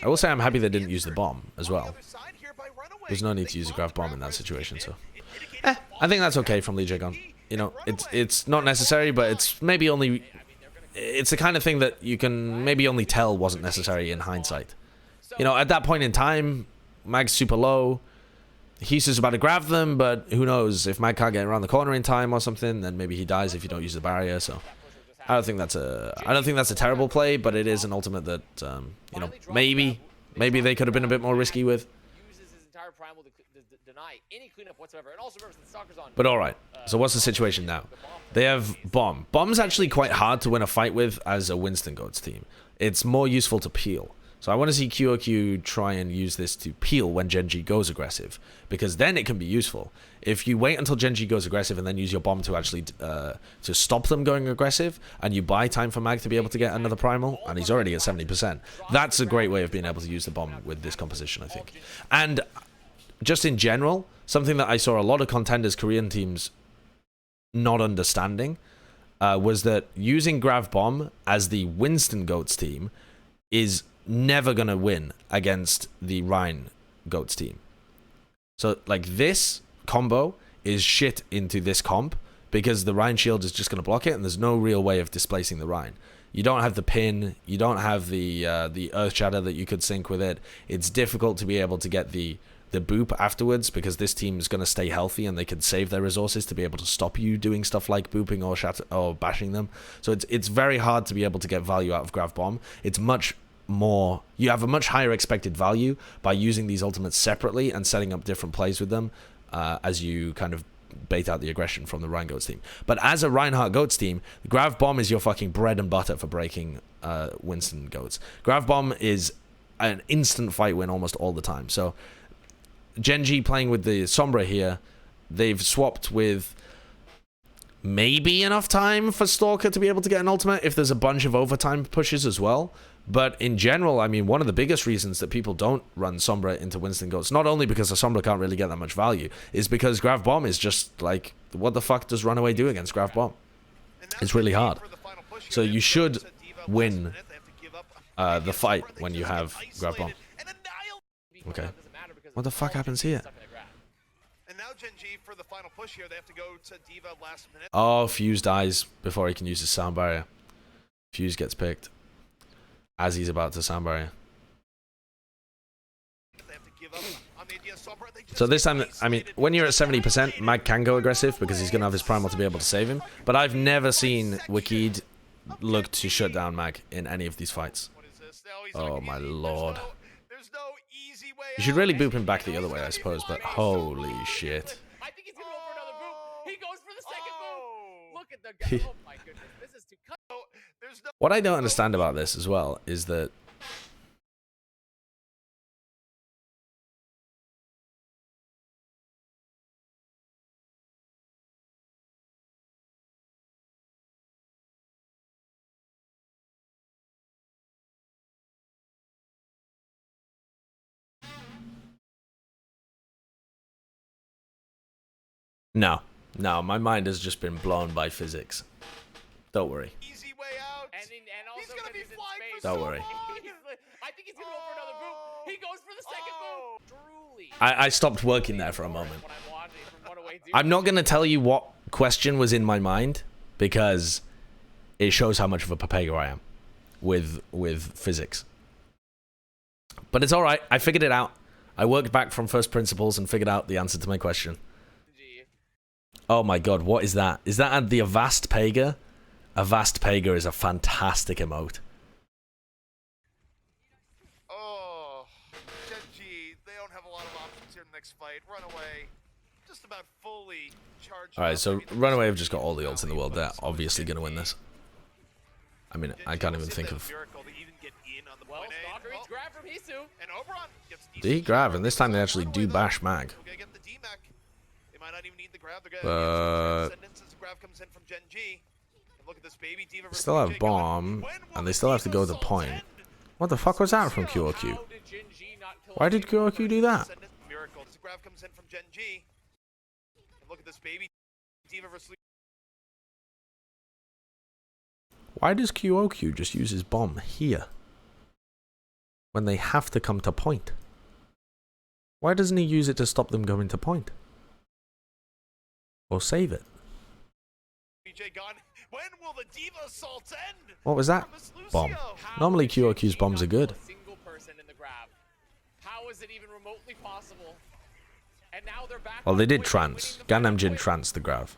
I will say I'm happy they didn't use the bomb as well. There's no need to use a Grav-Bomb in that situation, so... I think that's okay from LeeJaeGon. You know, it's not necessary, but it's maybe only... It's the kind of thing that you can maybe only tell wasn't necessary in hindsight. You know, at that point in time, Mag's super low. He's just about to grab them, but who knows? If Mag can't get around the corner in time or something, then maybe he dies if you don't use the barrier, so... I don't think that's a terrible play, but it is an ultimate that, you know, maybe they could have been a bit more risky with. But alright, so what's the situation now? They have Bomb. Bomb's actually quite hard to win a fight with as a Winston Goats team. It's more useful to peel. So I want to see QOQ try and use this to peel when Gen.G goes aggressive, because then it can be useful. If you wait until Gen.G goes aggressive and then use your bomb to actually to stop them going aggressive, and you buy time for Mag to be able to get another primal, and he's already at 70%, that's a great way of being able to use the bomb with this composition, I think. And just in general, something that I saw a lot of Contenders Korean teams not understanding was that using Grav-Bomb as the Winston Goats team is never going to win against the Rhine Goats team. So, like, this combo is shit into this comp because the Rhine shield is just going to block it, and there's no real way of displacing the Rhine. You don't have the pin, you don't have the Earth Shatter that you could sync with it. It's difficult to be able to get the boop afterwards because this team is going to stay healthy and they can save their resources to be able to stop you doing stuff like booping or shatter or bashing them. So it's very hard to be able to get value out of Grav-Bomb. It's much more, you have a much higher expected value by using these ultimates separately and setting up different plays with them as you kind of bait out the aggression from the Rhine Goats team. But as a Reinhardt Goats team, Grav-Bomb is your fucking bread and butter for breaking Winston Goats. Grav-Bomb is an instant fight win almost all the time. So Gen.G playing with the Sombra here, they've swapped with maybe enough time for Stalker to be able to get an ultimate if there's a bunch of overtime pushes as well. But in general, I mean, one of the biggest reasons that people don't run Sombra into Winston Goats, not only because the Sombra can't really get that much value, is because Grav-Bomb is just like, what the fuck does RunAway do against Grav-Bomb? It's really hard. So you should win the fight when you have Grav-Bomb. Okay. What the fuck happens here? And now Gen G for the final push here, they have to go to D.Va last minute. Oh, Fuse dies before he can use his sound barrier. Fuse gets picked as he's about to sound barrier. They have to give up on the idea of Sombra. So this time, I mean, when you're at 70%, Mag can go aggressive because he's going to have his primal to be able to save him. But I've never seen Wikid look to shut down Mag in any of these fights. Oh my lord. You should really boop him back the other way, I suppose, but holy shit. I think he's gonna go for another boop. He goes for the second boop. Look at the guy. Oh my goodness, this is too cut. What I don't understand about this as well is that no, my mind has just been blown by physics. Don't worry. Easy way out. And also He's gonna be he's in flying space. for Don't so worry. long. I think he's gonna go for another boop. He goes for the second boop. Truly. I stopped working there for a moment. What I'm watching from RunAway do. I'm not going to tell you what question was in my mind because it shows how much of a papega I am with physics. But it's all right. I figured it out. I worked back from first principles and figured out the answer to my question. Oh my god, what is that? Is that the Avast Pega? Avast Pega is a fantastic emote. Oh, Gen G, they don't have a lot of options here in the next fight. RunAway, just about fully charged. Alright, so RunAway have just got all the ults in the world. They're obviously going to win this. I mean, I can't even think of... Well, Stalker eats grab from Hisu. And Oberon gets Did he grab? And this time they actually do bash Mag. They might not even need the grab. They're gonna use the grab comes in from Gen G. And look at this baby D.Va versus Still have LeeJaeGon. bomb, When will and they still have to go to the point. What the fuck was that from QOQ? How did Gen G not kill Why did QOQ do that? Miracle. This grab comes in from Gen G. And look at this baby D.Va versus Why does QOQ just use his bomb here? When they have to come to point? Why doesn't he use it to stop them going to point? Or save it? LeeJaeGon. When will the D.Va assaults end? What was that? Bomb. Normally QOQ's bombs are good. Single person in the grab. How is it even remotely possible? And now they're back. Well, they did trance. Gangnamjin tranced the Grav.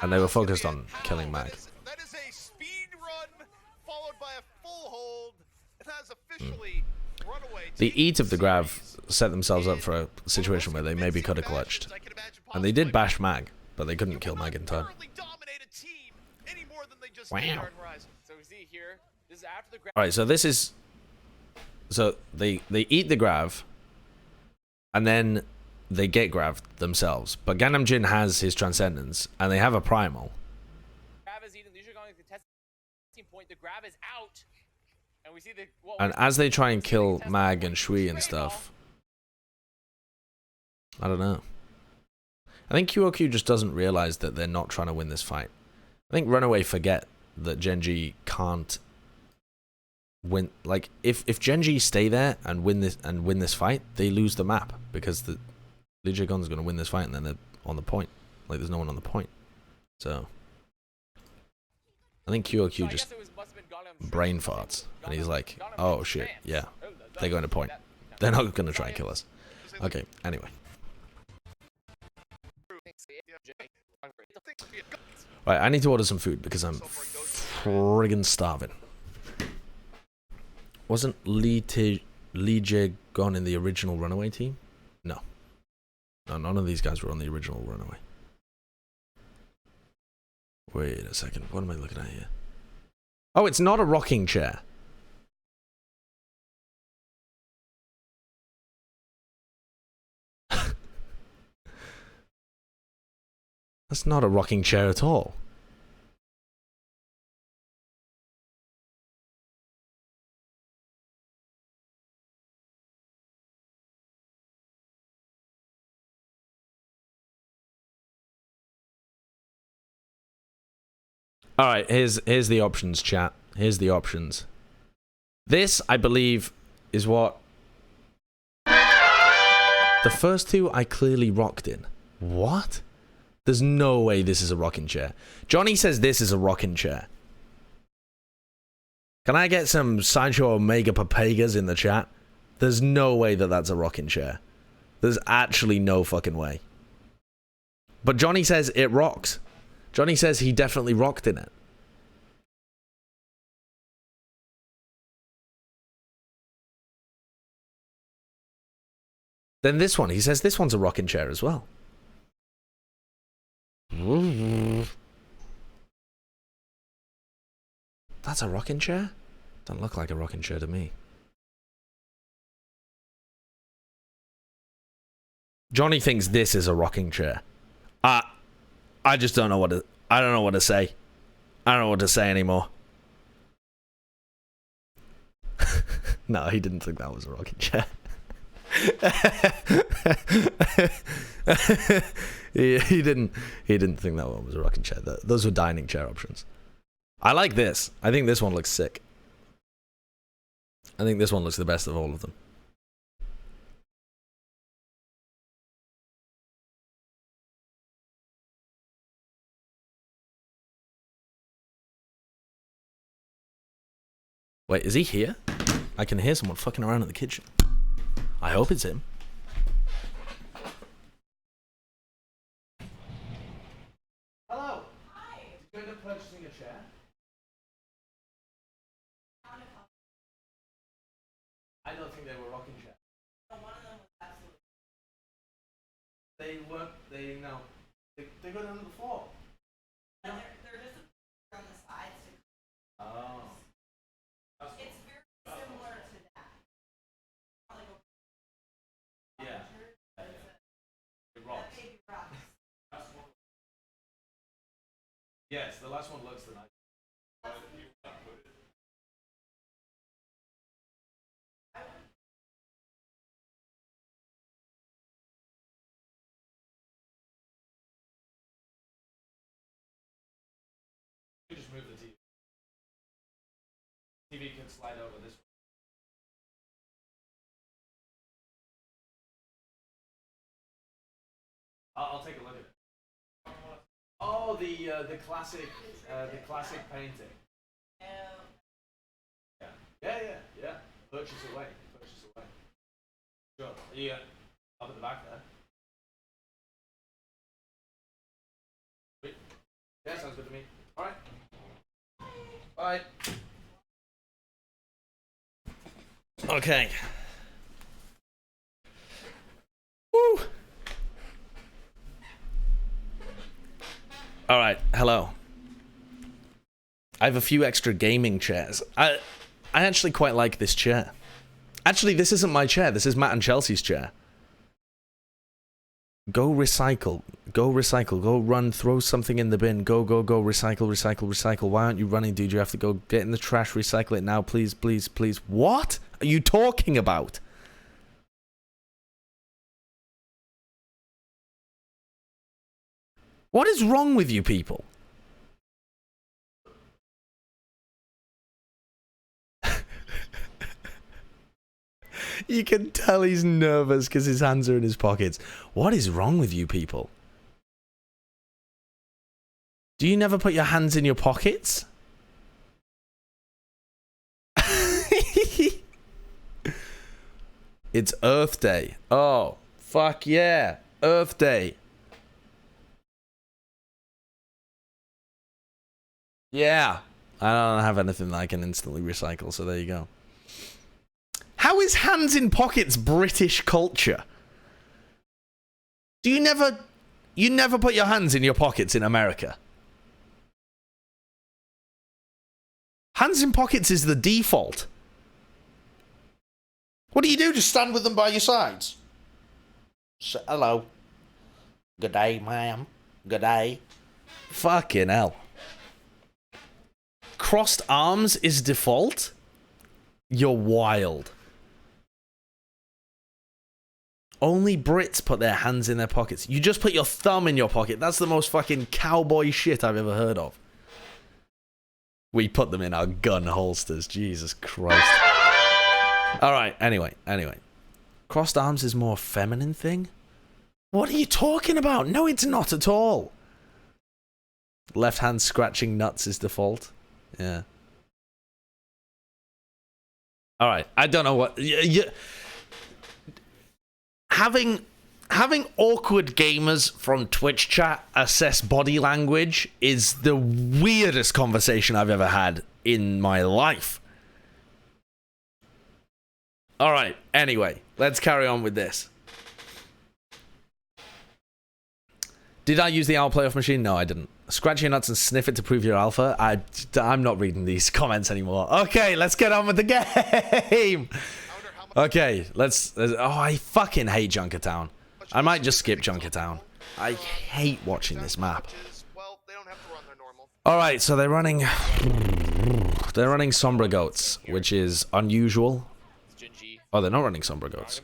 And they were focused on killing Mag. That is a speed run followed by a full hold. It has officially RunAway. The Eat of the Grav set themselves up for a situation where they maybe could have clutched. And they did bash Mag, but they couldn't kill Mag in time. Wow. So we see here, this is after the grab. Alright, so this is... So they eat the Grav, and then they get Grav themselves. But Gangnamjin has his Transcendence, and they have a Primal. Grav is eating LeeJaeGon is contesting point. The grab is out. And we see the... Well, And as they try and kill Mag and Shui and stuff... I don't know. I think QOQ just doesn't realize that they're not trying to win this fight. I think RunAway forget that Gen G can't win. Like, if Gen G stay there and win this fight, they lose the map because the LeeJaeGon's going to win this fight and then they're on the point. Like, there's no one on the point. So I think QOQ just brain farts and he's like, oh shit, yeah, they're going to point. They're not going to try and kill us. Okay, anyway. Right, I need to order some food because I'm friggin' starving. Wasn't LeeJaeGon in the original RunAway team? No. No, none of these guys were on the original RunAway. Wait a second, what am I looking at here? Oh, it's not a rocking chair. That's not a rocking chair at all. All right, here's the options, chat. Here's the options. This, I believe, is what... The first two I clearly rocked in. What? There's no way this is a rocking chair. Johnny says this is a rocking chair. Can I get some Sideshow Omega Papagas in the chat? There's no way that that's a rocking chair. There's actually no fucking way. But Johnny says it rocks. Johnny says he definitely rocked in it. Then this one, he says this one's a rocking chair as well. That's a rocking chair? Don't look like a rocking chair to me. Johnny thinks this is a rocking chair. I just don't know what to... I don't know what to say. I don't know what to say anymore. No, he didn't think that was a rocking chair. he didn't think that one was a rocking chair. Those were dining chair options. I like this. I think this one looks sick. I think this one looks the best of all of them. Wait, is he here? I can hear someone fucking around in the kitchen. I hope it's him. Hello. Hi. Did you end up purchasing a chair? I don't think they were rocking chairs. No, one of them was absolutely. They weren't. No. They go down to the floor. No. They're just on the sides. Oh. It's very similar to that. Yeah. It rocks. Yes, the last one looks the nice. You just move the TV. TV can slide over this way. I'll take a look at it. Oh, the classic painting. Yeah. Purchase away. Sure. Yeah. Up at the back there. Sweet. Yeah, sounds good to me. All right. Bye. Okay. Woo. All right. Hello. I have a few extra gaming chairs. I actually quite like this chair. Actually, this isn't my chair. This is Matt and Chelsea's chair. Go recycle. Go recycle. Go run. Throw something in the bin. Go. Recycle. Why aren't you running, dude? You have to go get in the trash. Recycle it now. Please. What are you talking about? What is wrong with you people? You can tell he's nervous because his hands are in his pockets. What is wrong with you people? Do you never put your hands in your pockets? It's Earth Day. Oh, fuck yeah. Earth Day. Yeah. I don't have anything that I can instantly recycle, so there you go. How is hands in pockets British culture? Do you never put your hands in your pockets in America? Hands in pockets is the default. What do? Just stand with them by your sides? Hello. Good day, ma'am. Good day. Fucking hell. Crossed arms is default? You're wild. Only Brits put their hands in their pockets. You just put your thumb in your pocket. That's the most fucking cowboy shit I've ever heard of. We put them in our gun holsters. Jesus Christ. Alright, anyway. Crossed arms is more feminine thing? What are you talking about? No, it's not at all. Left hand scratching nuts is default. Yeah. Alright, I don't know what... Having awkward gamers from Twitch chat assess body language is the weirdest conversation I've ever had in my life. Alright, anyway, let's carry on with this. Did I use the owl playoff machine? No, I didn't. Scratch your nuts and sniff it to prove you're alpha? I'm not reading these comments anymore. Okay, let's get on with the game. Okay, let's... Oh, I fucking hate Junkertown. I might just skip Junkertown. I hate watching this map. Alright, so they're running... They're running Sombra Goats, which is unusual. Oh, they're not running Sombra Goats.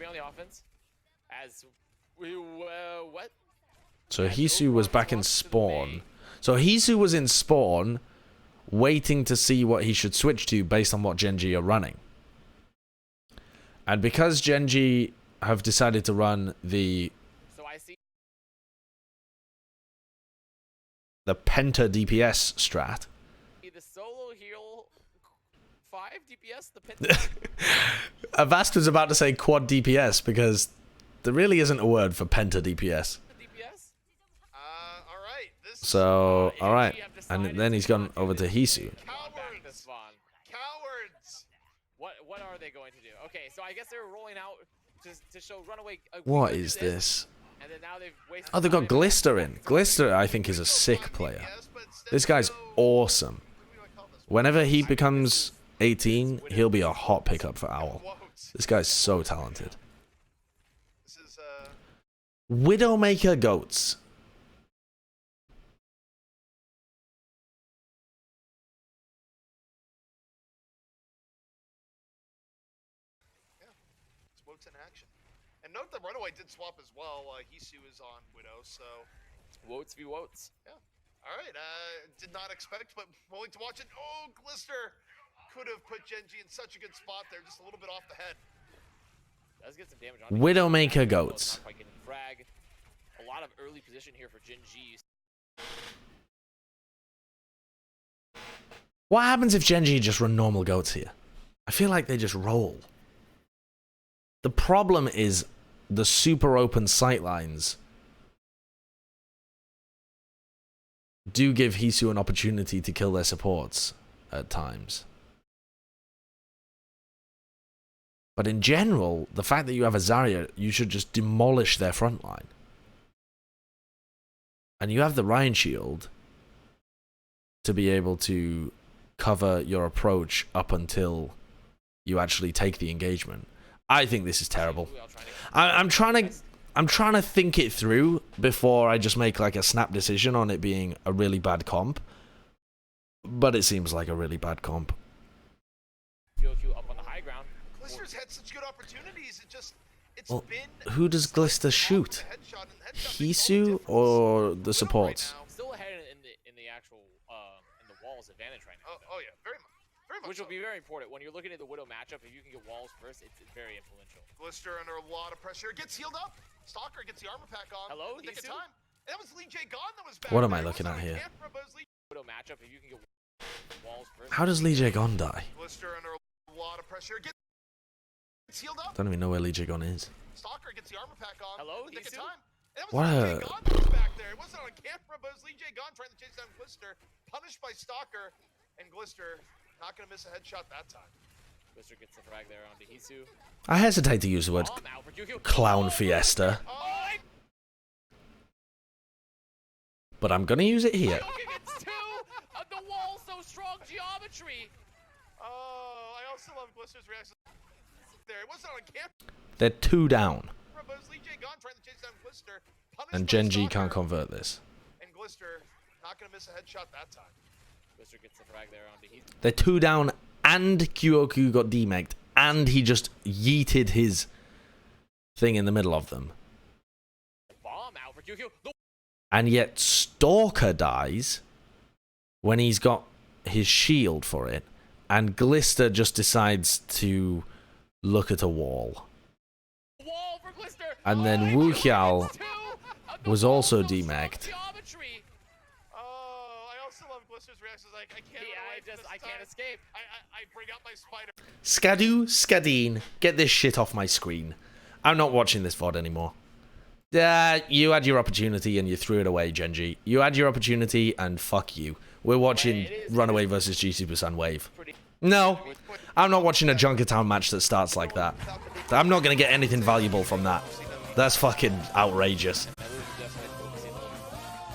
So Hisu was back in spawn. So Hisu was in spawn, waiting to see what he should switch to based on what Genji are running. And because Genji have decided to run the Penta DPS strat. The solo heal 5 DPS, the Penta. Avast was about to say quad DPS because there really isn't a word for Penta DPS. So, alright. And then he's gone over to Hisu. Cowards! What are they going to do? Okay, so I guess they're rolling out to show RunAway. What is this? And then now they've wasted Oh, they've got Glister in. Glister, I think, is a sick player. This guy's awesome. Whenever he becomes 18, he'll be a hot pickup for Owl. This guy's so talented. Widowmaker Goats. In action. And note that RunAway did swap as well. Hisu is on Widow, so... Woats v Woats. Yeah. Alright, did not expect, but willing to watch it. Oh, Glister could have put Genji in such a good spot there, just a little bit off the head. Does get some damage on Widowmaker Goats. Frag. A lot of early position here for Genji. What happens if Genji just run normal goats here? I feel like they just roll. The problem is the super open sightlines do give Hisu an opportunity to kill their supports at times. But in general, the fact that you have a Zarya, you should just demolish their front line. And you have the Ryan Shield to be able to cover your approach up until you actually take the engagement. I think this is terrible. I'm trying to think it through before I just make like a snap decision on it being a really bad comp. But it seems like a really bad comp. Up on the high ground. Glister's had such good opportunities. Well, who does Glister shoot? Hisu or the supports? Still ahead in the actual in the walls advantage right now. Oh yeah, very much. Which will be very important when you're looking at the Widow matchup. If you can get walls first, it's very influential. Glister under a lot of pressure. Gets healed up. Stalker gets the armor pack on. Hello, Nick of time. That was LeeJaeGon that was back. What am I looking at here? Widow matchup. If you can get walls first. How does LeeJaeGon die? Glister under a lot of pressure. Gets healed up. Don't even know where LeeJaeGon is. Stalker gets the armor pack on. Hello, Nick of time. What a... that was back there. It wasn't on camera, but it was LeeJaeGon trying to chase down Glister. Punished by Stalker. And Glister not going to miss a headshot that time. Glister gets the frag there onto Hisu. I hesitate to use the word clown fiesta. But I'm going to use it here. Gets two of the wall, so strong geometry. Oh, I also love Glister's reaction there. It wasn't on camera. They're 2 down. LeeJaeGon trying to chase down Glister. And Genji can't convert this. And Glister not going to miss a headshot that time. Glister gets the frag there onto Hisu. They're 2 down and Kyoku got demeked and he just yeeted his thing in the middle of them. Bomb out for QQ. And yet Stalker dies when he's got his shield for it, and Glister just decides to look at a wall. Wall for Glister. And then Wu Xiao was also demacked. Oh, I also love Glister's reactions. Like, I can't. I can't escape. I bring out my spider. Skadoo, Skadeen, get this shit off my screen. I'm not watching this VOD anymore. You had your opportunity and you threw it away, Genji. You had your opportunity and fuck you. We're watching RunAway versus G Super Sun Wave. No, I'm not watching a Junkertown match that starts like that. I'm not going to get anything valuable from that. That's fucking outrageous.